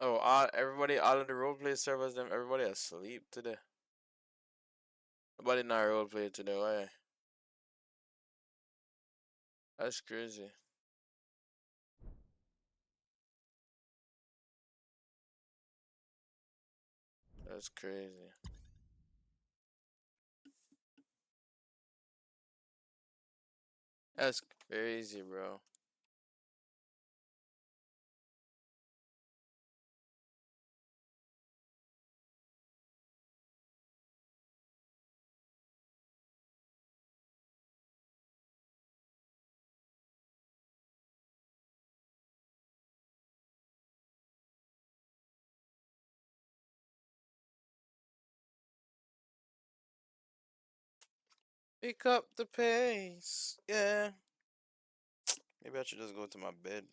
Oh, everybody, all of the roleplay servers, them, everybody asleep today. Nobody not roleplay today, why? That's crazy. That's crazy. That's crazy, bro. Pick up the pace, yeah. Maybe I should just go to my bed.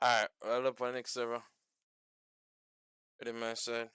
Alright, roll up on the next server. Ready, my side.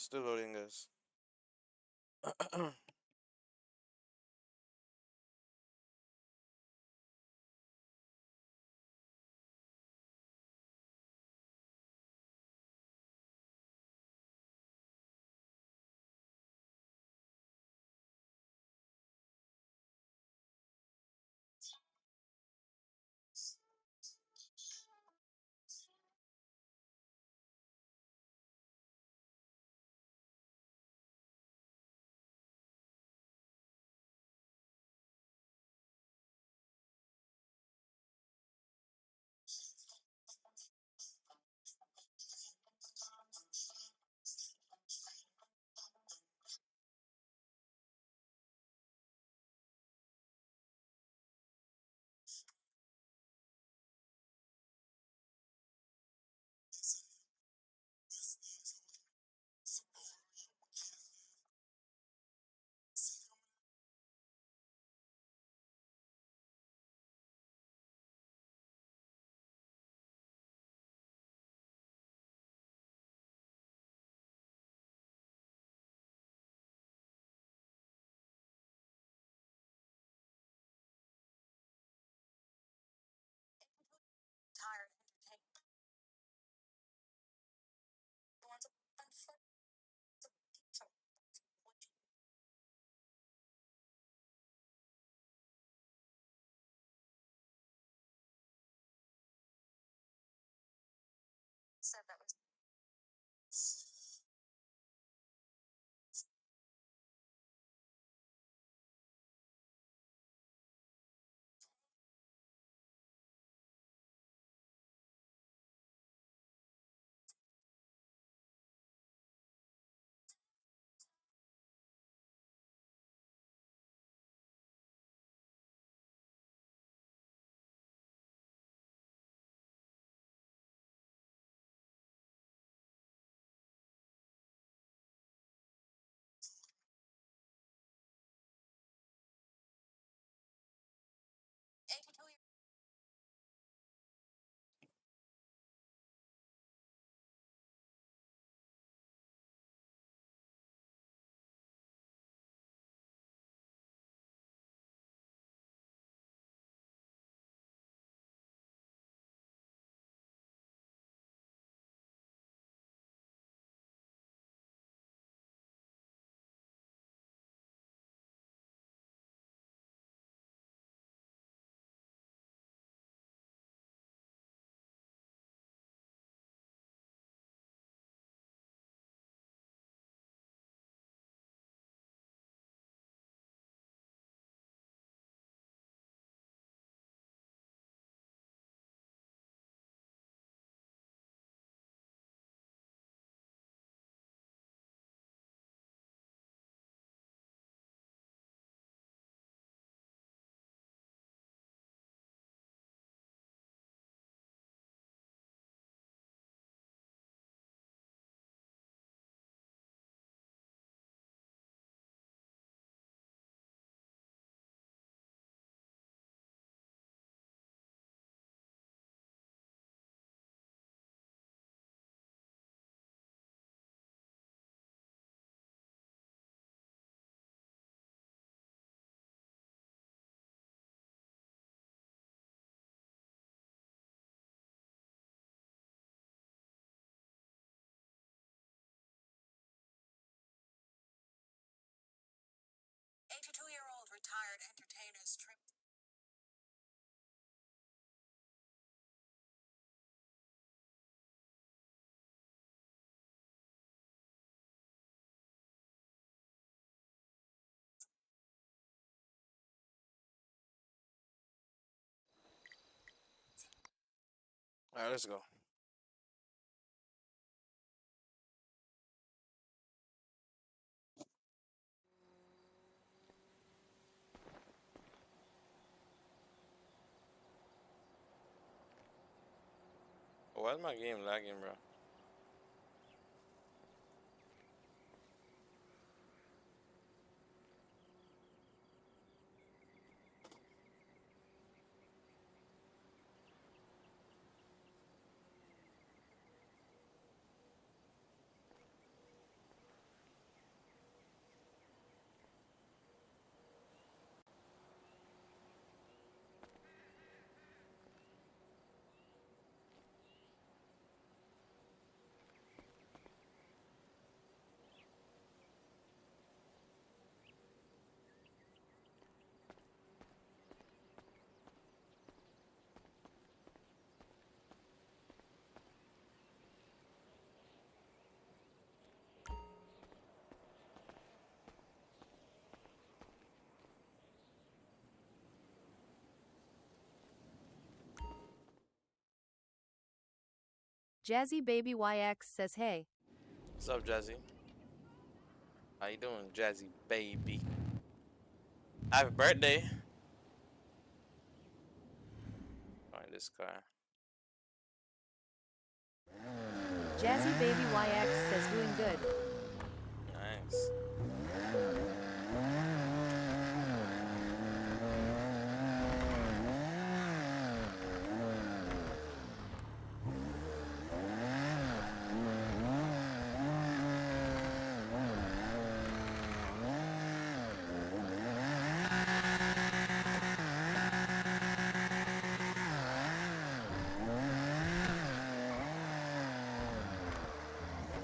Still loading, guys. Alright, let's go. Why is my game lagging, bro? Jazzy Baby YX says hey. What's up, Jazzy? How you doing, Jazzy baby? Happy birthday. Find this car. Jazzy Baby YX says doing good. Nice.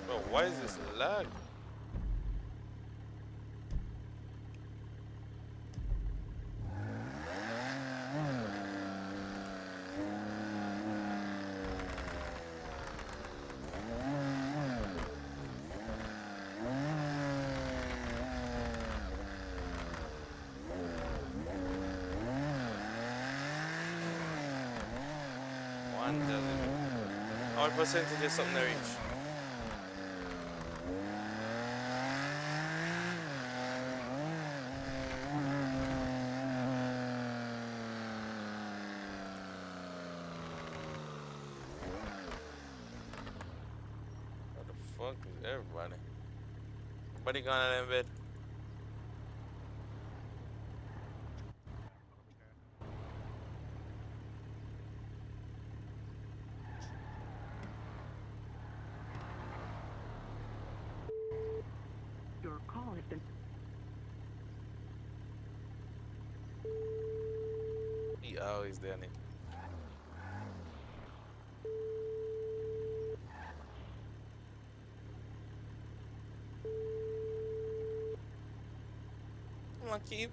Bro, why is this lag? One doesn't. How much percentage is something to reach? What the fuck is everybody? Everybody gone in bed? Your call has been. He always done it. Come on, keep.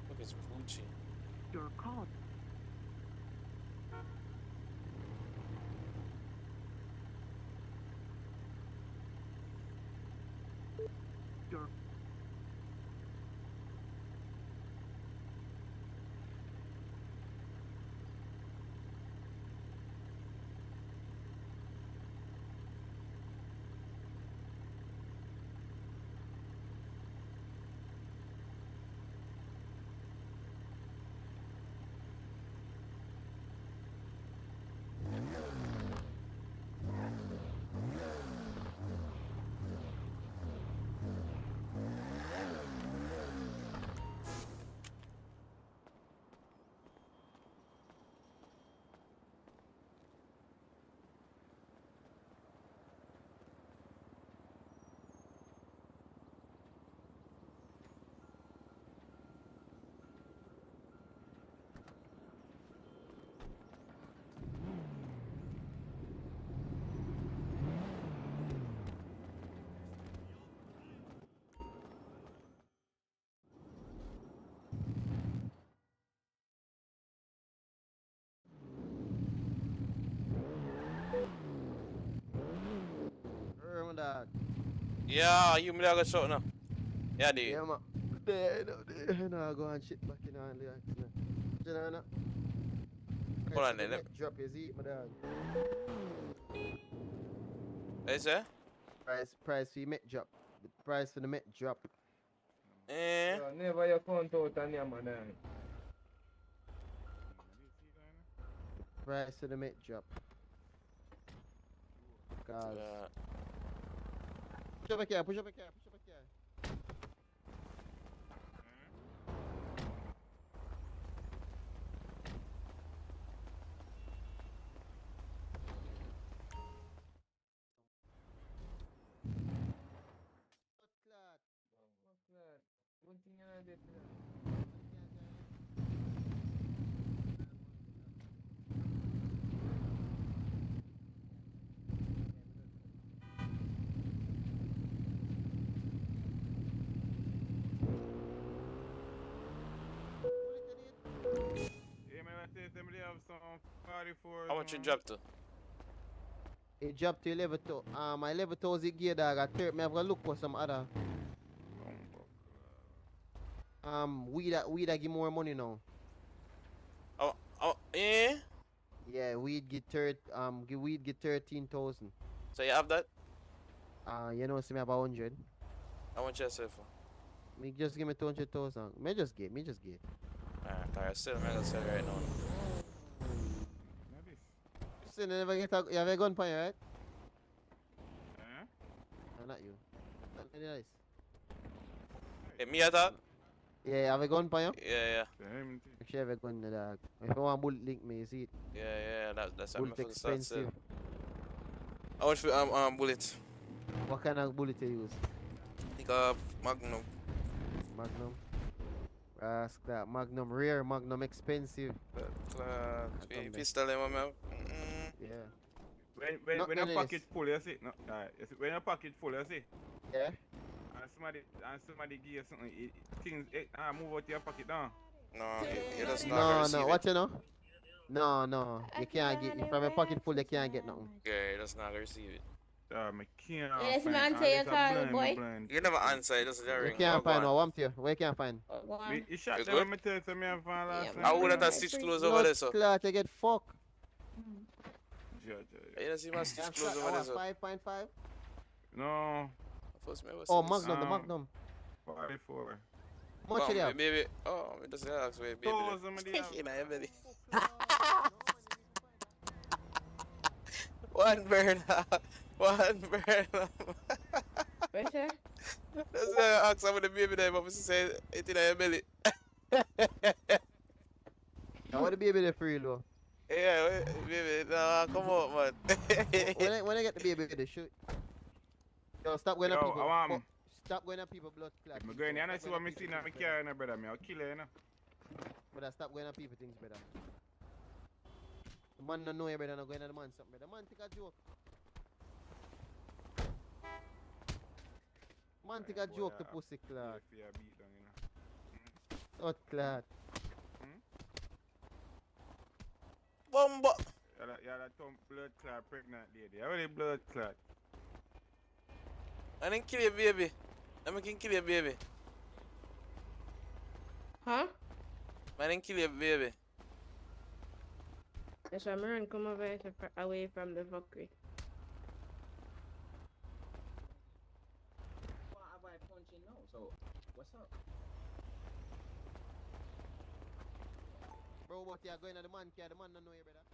Look, it's Poochie. Your call. Your. dog. Yeah, you me got shot now. Yeah, dude. Yeah, man. There, no, go and shit back in on the action. You know, no? Hold on The then. net drop is eat, my dog. What is that? Price for the met drop. The price for the met drop. Eh? Yo, never your count out on your man. Price for the met drop. Cause push up a car, push up a car, push up a car. One thing I did. Yeah, man, I say somebody have some 44. How much you drop to? It dropped to 11,000. My 11,000 gear dog. I third me have to look for some other. Weed I give more money now. Eh? Yeah, weed get weed get 13,000. So you have that? You know, see me about 100. How much you sell for? Me just give me 200,000. Me just get. Alright, still I'm gonna sell right now. So you never get you have a gun for you, right? Huh? No, not you. Not very nice. Hey, me attack? Yeah, you have a gun for you? Yeah. Make sure you have a gun, dog. If you want bullet link me, you see it. Yeah, that's Bullet for the start expensive. sell. How much for bullets? What kind of bullet you use? Think of Magnum. Magnum. Ask that. Magnum rare, Magnum expensive. Pistol them, man. Yeah. When a pocket full, you see? No, you see, when a pocket full, you see? Yeah. And somebody give you something, things move out your pocket down. No, you just not No, what you know? No. You can't get from a pocket full. You can't get nothing. Yeah, you just not receive it. I can't. Yes, man, say your call, boy. You never answer, it doesn't ring. You can't find one. Where you can't find? You shot them when me tell you me have found last night. I would have stitch close over there, so. Clot, you get fucked. You don't see my stitch close over there, so. 5.5? No. Oh, Magnum, the Magnum. 44. How much you have? Baby, it doesn't ask me, baby. You know, baby. One burn. Where's her? That's why I asked somebody baby there, but she said it in her belly. I want the baby there for real, though. Yeah, baby, nah, come on, man. when I get the baby, they shoot. Yo, stop going at people. Stop going at people blood clot. I'm going to see what I see now. I carry no brother. I'll kill you, Brother, stop going at people things, brother. The man don't know you, brother. Not going at the man something, brother. Man, take a joke. Man, take a joke to pussy clot. What clot? Bomba. Yeah, that blood clot pregnant lady. How the blood clot? I didn't kill your baby. I'm going to kill your baby. Huh? I didn't kill your baby. That's why I'm come over away from the fuckery. So, what's up? Bro, what you are going at the man car? The man don't know you, brother.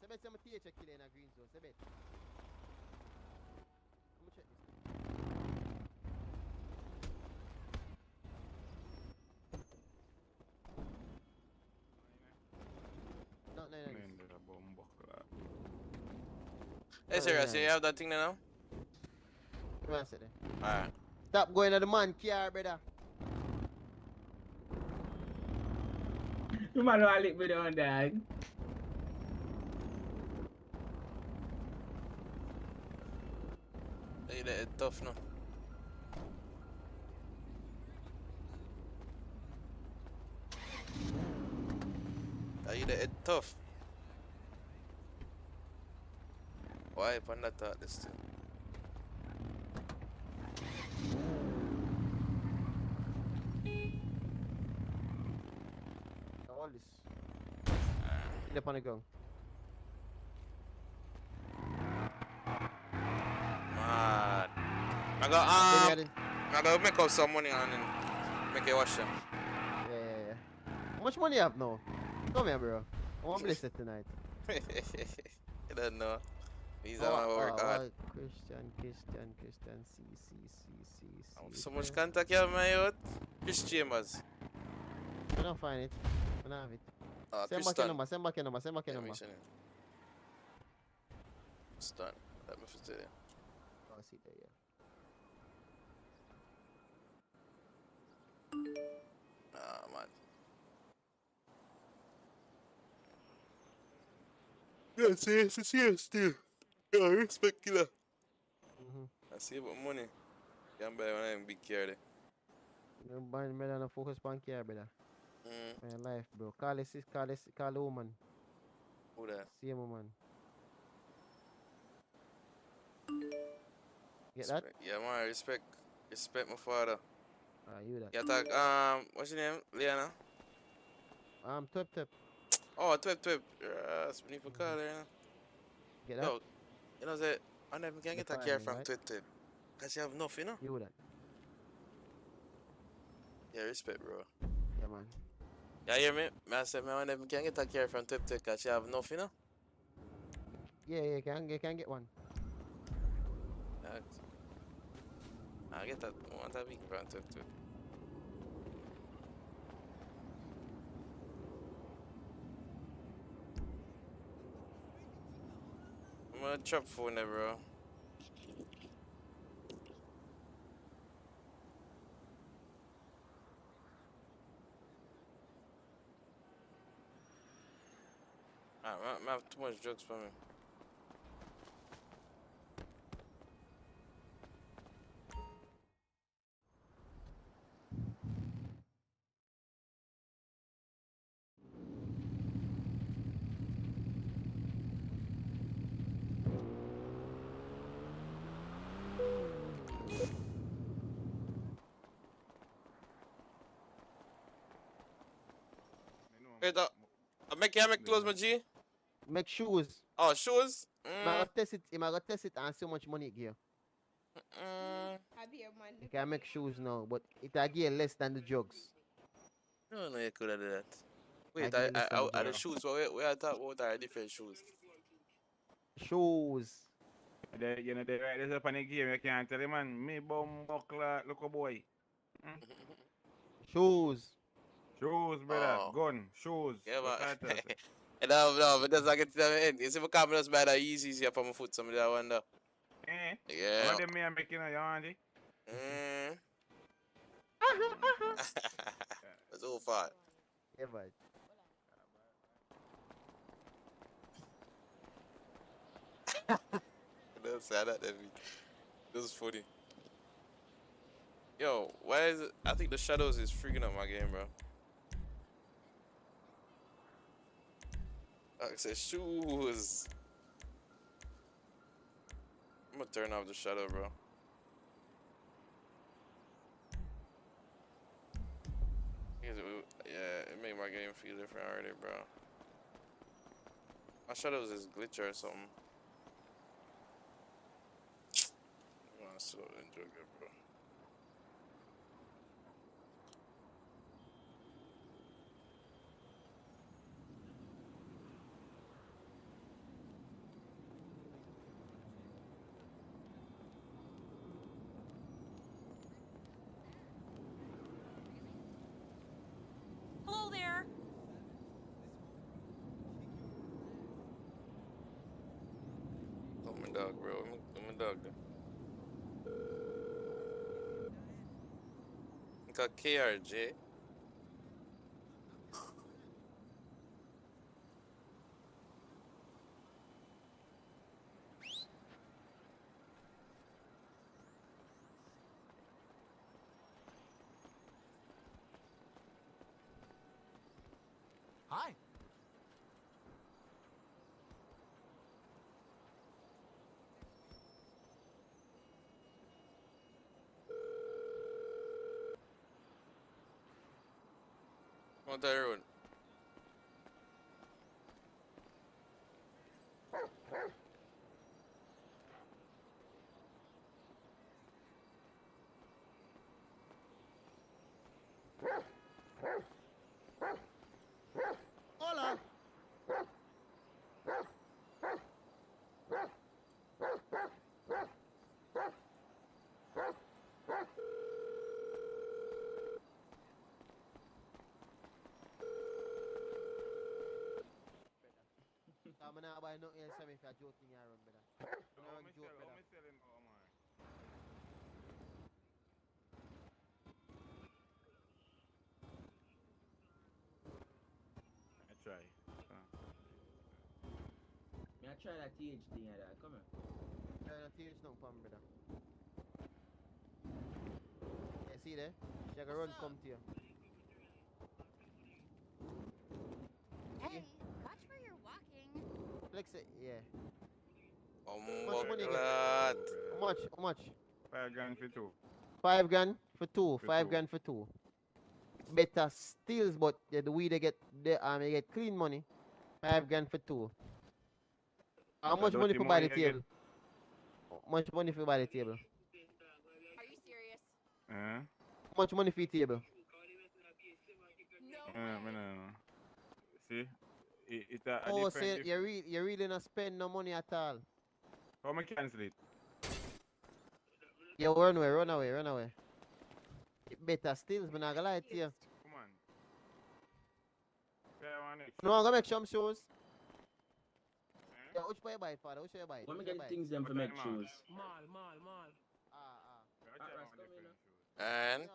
Sebet, I'm a TH killer in a green zone. Sebet. Come check this. Not 9. Hey, serious, you have that thing now? Come on, sit there. Alright. Stop going at the man car, brother. You man want to lick me down, dog. Hey, that tough, no? Are you that tough? Why upon that thought this thing? All this. Kill up on the ground. Man. I gotta make up some money and then make it wash them. Yeah. How much money you have now? Come here, bro. I want to bless it tonight. I don't know. These are my work hard. Christian, C. So much contact you have, my youth. Chris Chambers. I don't find it. I don't have it. Send back your number. Stan. Let me tell you. Oh, I see there, yeah. Ah, man. Yeah, see, still. Yeah, respect killer. I save up money. Can't buy one of them big car there. You buy me than a focus on care, brother. My life, bro. Call the woman. Who that? Same woman. Get that? Yeah, man, respect my father. You that. Yeah, talk, what's your name? Liana? Twip. Oh, Twip. That's when you call her, you know? Get that? Yo, you know, say, I never can get a care from Twip. Because you have enough, you know? You that. Yeah, respect, bro. Yeah, man. Yeah, hear me? I said, man, I never can get a care from Twip because you have enough, you know? Yeah, you can get one. I get that. I want that big from Twip. I'm gonna chop phone there, bro. I have too much jokes for me. Wait, make close my G. Make shoes. Oh, shoes? I'm gonna test it and see how much money it give. You can make shoes now, but it will give less than the jugs. No, you could have done that. Wait, I get less than the shoes, we are talking about are different shoes. Shoes. You know, they write this up on the game, you can't tell him, man, me bum buckler, look a boy. Shoes. Shoes, brother. Gun, shoes. Yeah, man. No, but that's not get to the end. You see, my confidence by the easy for my foot, somebody I wonder. Yeah. What them me I'm making on your handy? That's all fine. Yeah, but. Don't say that, David. This is funny. Yo, why is it? I think the shadows is freaking up my game, bro. Like I said, shoes. I'm gonna turn off the shadow, bro. Yeah, it made my game feel different already, bro. My shadows is glitch or something. I still enjoy it, bro. Hello there. Oh my dog, bro. I'm a dog. Got KRJ. Hi. On the road. Hola. I'm not buy nothing else if you're joking around, brother. I'm not joke, brother. I try. Me I try that TH thing like that. Come on. Try not to use no pump, brother. Yeah, see there? She gonna run come to you. Hey, watch where you're walking. Flex it, yeah. How much money you get? Lad. How much? How much? 5 grand for 2. 5 grand for two. For 5 two. grand for two. Better steals, but the way they get they get clean money. 5 grand for two. How much money for buy the table? How much money for buy the table? Are you serious? How much money for the table? No. See? It's a Oh, different... say you really not spend no money at all. How am I cancel it? Yeah, run away. Better steals, but not gonna lie to you. Come on. Yeah, I want it. No, I'm gonna make some shoes. Yeah, which way you buy it, father? Which way you buy it? When me Which way get you buy things it? them for make shoes. Mall. And?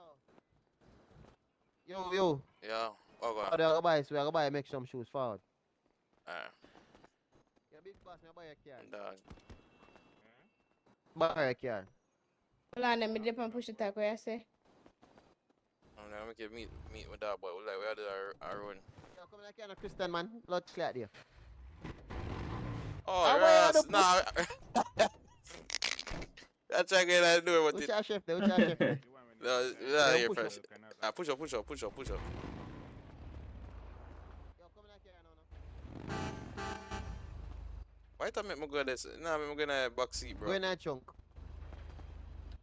Yo. Yeah. Oh, go Father, I gotta buy, so I gotta buy make some shoes forward. Yeah, big boss, me buy a car. Dog. Buy a car. Hold on, let me dip and push the talk. What you say? I'm gonna make you meet with that boy. Like, we had our run. Yeah, come in here, Christian man. Blood clot there. Oh, yes. Nah. That's what I'm gonna do with it. Which our chef there? Which our chef there? No, Yeah, here push first. Push up. Yo, come in here now. Why don't make me go this? Nah, make me go in a box seat, bro. Go in that chunk.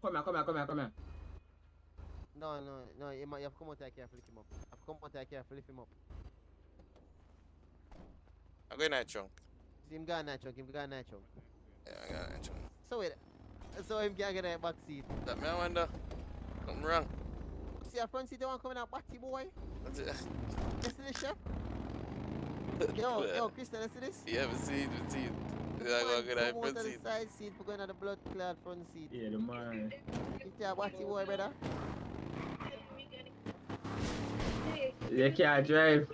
Come here. No, you have to come out here and lift him up. Lift him up. I'm going in that chunk. See him go in that chunk. Yeah, I got that chunk. So wait. So him can't get a back seat. That me I wonder. Something wrong. See a front seat you want coming out batty boy? That's it. You see this chef? Yo, Christian, you see this? Yeah, we see it. Yeah, I go get that front seat. The side seat for going on the blood clot front seat. Yeah, the man. You see a batty boy, brother? You can't drive.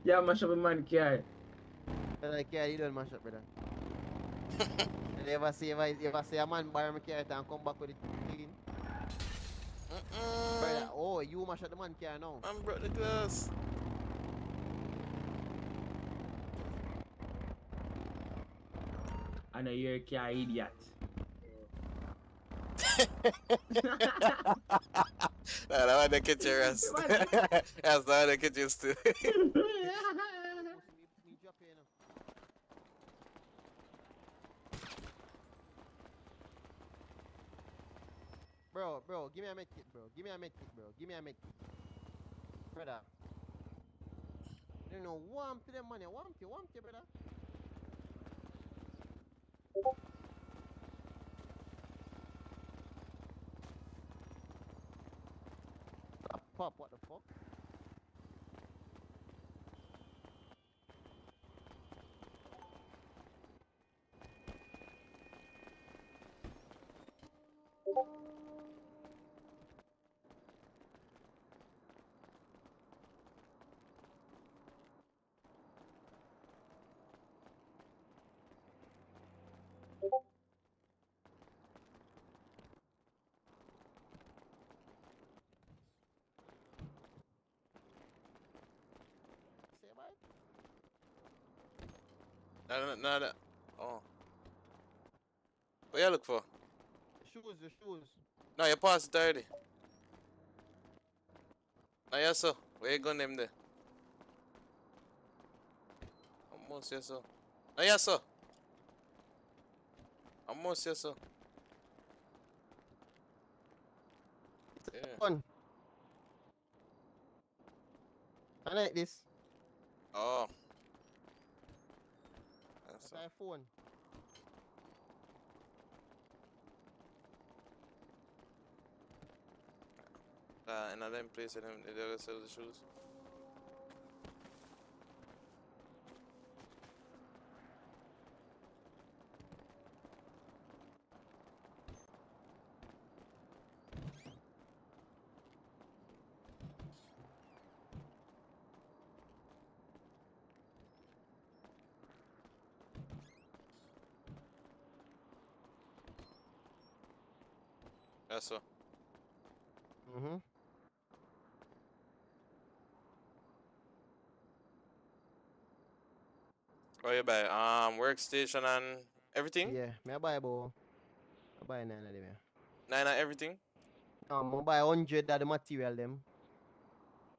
Yeah, mash up a man car. Brother, car, you don't mash up, brother. You ever see a man buy my car and come back with it clean? Brother, oh, you mash up the man car now. I'm broke the glass. I know you're a car idiot. Nah, that one they catch your ass. That's the one they catch you still. Bro, give me a medkit, bro. Give me a medkit. Brother. You know, warm to them money. Warm to, brother. Pop, what the fuck? No. Oh. What you look for? The shoes. No, you passed it already. No, yes, sir. Where you going them there? Almost yes, sir. Oh, yes, sir. Almost yes, sir. Yeah. Fun. I like this. Oh. That's my phone. In a them place and them they sell the shoes. Yes, sir. Mm-hmm. Oh, you buy workstation and everything? Yeah, me I buy about. I buy 9 of them. Yeah. 9 and everything? I buy 100 of the material them.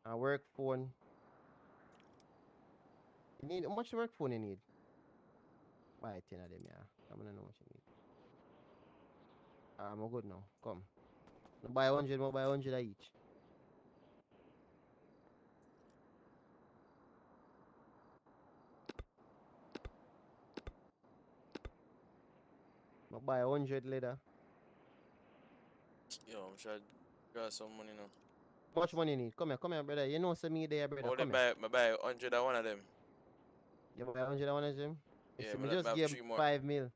I work phone. You need how much work phone you need? Buy 10 of them, yeah. I'm gonna know what you need. I'm good now. Come. I buy 100, I buy 100 of each. I buy 100 leather. Yo, I'm sure I got some money now. How much money you need? Come here, brother. You know, some me there, brother. Oh, they Come here. buy 100 of one of them. You buy 100 of one of them? You Yeah, see, me but I just have give 3 more. 5 mil.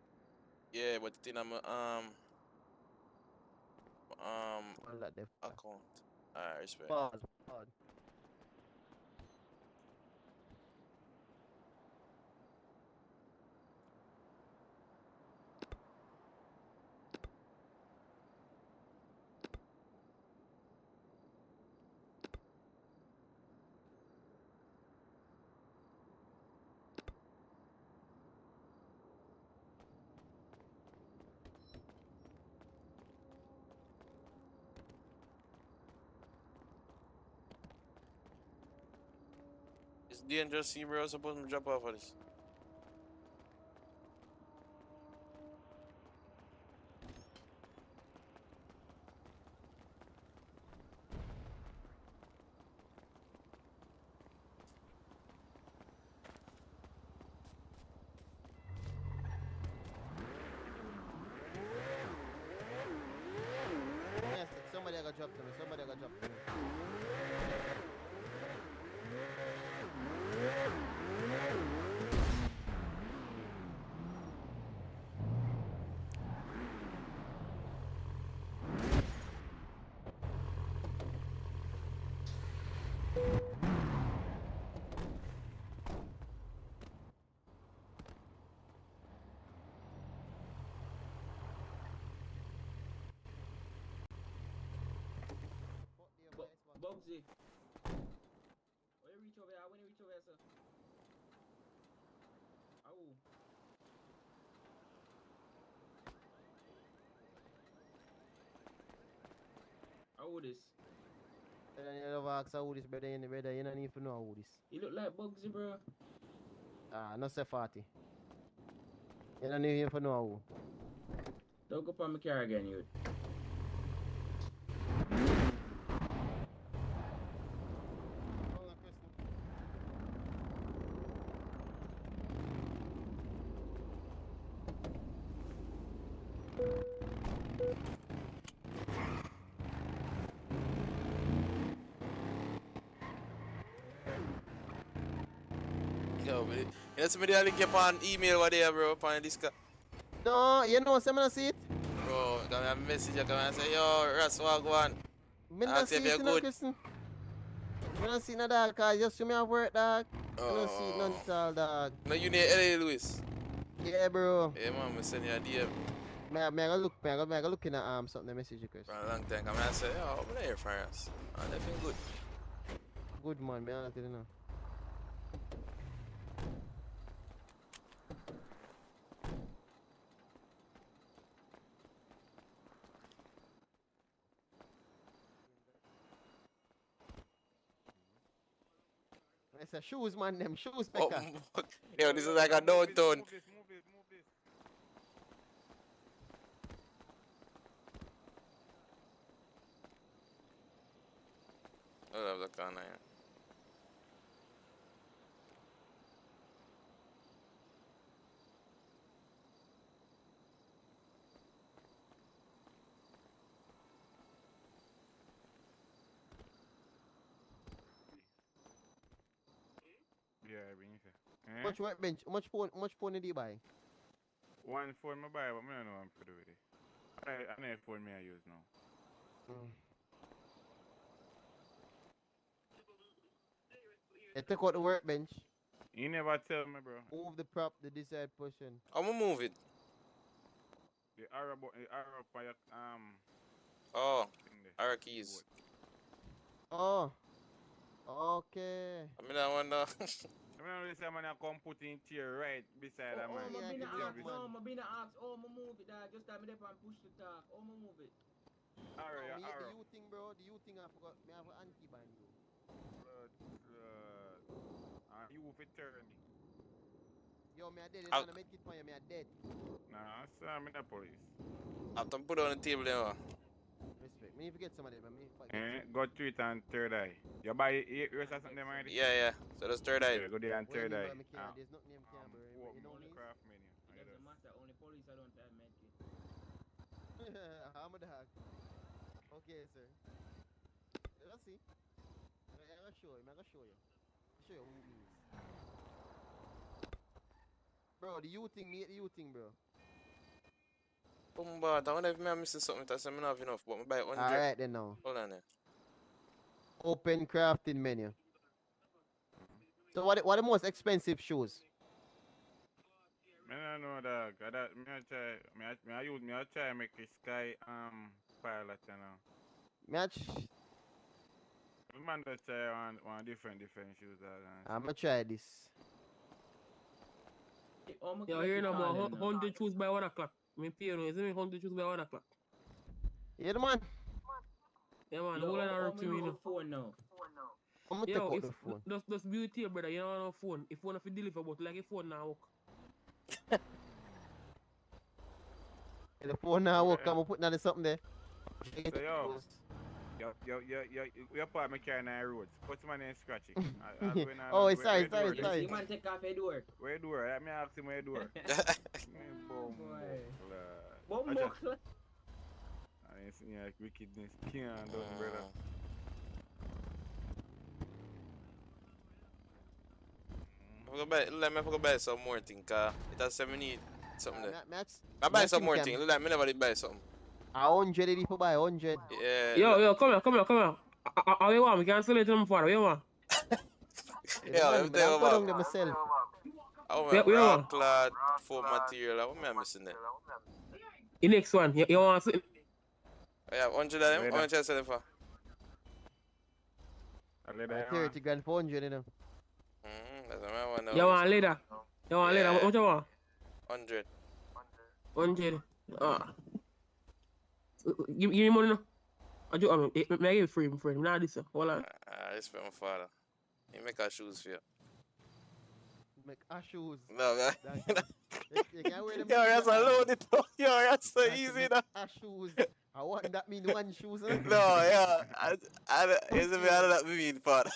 Yeah, but the thing I'm All that there. account. Alright, respect. Pause. It's dangerous, see, bro. Suppose me drop off of this. Yes, somebody got drop to me. Somebody got drop to me. Bugsy. When you reach over here, sir. Oh. How this? And then you never ask how this, brother. You don't need to know how this. You look like Bugsy, bro. Not say 40. You don't need to know how. Don't go on my car again, you. Yo, but you know somebody that link up on email what there, bro, upon this car. No, you know, I'm gonna see it. Bro, come a message, come and say, yo, Ras, what go on? Me not see it, no, Christian. Me not see no dog, cause just show me have work, dog. I don't see it none at all, dog. No, you need LA Lewis. Yeah, bro. Yeah, man, I send you a DM. Me I go look in at something, the message you, Chris. For a long time, come and say, yo, I'm here for us. And they feel good. Good man, me I don't know. It's a shoes, man. Them shoes, Oh, Pekka. yo, this is like a downtown. Move this. I love the corner, yeah. Yeah, bring it. Eh? Much workbench. Much phone did you buy? One phone I buy, but I don't know what to do with it. I know phone I use now. You take out the workbench. You never tell me, bro. Move the prop, the desired position. I'm gonna move it. The arrow by your Oh, thing there. arrow keys. Oh. Okay. I mean, I wonder. I mean, this man come put in chair right beside that man. I've been Yeah, asked, man. no, I've been asked, oh, I'ma move it, dog. Just that me there and push the talk. Oh, I'ma move it. Arrow. The you thing, bro. The you thing, I forgot. Me have an anti-bind, bro. Blood. You will turn. Yo, me a dead. I'll- You make it for you, me a dead. Nah, sir, I'm in the police. I'll put it on the table there. Respect. Me need to get some of them, me Go to it and third eye. You buy yours or something there, already? Yeah. So that's third eye. Yeah, go there and third eye. There's nothing name can, bro. You know me? Craft menu. It doesn't matter. Only police I don't have medkit. I'm a dog. Okay, sir. Let's see. I'm gonna show you. I'll show you who means. Bro, the you thing, me the you thing, bro. But I wonder if I'm missing something. I said I don't have enough, but I buy 100. Alright then now. Hold on there. Open crafting menu. So what the most expensive shoes? I don't know, dog. I try make a sky pilot, you know. Match. The man just try one different shoes, dog. I'm gonna try this. Yo, here no more 100 shoes by 1 o'clock. Me pay you know, isn't it 100 shoes by 1 o'clock? Yeah, the man. Yeah, man, Yo, hold on I'm and to me, you know. phone now. I'm gonna take Yo, out if the phone. just beauty here, brother, you don't have a phone. If one of you deliver, but like a phone now work. The phone now work, I'm gonna put another something there. So your part me carrying on the roads. What's my name scratching? Oh, it's sorry. You man take off your door. Where door? Let me ask him where door. Bombokla. I ain't seen like wickedness can't done, brother. Let me buy some more thing, cause it has 70 something there. I buy match some more him, thing. Cam. Let me never did buy something. 100 if you buy 100. Yeah. Yo, come here. How you want? We can sell it to them for. What you want? Yeah, let me tell you about. myself. I want we rock clad foam material. What am I missing there? The next one. You want to? I have 100 of them. How much I sell it for? 30 grand for 100, you know. That's what I want now. You want leather? You want leather? How much you want? 100. 100. Give me money now. I mean, may I give it free, my friend? Nah, this hold on. It's for my father. He make our shoes for you. Make our shoes. No, man. You can wear them. Yo, that's a load it up. Yo, that's so easy now. Our shoes. I want that mean one shoes. No, yeah. It's a matter that mean part.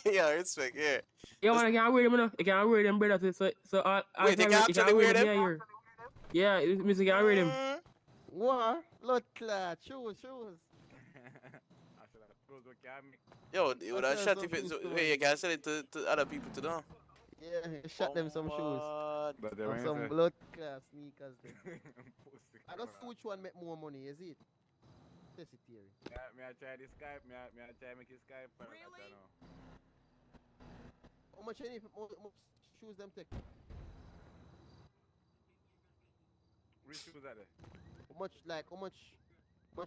Yeah, respect, yeah. Yo, man, I can't wear them now. I can't wear them, brother. So wait, you can actually wear them? Here. Yeah, music can't wear them. What? Blood clot. Shoes. Yo, you would have shot if it's wait, you can sell it to other people to know. Yeah, you shot them some shoes. But Or some blood clot sneakers there. I don't see which one make more money, is it? Test it theory. May I try this Skype? May I try make it Skype? Really? How much shoes them take? Which shoes are they? How much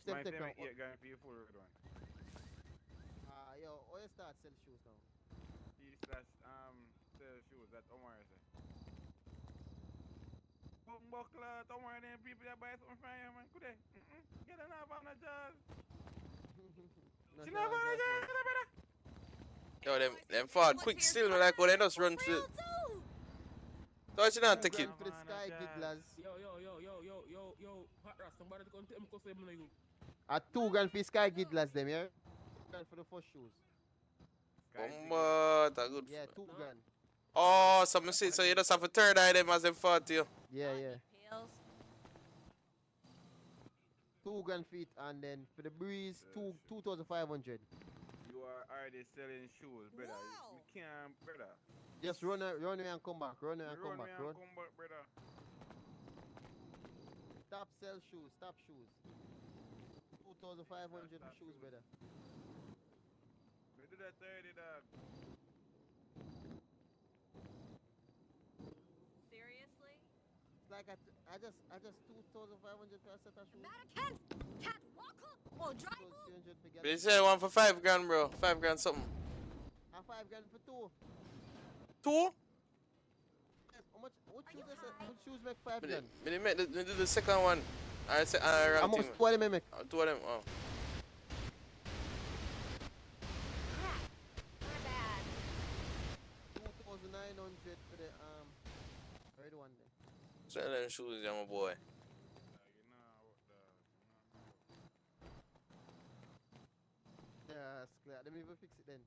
them take now? 8 grand for your full road one. Yo, how you start sell shoes now? He starts sell shoes that Omar say. Buckler, Omar, them people that buy something from you, man. Could they? Get enough on the jazz. She never on the jazz, brother. Yo, them fought quick still, like when they just run through. So I should not take it. For the Sky Giddlers. Yo, hot ras, somebody to come take me cause I'm like you. At $2 for Sky Giddlers, them, yeah? $2 for the first shoes. But a good. Yeah, $2. Oh, so me see. So you just have a third eye them as them fought you. Yeah. $2 feet, and then for the breeze, 2,500. You are already selling shoes, brother. You can't, brother. Just run away and come back. Run away and come back. Come back, brother. Stop sell shoes. Stop shoes. 2,500 shoes, brother. We do that 30, dog. Seriously? It's like I just 2,500 for a set of shoes. Can't walk up or drive up. 300 for They say one for $5 bro. $5 something. And $5 for two. Two? How much? What shoes? What shoes make $5? Me do the second one. How much? Two of them make? Two of them. Oh. My bad. 2,900 for the red one there. Sell them shoes, yeah, my boy. Yeah, that's clear. Let me even fix it then.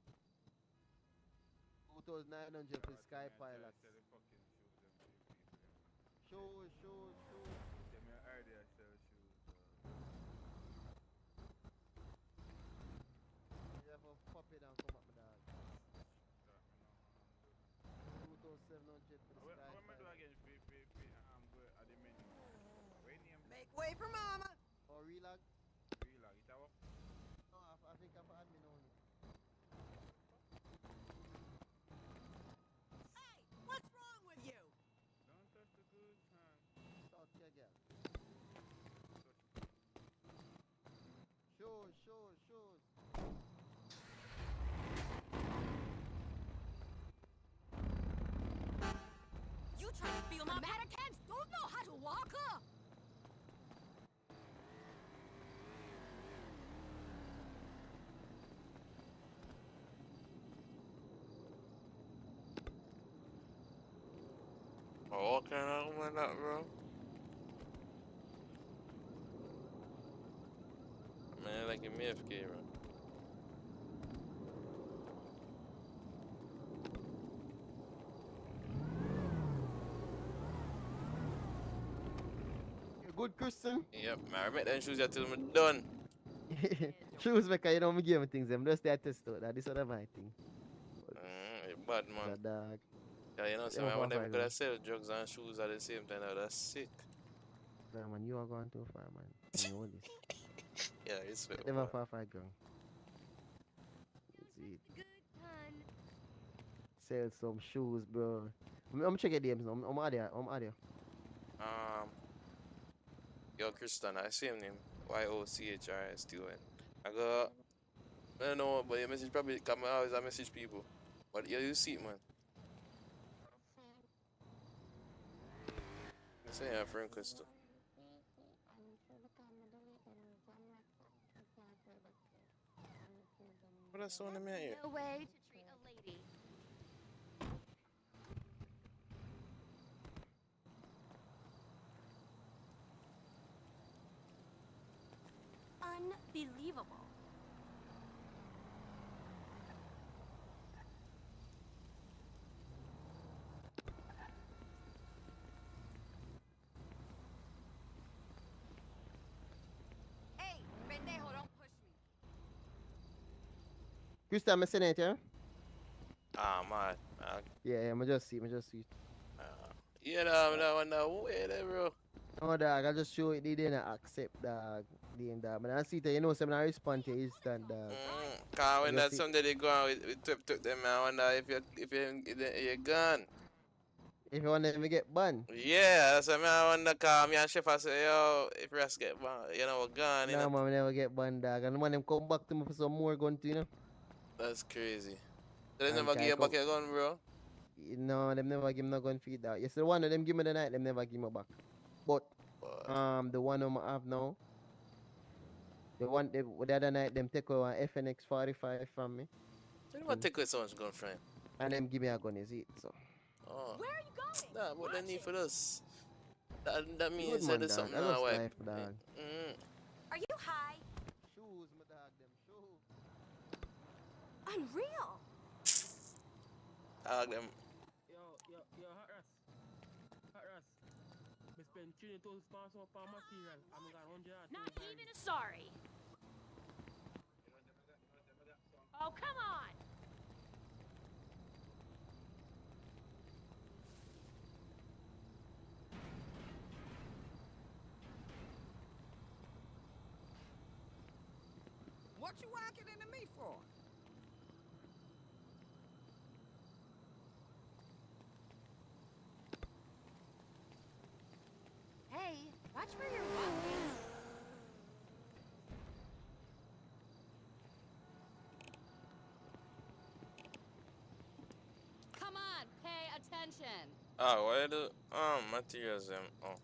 2,900 for Sky Pilots. Shoes. Get me an idea, sell shoes. You have a puppy down, come up, my dog. 2,700 for the Sky What am I doing Pilot. again? I'm good at the menu. Wait, name. Make way for mama. Or relog? Relog, it up. No, I think I'm admin only. Hey, what's wrong with you? Don't touch the goods, man. Talk to your girl. Shoes. You trying to feel my mannequins? Don't know how to walk up. Oh, okay, I went up, bro. Man, like a MFK, bro. You good, Christian? Yep, man. I make them shoes till I'm done. Shoes maker, you know me give me things. I'm just there to test out. That this other my thing. You bad, man. That dog. Yeah, you know, so Yeah, I wonder if fine, could man. I sell drugs and shoes at the same time. Now, that's sick. Nah, man, you are going too far, man. You know this. Yeah, it's fair. Never far ground. See, Good pun. sell some shoes, bro. I'm check your DMs now. I'm out there. Yo, Christian, I see him name. YOCHRISTON. I go, I don't know, but your message probably come always I message people. But yeah, you see it, man. Say yeah, friend Christian. What else on the man here? No way to treat a lady. Unbelievable. Hey, pendejo, don't push me. Christian, I'm sending it, yeah? Ah, man. Yeah, I just see. Yeah, that one, that way there, bro. No, dog, I just show it. They didn't accept, dog. But I see that, you know, some I respond to instant, dog. Cause when that someday they go on with took them, I wonder if you're gone. If you want them to get banned. Yeah, that's what I wonder. Cause me and Chef I say, yo, if Ras get banned, you know, we're gone. You Nah, know? man, we never get banned, dog. And when them come back to me for some more gun, too, you know? That's crazy. So they And never give you back your gun, bro? No, them never give me no gun feed, dog. Yes, the one of them give me the night, them never give me back. But, the one I have now, the other night, them take over FNX 45 from me. You want to take away someone's gun from him? And them give me a gun, you see. So Oh. Where are you going? Nah, what they need for this? That good means that man, there's dog. something I now, love like. life, dog. Are you high? Shoes, my dog, them shoes. Unreal. Them. Yo, hot Ras. Hot Ras. We spend 3,000 pounds on material. I'm got 100. Not even a sorry. Oh, come on. What you whacking into me for? Hey, watch where you're walking. Come on, pay attention. Ah, why the materials them? Oh.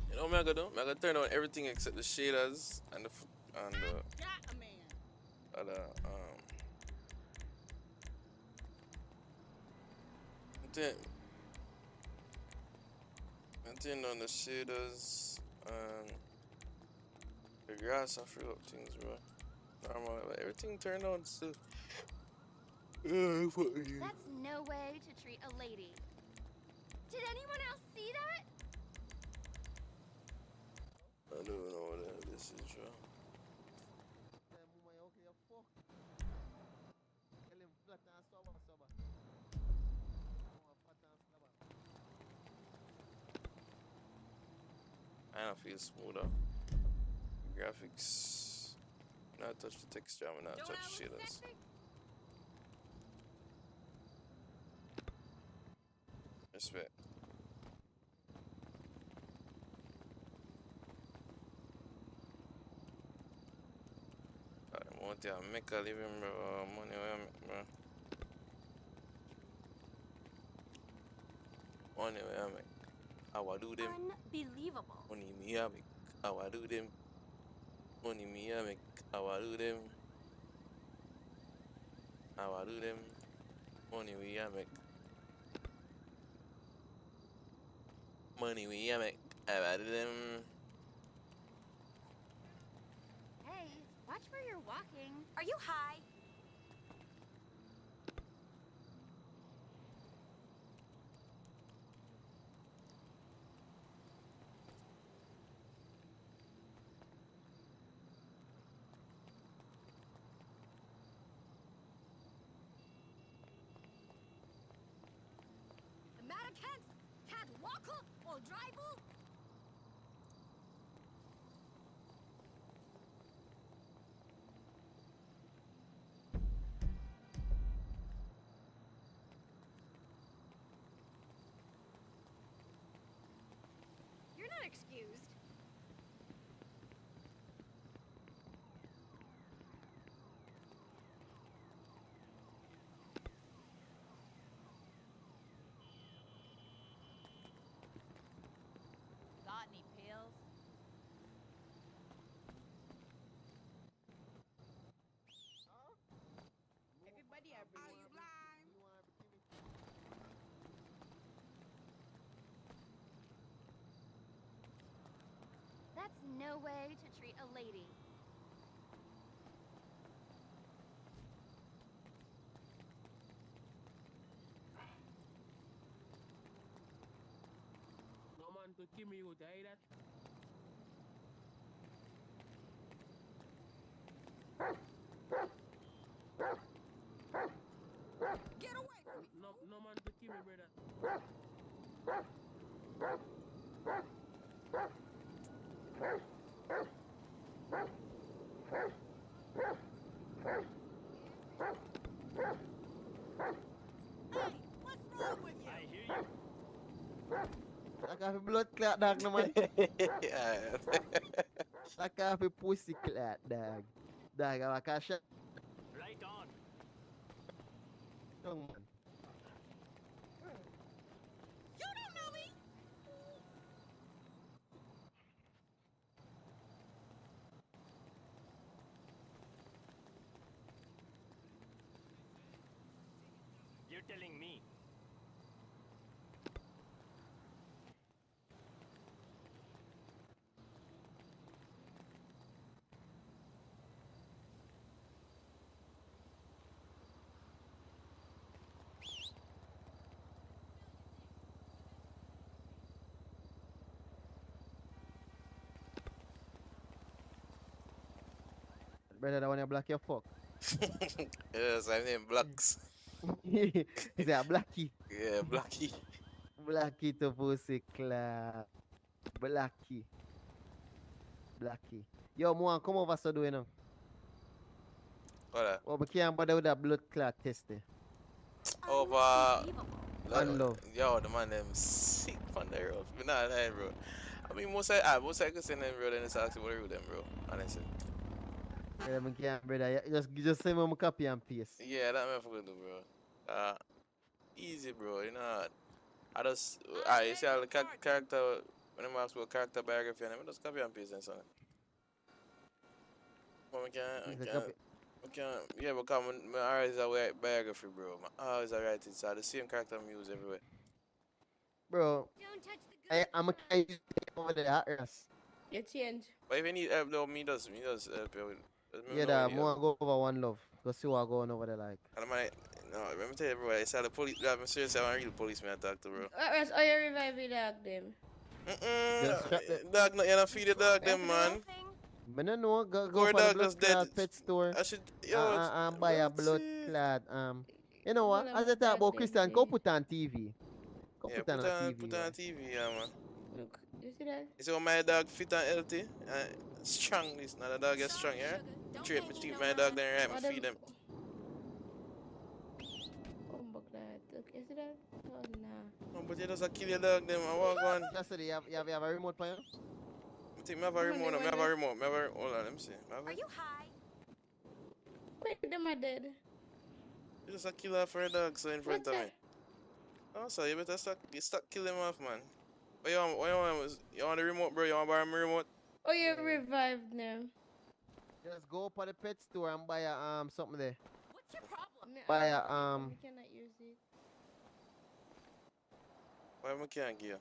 You know what I'm gonna do? I'm gonna turn on everything except the shaders and the Got a man. other then I turn on the shaders and the grass. I feel up things, bro. Normal, but everything turned on still. Fuck you. That's no way to treat a lady. Did anyone else see that? I don't know what the hell this is, bro. I don't feel smoother. Graphics. Not touch the texture, I'm not touch the shaders. Respect. I want to make a living, bro. Money where I make, bro. Money where I make. How I do them. Unbelievable. Money me I make. How I do them. Money me I make. How I do them. How I do them. Money we I make. Money we I make. How I do them. Hey, watch where you're walking. Are you high? Americans can't walk or drive. You're not excused. Got any pills? Everybody, are you blind? That's no way to treat a lady. No man could kill me with that. Get away from me. No man could kill me, brother. Hey, what's wrong with you? I hear you. Like a blood clot, dog, no man. Yeah. Like a pussy clot, dog. Dog, I can shot. Right on. Young man. You're telling me. Brother, that one you black your fuck. Yes, I name Blacks. He said, Blackie. Yeah, Blackie. Blackie to pussy clap. Blackie. Blackie. Yo, Moan, come over so do you know. What? Oh, we can't bother with that blood clot test there. Over. One love. Yo, the man them sick from the road. But nah, nah, bro. I mean, most I could send them, bro. Then it's actually what I do them, bro. Honestly. Yeah, we can't, brother. Just send me my copy and paste. Yeah, that man for do, bro. Easy, bro. You know. I just, you see all the character. When I'm asked about character biography, and I just copy and paste and something. But we can't, yeah, because my always a biography, bro. My always a writing, so the same character I'm use everywhere. Bro, I'm a guy over there, Aras. You change. But if you need help, though, me does help you with. Yeah, that more go over one love. Go see what going over there like. And I might, no, let me tell you, bro, I saw the police, I'm seriously, I'm a real policeman I talk to, bro. Rest, oh, you revive the dog them. Dog, you're not feed the dog, them, man. I don't know, go Poor for the dog blood just clot dead. pet store. I should, yo, buy a blood clot. You know what? As I talk about Christian, go put on TV. Go yeah, put on TV. Put on TV, yeah, man. Look, you see that? You see how my dog fit and healthy? Strong, this. Now the dog is strong, yeah? Treat my dog there, right? I feed them. Oh, but that. Look, you see that? Oh, nah. Oh, but you just kill your dog, them. I walk on. Yesterday, you have a remote for you? I think I have a remote. I have a remote. Hold on, let me see. Are you high? Wait, them are dead. You just kill off for a dog, so in front of me. Oh, so you better stop killing him off, man. What you want? You want the remote, bro? You want to borrow my remote? Oh, you revived now. Just go up to the pet store and buy a something there. What's your problem? Buy a We cannot use it. Why I can't give you?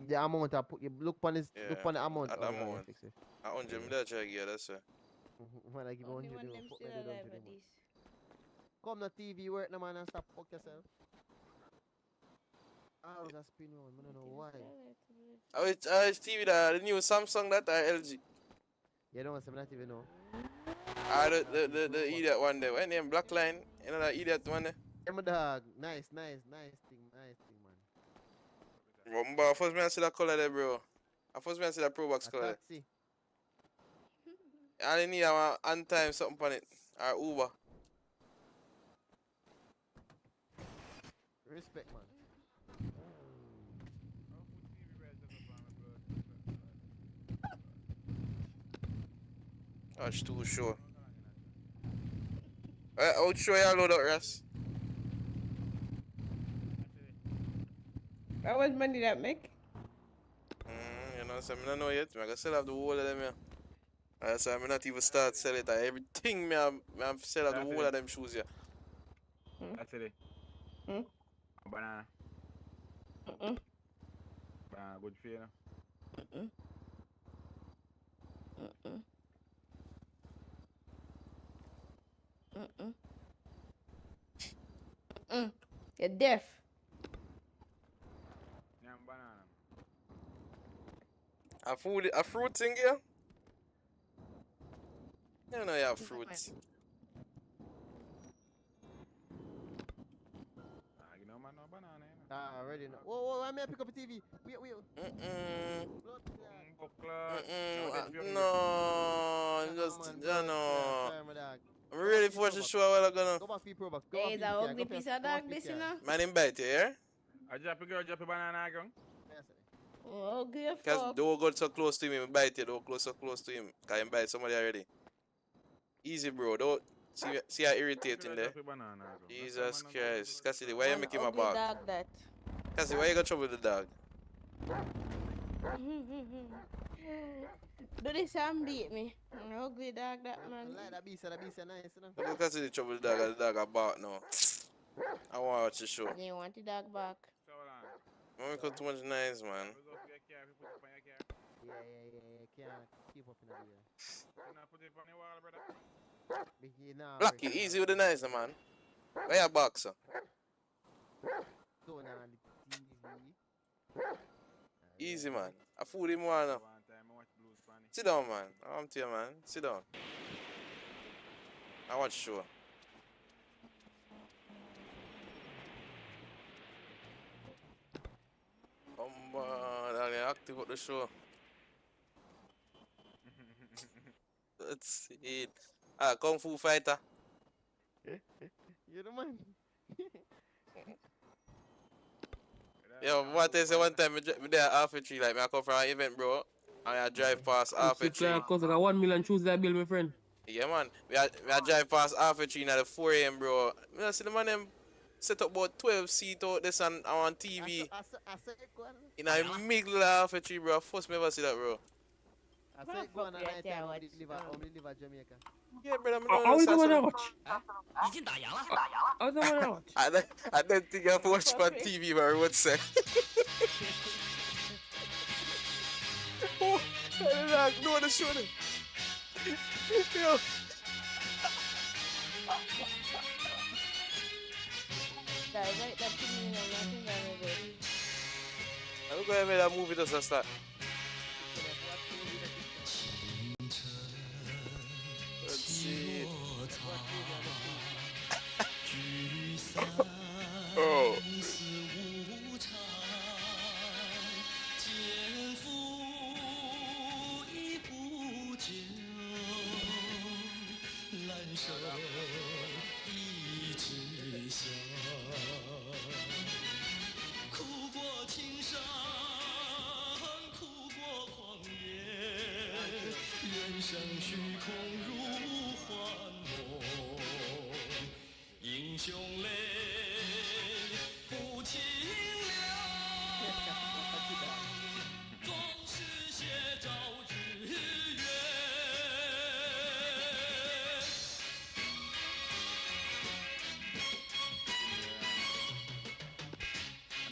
The amount I put you look on this Yeah, look on the amount. At Oh, that yeah, moment. fix it. At 100, me try to give you, that's it. When I give Only 100, one you them put still me the alive 100 at more. this. Come the TV work no man and stop fuck yourself. I was a spin round, I don't know why. Which TV that? The new Samsung that or LG? You don't want to not even know. The idiot one there. What name? Black Line? You know that idiot one there? Yeah, my dog. Nice thing, man. Remember, first man see that color there, bro. First man see that Pro Box color there. I only need a on time something on it. Or Uber. Respect, man. That's too sure. I'll show you load up, Russ. How much money that make? You know, so I don't know yet. I can still have the whole of them here. So I'm not even start selling it. Everything me I'm sell out the whole of them shoes here. That's it. Banana. Banana good for you, know? You're deaf. Yeah, banana. A fruit thing here? You know you have fruits. You know man, no banana. Already know. Whoa, I may pick up a TV. Wait. No, just no. I'm really forced to show what I'm gonna. Go back to Pro Box. Hey, it's a ugly piece of dog, this, you know? Man, invite you, yeah? I drop a banana again. Oh, good Because fuck. don't go so close to him, bite you, don't go so close to him. Because he bite somebody already. Easy, bro. Don't see how irritating there. Jesus Christ. Cassidy, why you make him a Ugly bag? dog that. Cassidy, why you got trouble with the dog? Do this and beat me. Ugly dog, that man. Like that beast nice, you know. Look at the trouble the dog a bark now. I want to watch the show. You want the dog back? Man, got too much nice, man. Yeah. Can't keep up in the air. Blackie, easy with the nice, man. Where your boxer? Going on the TV. Easy, man. I fool him one now. Sit down, man. I'm to you, man. Sit down. I watch show. Come on, I'm active with the show. Let's see it. Kung Fu Fighter. You're the man. Yo, what I say one time, I there half a tree, like, I come from an event, bro, and I drive past half a tree. Cause I got 1 million shoes that bill, my friend. Yeah, man. I drive past half a tree at the 4 a.m., bro. I see the man them set up about 12 seats out this on TV. I said go on. In a middle of half a tree, bro. First me ever see that, bro. I said go on at night time on the Jamaica. Yeah, brother, How is the one I watch? How's the one I watch? I don't think I've watched on TV, but I would say. Oh, I don't know the show them. Yo. Guys, like that thing, you know, nothing wrong with it. I'm going to make that movie just start. Let's see. Oh.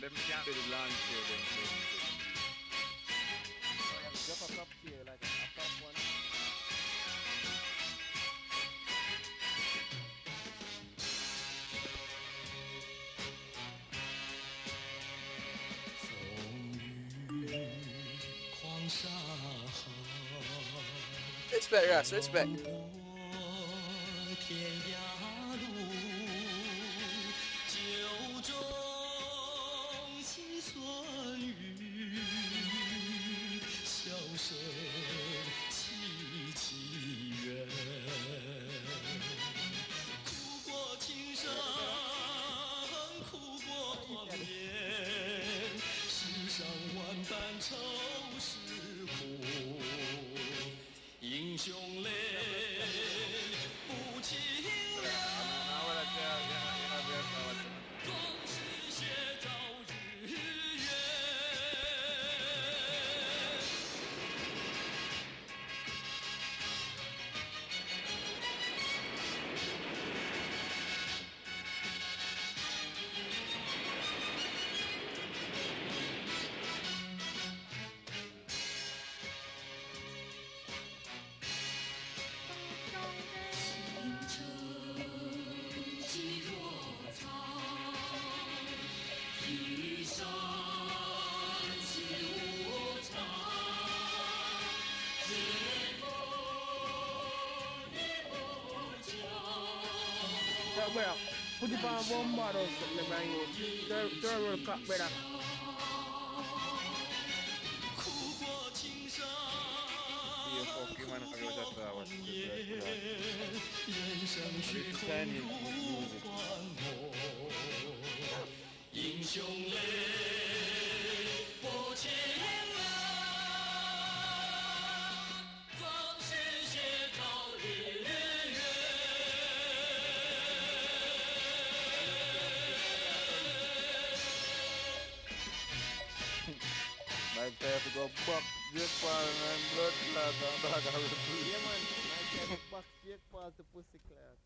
Them can't be the launch here then. Drop a top here, like a top one. Respect, Russ, respect. Brother, put it on one bar or something, man. Third World Cup, brother. You fucking man, I go just watch this tiny music. 英雄泪不停啊，壮士血朝日月。My Mike try to go back Jake Paul and blood clot and dog a referee. Yeah, man. Mike try to box Jake Paul to pussy clot.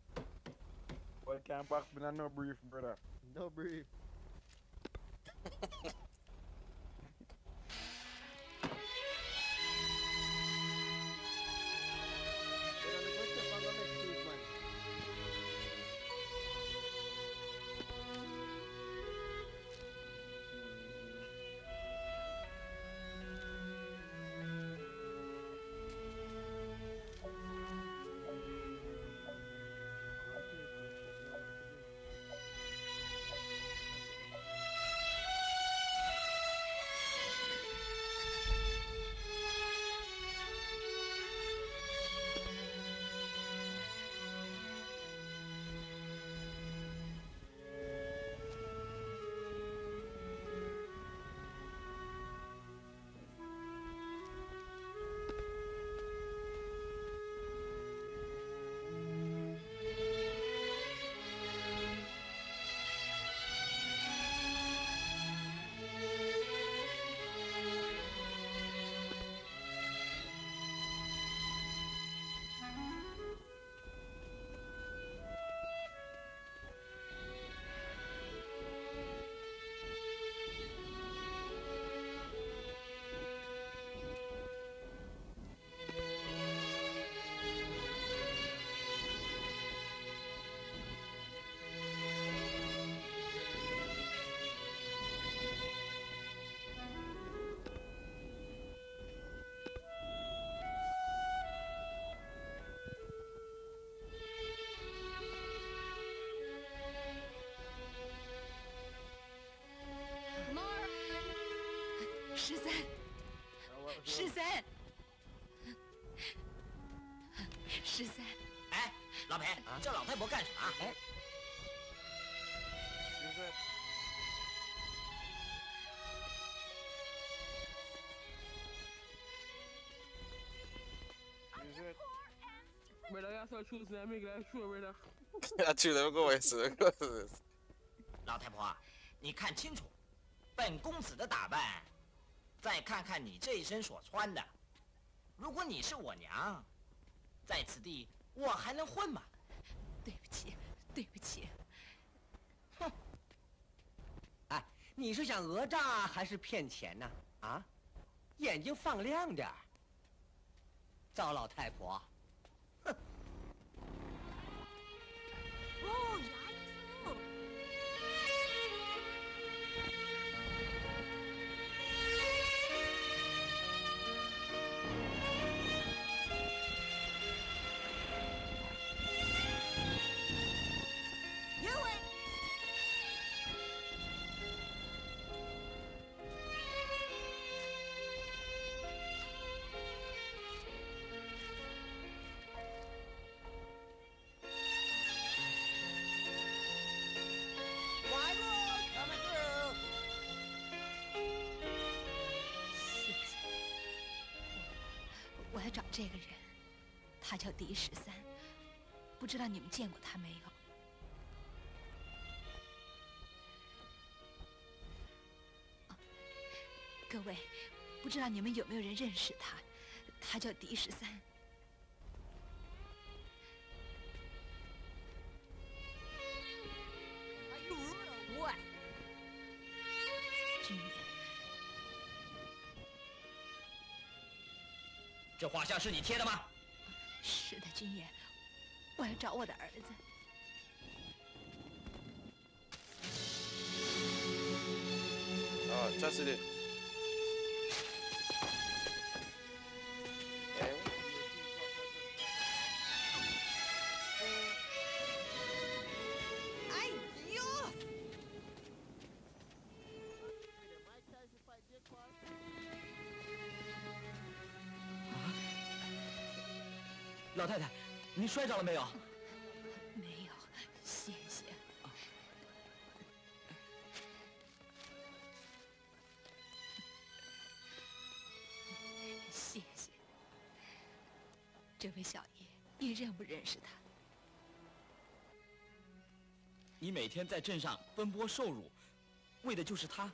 Boy can't box me no brief, brother. No brief.13，13，哎，老裴，叫老太婆干啥？哎，Brother, you so choose me, make like sure, brother. I choose them. Go away, sir. Go away. 老太婆，你看清楚，本公子的打扮，再看看你这一身所穿的，如果你是我娘，在此地我还能混吗？对不起，对不起。哼！哎，你是想讹诈还是骗钱呢？啊，眼睛放亮点儿。糟老太婆，哼！哦，来了。我要找这个人，他叫狄13，不知道你们见过他没有？各位，不知道你们有没有人认识他？他叫狄13。君爷，这画像是你贴的吗？是的，君爷，我要找我的儿子。啊，这是的。哎呦！老太太，您摔着了没有？没有，谢谢。谢谢。这位小爷，你认不认识他？你每天在镇上奔波受辱，为的就是他。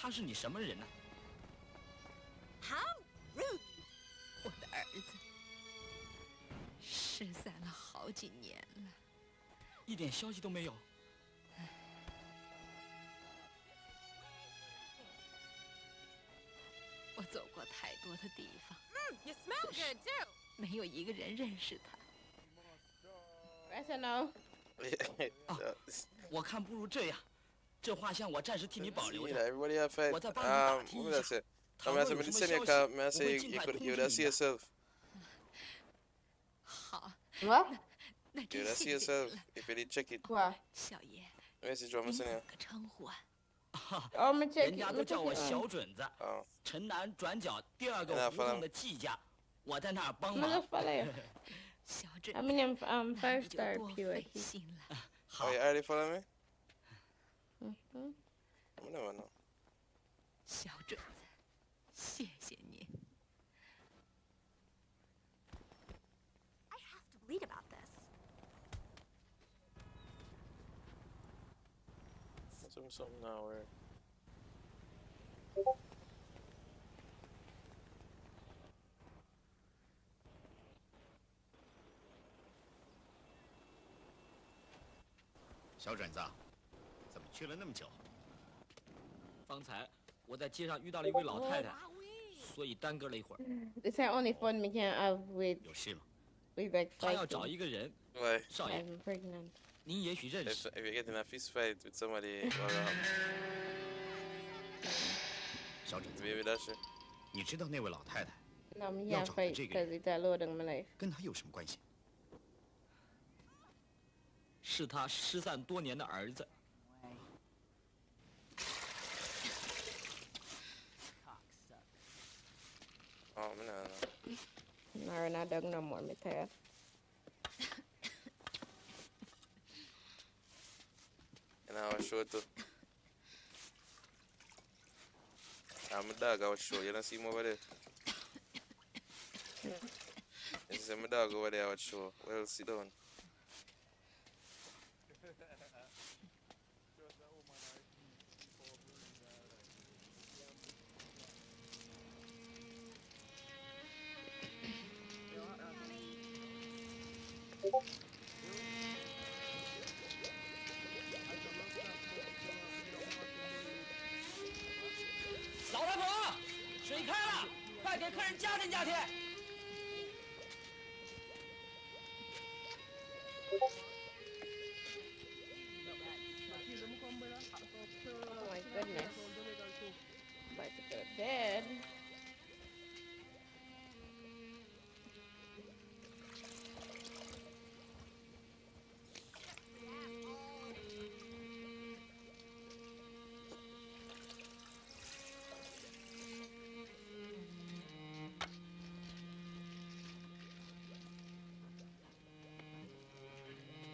他是你什么人呢？ How rude! 我的儿子失散了好几年了，一点消息都没有。我走过太多的地方， You smell good too. 没有一个人认识他。 Yes or no? 我看不如这样，这画像我暂时替你保留 You 着。 know, everybody have fight. 我再帮你打听 What 一 did I 下， say? 倘 I 若 mean, 有 I 什么 say 消 you 息， can, I 我 say 会 you 尽快 could, 通 you 知 would 你 see 的。 yourself. 好， What? 那 You 真 would 谢 see 谢 yourself 你了， if you did check it. 哇， 小爷。 Message what I'm 您怎 saying. 么个称呼啊？哦，没 check 人家都叫我小准子，哦，城南转角第2个胡同的季家，我在那儿帮 Ano 忙。 pala 小准 I mean, 那 5 你就 star 多 pure. 费心了。 Oh, you already follow me? Mhm. I never know. 小准子，谢谢您。 I have to read about this. Something now where. “小准子，怎么去了那么久？”方才我在街上遇到了一位老太太，所以耽搁了一会儿。 This is only fun we can have with 有事吗？ with like 他要找 fighting. 一个人， Why? 少爷， I'm pregnant. 您也许认 If 识。 you're getting a fist fight with somebody, what will happen? 小准子， Baby, that's it. 你知道那位老太太 No, I'm 要 here 找的 fight 这个 because 人 it's a load in my life. 跟他有什么关系？是他失散多年的儿子。 Oh, man, no. No, we're not dog no more. Me tired. And I will show too. I'm a dog, I will show. You don't see him over there? You see my dog over there, I will show. Well, sit down. Yo, 老太婆，水开了，快给客人加添加添。 Oh my goodness. About to go to bed.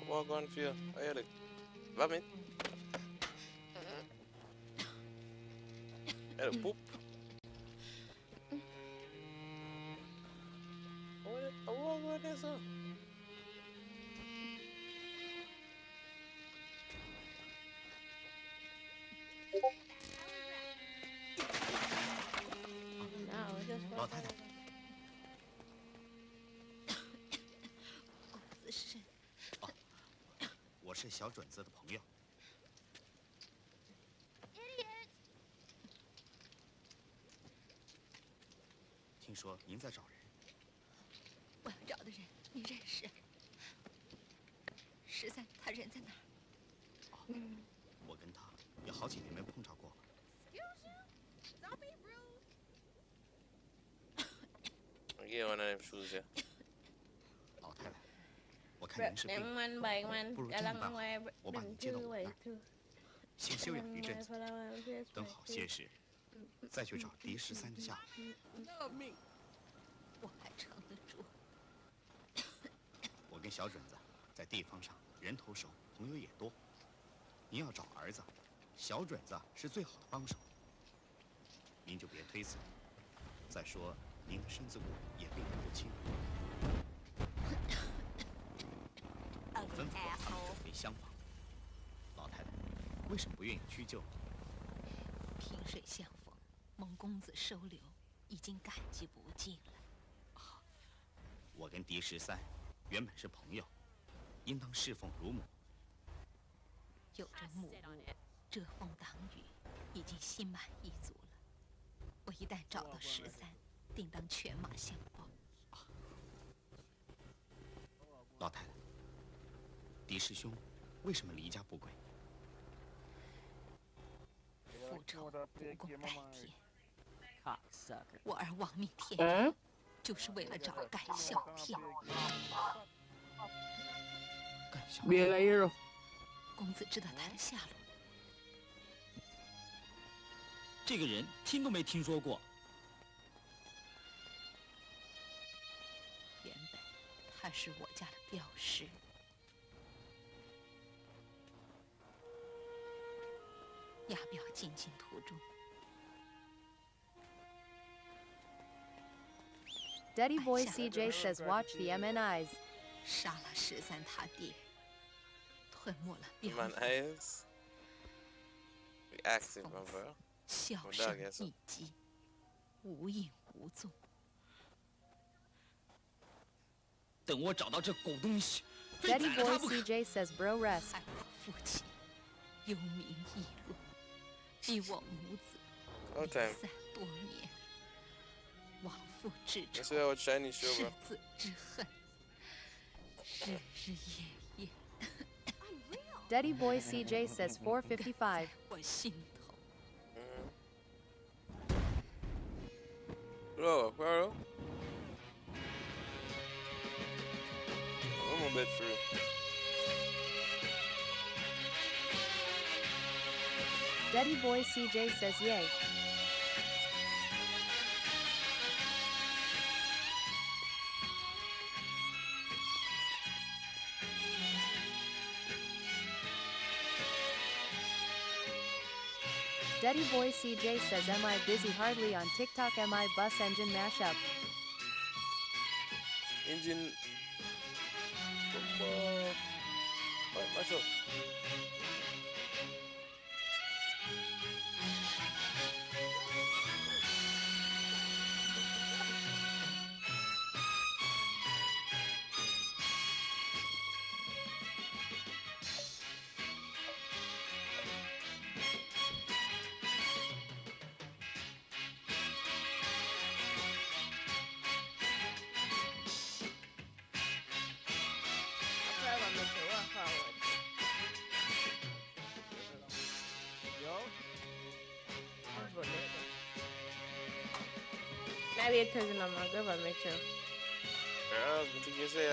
Walk on for you. I hear it. Vomit. Hear the poop. I walk on there, son. No, just 老太太，子是我是小准子的朋友。听说您在找人，我要找的人，你认识？十三，他人在哪儿？我跟他有好几年没碰着过了。 Don't be rude. I get one of them shoes here. 老太太，我看您是病 them one by one. 不如这样办 Alang 吧， way 我把你接到我那儿，先休养一阵子，等好些时，再去找狄13的下落。 Love me. 我还撑得住。我跟小准子在地方上人头熟，朋友也多。您要找儿子，小准子是最好的帮手。您就别推辞。再说您的身子骨也并不轻，吩咐我放准备厢房。老太太，为什么不愿意屈就？萍水相逢，蒙公子收留，已经感激不尽了。我跟狄13原本是朋友，应当侍奉如母。有着母物遮风挡雨，已经心满意足了。我一旦找到13，定当犬马相报。老太太，狄师兄为什么离家不归？复仇不共戴天， Cocksucker. 我儿亡命天涯，就是为了找盖孝天。Be a hero. 公子知道他的下落。这个人听都没听说过。原本他是我家的镖师，押镖进京途中， Daddy Boy CJ says watch the MNIs. 杀了13他爹，吞没了镖 Man 货， eyes. We active, brother. 销 Well, 声 dog, yes, sir. 匿迹，无影无踪。等我找到这狗东西，非 Daddy 宰了 Boy 他不可。 CJ says bro rest. 害我父亲幽冥异路，逼我母子 No 离 time. 散多年，亡父之 Let's 仇 see，how Chinese show, 世 bro. 子之恨，日日夜夜 Daddy Boy CJ says 455. 我心头。 Bro, bro. I'm a bit free. Daddy Boy CJ says yay. Daddy Boy CJ says am I busy hardly on TikTok, am I bus engine mashup? Engine. Right, myself. Maybe a cousin of my girl, Mitchell. Yeah, I think you say I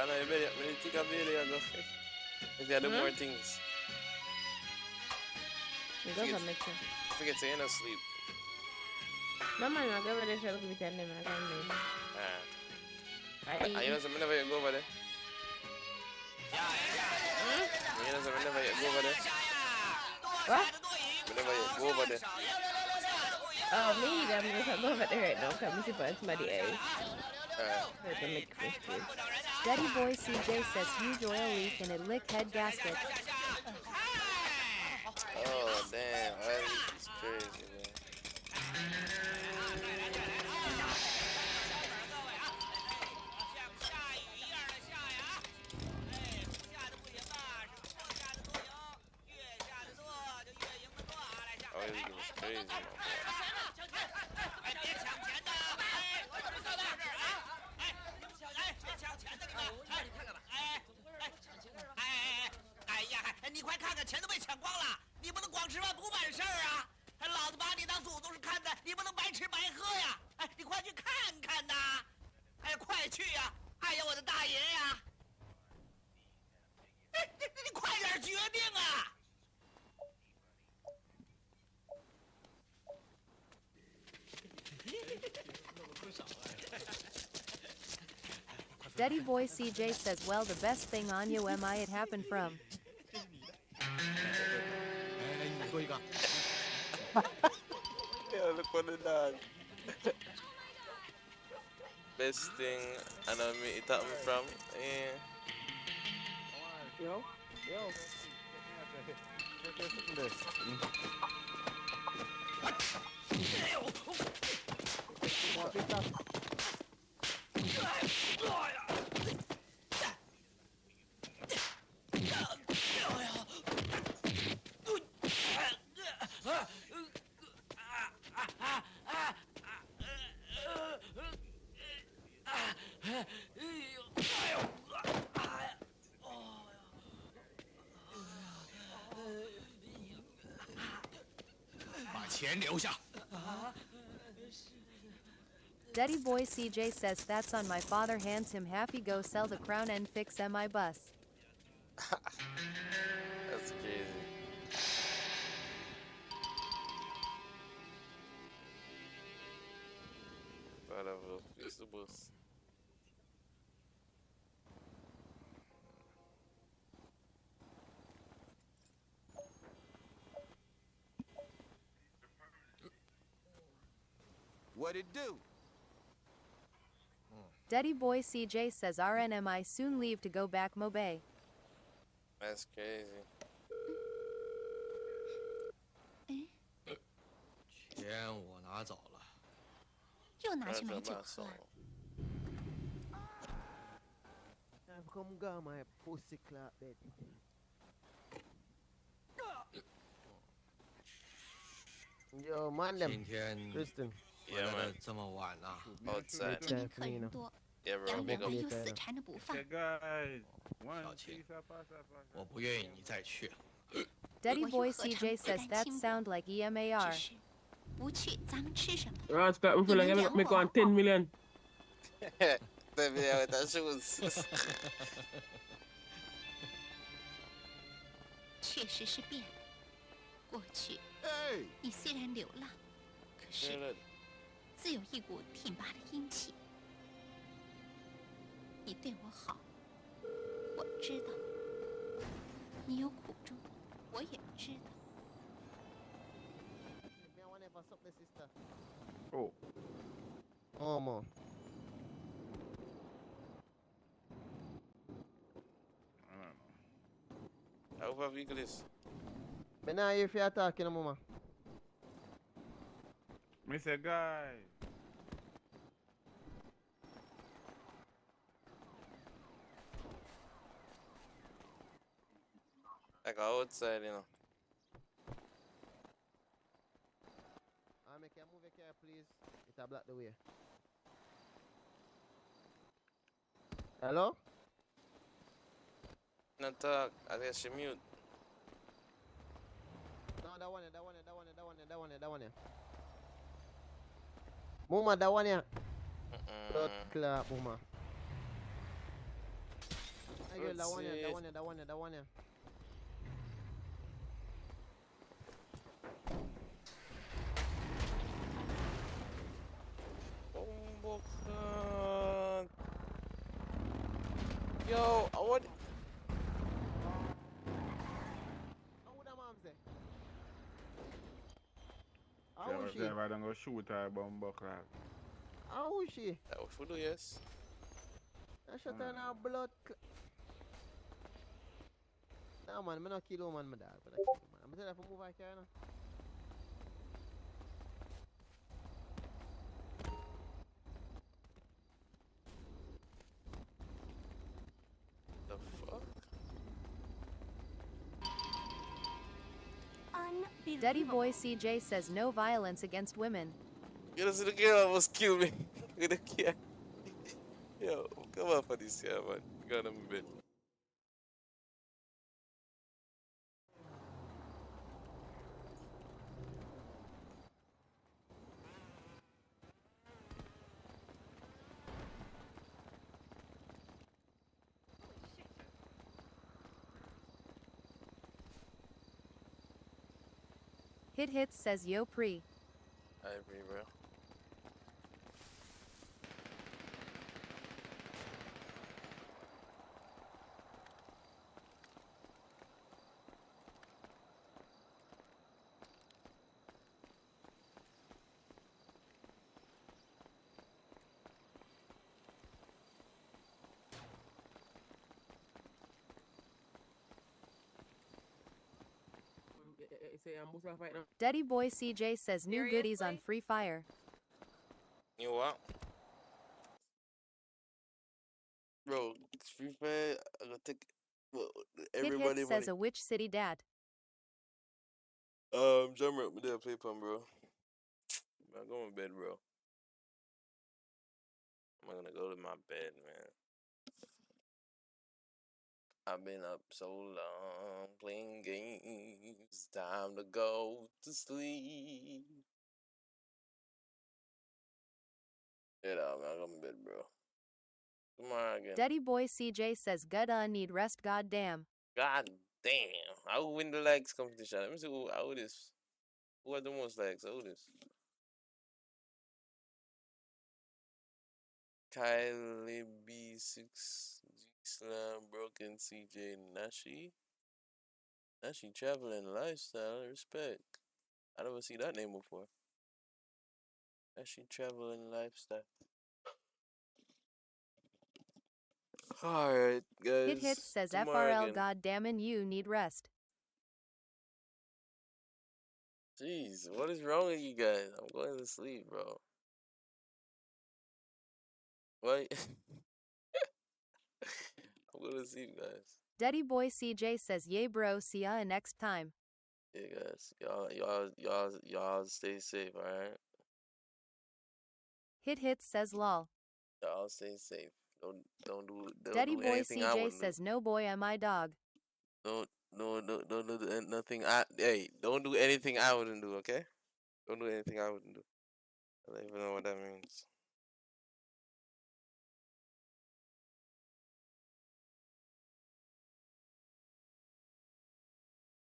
know you better. I think I better go. If you do more things. Go for Mitchell. Forget to not sleep. No man, I'll go over there. She'll be telling them I can't leave. You know something, never go over there. You know something, never go over there. What? Whenever you go over there. Oh, me, I'm just go over there. Don't come see for somebody else. Let them make this good. Daddy Boy CJ says huge oil leak in a lick head gasket. Oh, damn. Oil leak is crazy, man. Oil leak is crazy, man. 哎，别抢钱的！哎，我这到这儿啊！哎，你们抢哎，别抢钱的你们！哎，你看看吧！哎哎哎呀！你快看看，钱都被抢光了！你不能光吃饭不办事儿啊！老子把你当祖宗是看的，你不能白吃白喝呀！哎，你快去看看呐！哎呀，快去呀！哎呀，我的大爷呀！你快点决定啊！ Daddy Boy CJ says well the best thing on you am I it happened from. Yeah, look at the dog. Best thing I know me it happened from. Yeah. Yo. stop. Daddy boy CJ says that's on my father hands him half he go sell the crown and fix mi bus. That's crazy. Father will fix the bus. What it do? Daddy boy CJ says RNMI soon leave to go back Mobay. That's crazy. 钱我拿走了。又拿去买酒喝。 I've come got my pussy clap bed. Yo, man, them. 今天 Kristen. 回来的这么晚啊 Outside. 今天客人多， Yeah, bro. 洋 Big 人 up. 还有死缠着不放。 小青，我不愿意你再去了。 Daddy boy CJ says that sound like EMAR. 不去，咱们吃什么？ Right, Scott, we feel like I'm make on 10 million. 10 million with the shoes. 确实是变了。过去，你虽然流浪，可是自有一股挺拔的英气。你对我好，我知道。你有苦衷，我也知道。 Oh. Oh, man. How far vehicle is? Me nah hear if you're talking, mama. Mr. Guy. Like outside, you know. Make you move your car, please. It block the way. Hello? No talk. I guess she mute. No, that one. Mama, that one, yeah. Blood clap, mama. I get that one, yeah. Yo, I want. How is she? I don't go shoot her bumbo clap. How is she? That was for do, yes. I shot her in her blood. Nah, man, I'm not kill man, my dog. But I kill man. I'm telling you to move her car now. The fuck? Daddy boy CJ says no violence against women. You know, see the girl almost killed me with a car. Yo, come on for this here, man. You gotta move it. Hit says yo pre. I agree, bro. Say I'm fight now. Daddy boy CJ says new goodies on Free Fire. You know what? Bro, Free Fire, I gotta take well, Hit everybody Hit money. says a which city dat? Jammer, we did play pun, bro. I'm going to bed, bro. I'm gonna go to my bed, man. I've been up so long playing games. Time to go to sleep. Yeah, man, I'm going to bed, bro. Tomorrow again. Daddy boy CJ says Gutta need rest goddamn. God damn. I will win the likes competition. Let me see how it is. Who has the most likes? How it is? Kylie B6 G Slam Broken CJ Nashi. Nashi Traveling Lifestyle. Respect. I never see that name before. Nashi Traveling Lifestyle. Alright, guys. Hit says Tomorrow FRL again. goddamn you need rest. Jeez, what is wrong with you guys? I'm going to sleep, bro. Why? I'm going to sleep, guys. Daddy boy CJ says yay bro, see ya next time. Yeah, guys. Y'all stay safe, alright? Hit says lol. Y'all stay safe. Don't Daddy do boy anything I CJ wouldn't do. says no boy am I dog. Don't do nothing. Hey, don't do anything I wouldn't do. Okay? Don't do anything I wouldn't do. I don't even know what that means.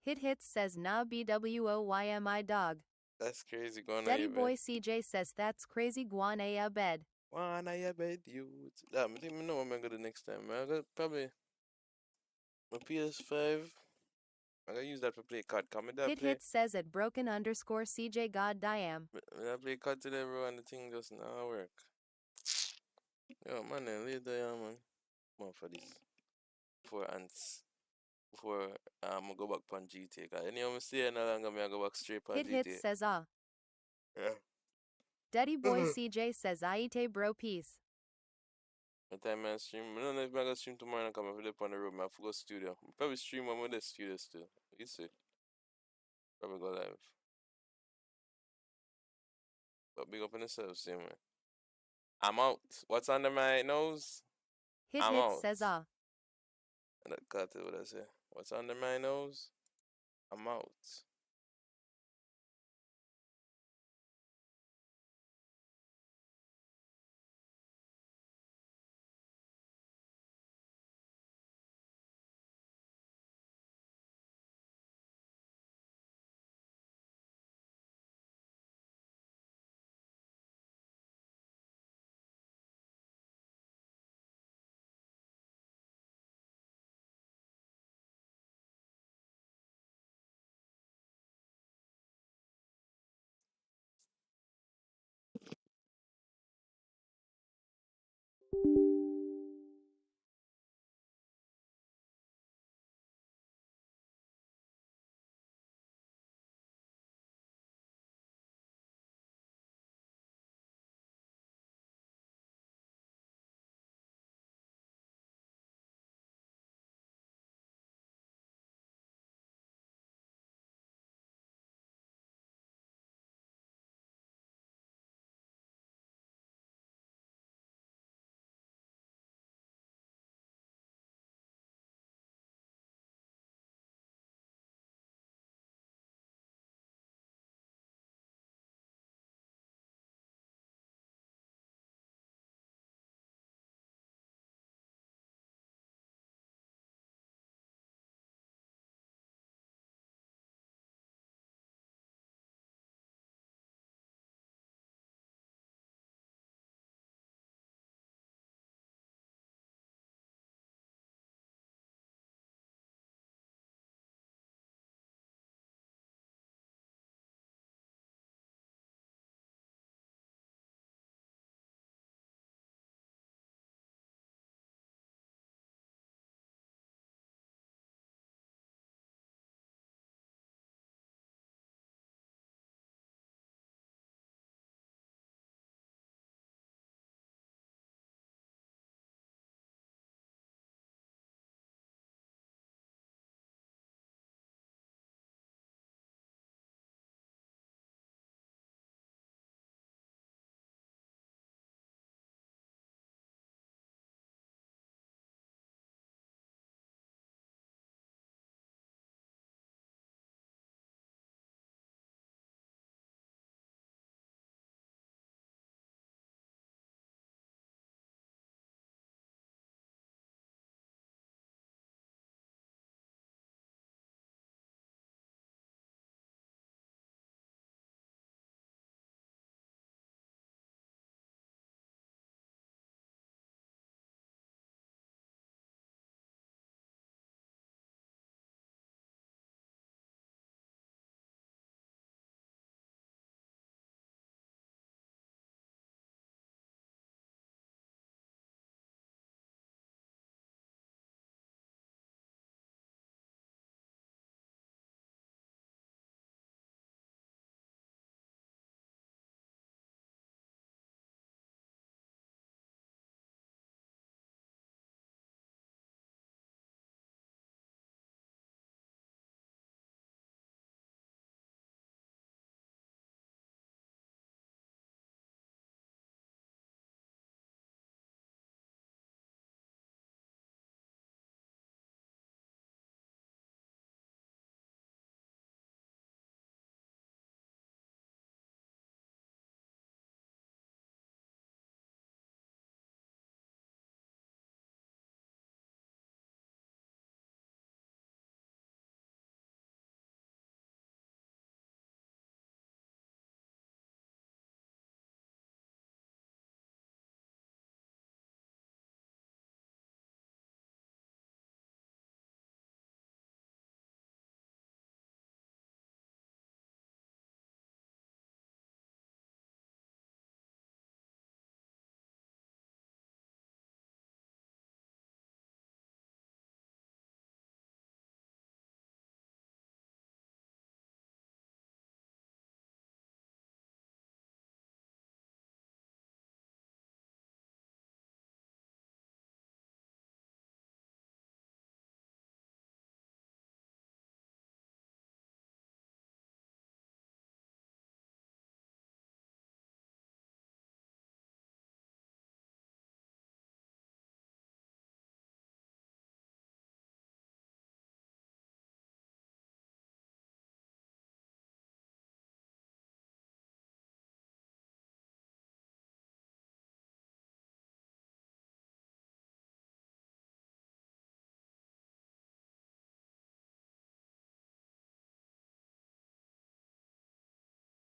Hit says nah BWOYMI dog. That's crazy. Going on Daddy your boy bed. CJ says that's crazy guanaya bed. Wanna your bed, you. That I think I know what I'm gonna go the next time, man. I got probably my PS5. I gotta use that for play COD. Come with that play. Hit says at broken underscore CJ goddamn. When I play COD today, bro, and the thing just not work. Yo, man, then later, yeah, man. More for this. Before I go back on GTA. Cause anyhow, I stay no longer, I go back straight on Hit GTA. says ah. Yeah. Daddy boy CJ says Aite bro peace. The time I stream, I don't know if I'm gonna stream tomorrow and come up on the road, man. I have to go studio. Probably stream when I'm in the studio still. You see. Probably go live. But big up on yourself, same way. I'm out. What's under my nose? I'm Hit out. says ah. And that cut it what I say. What's under my nose? I'm out.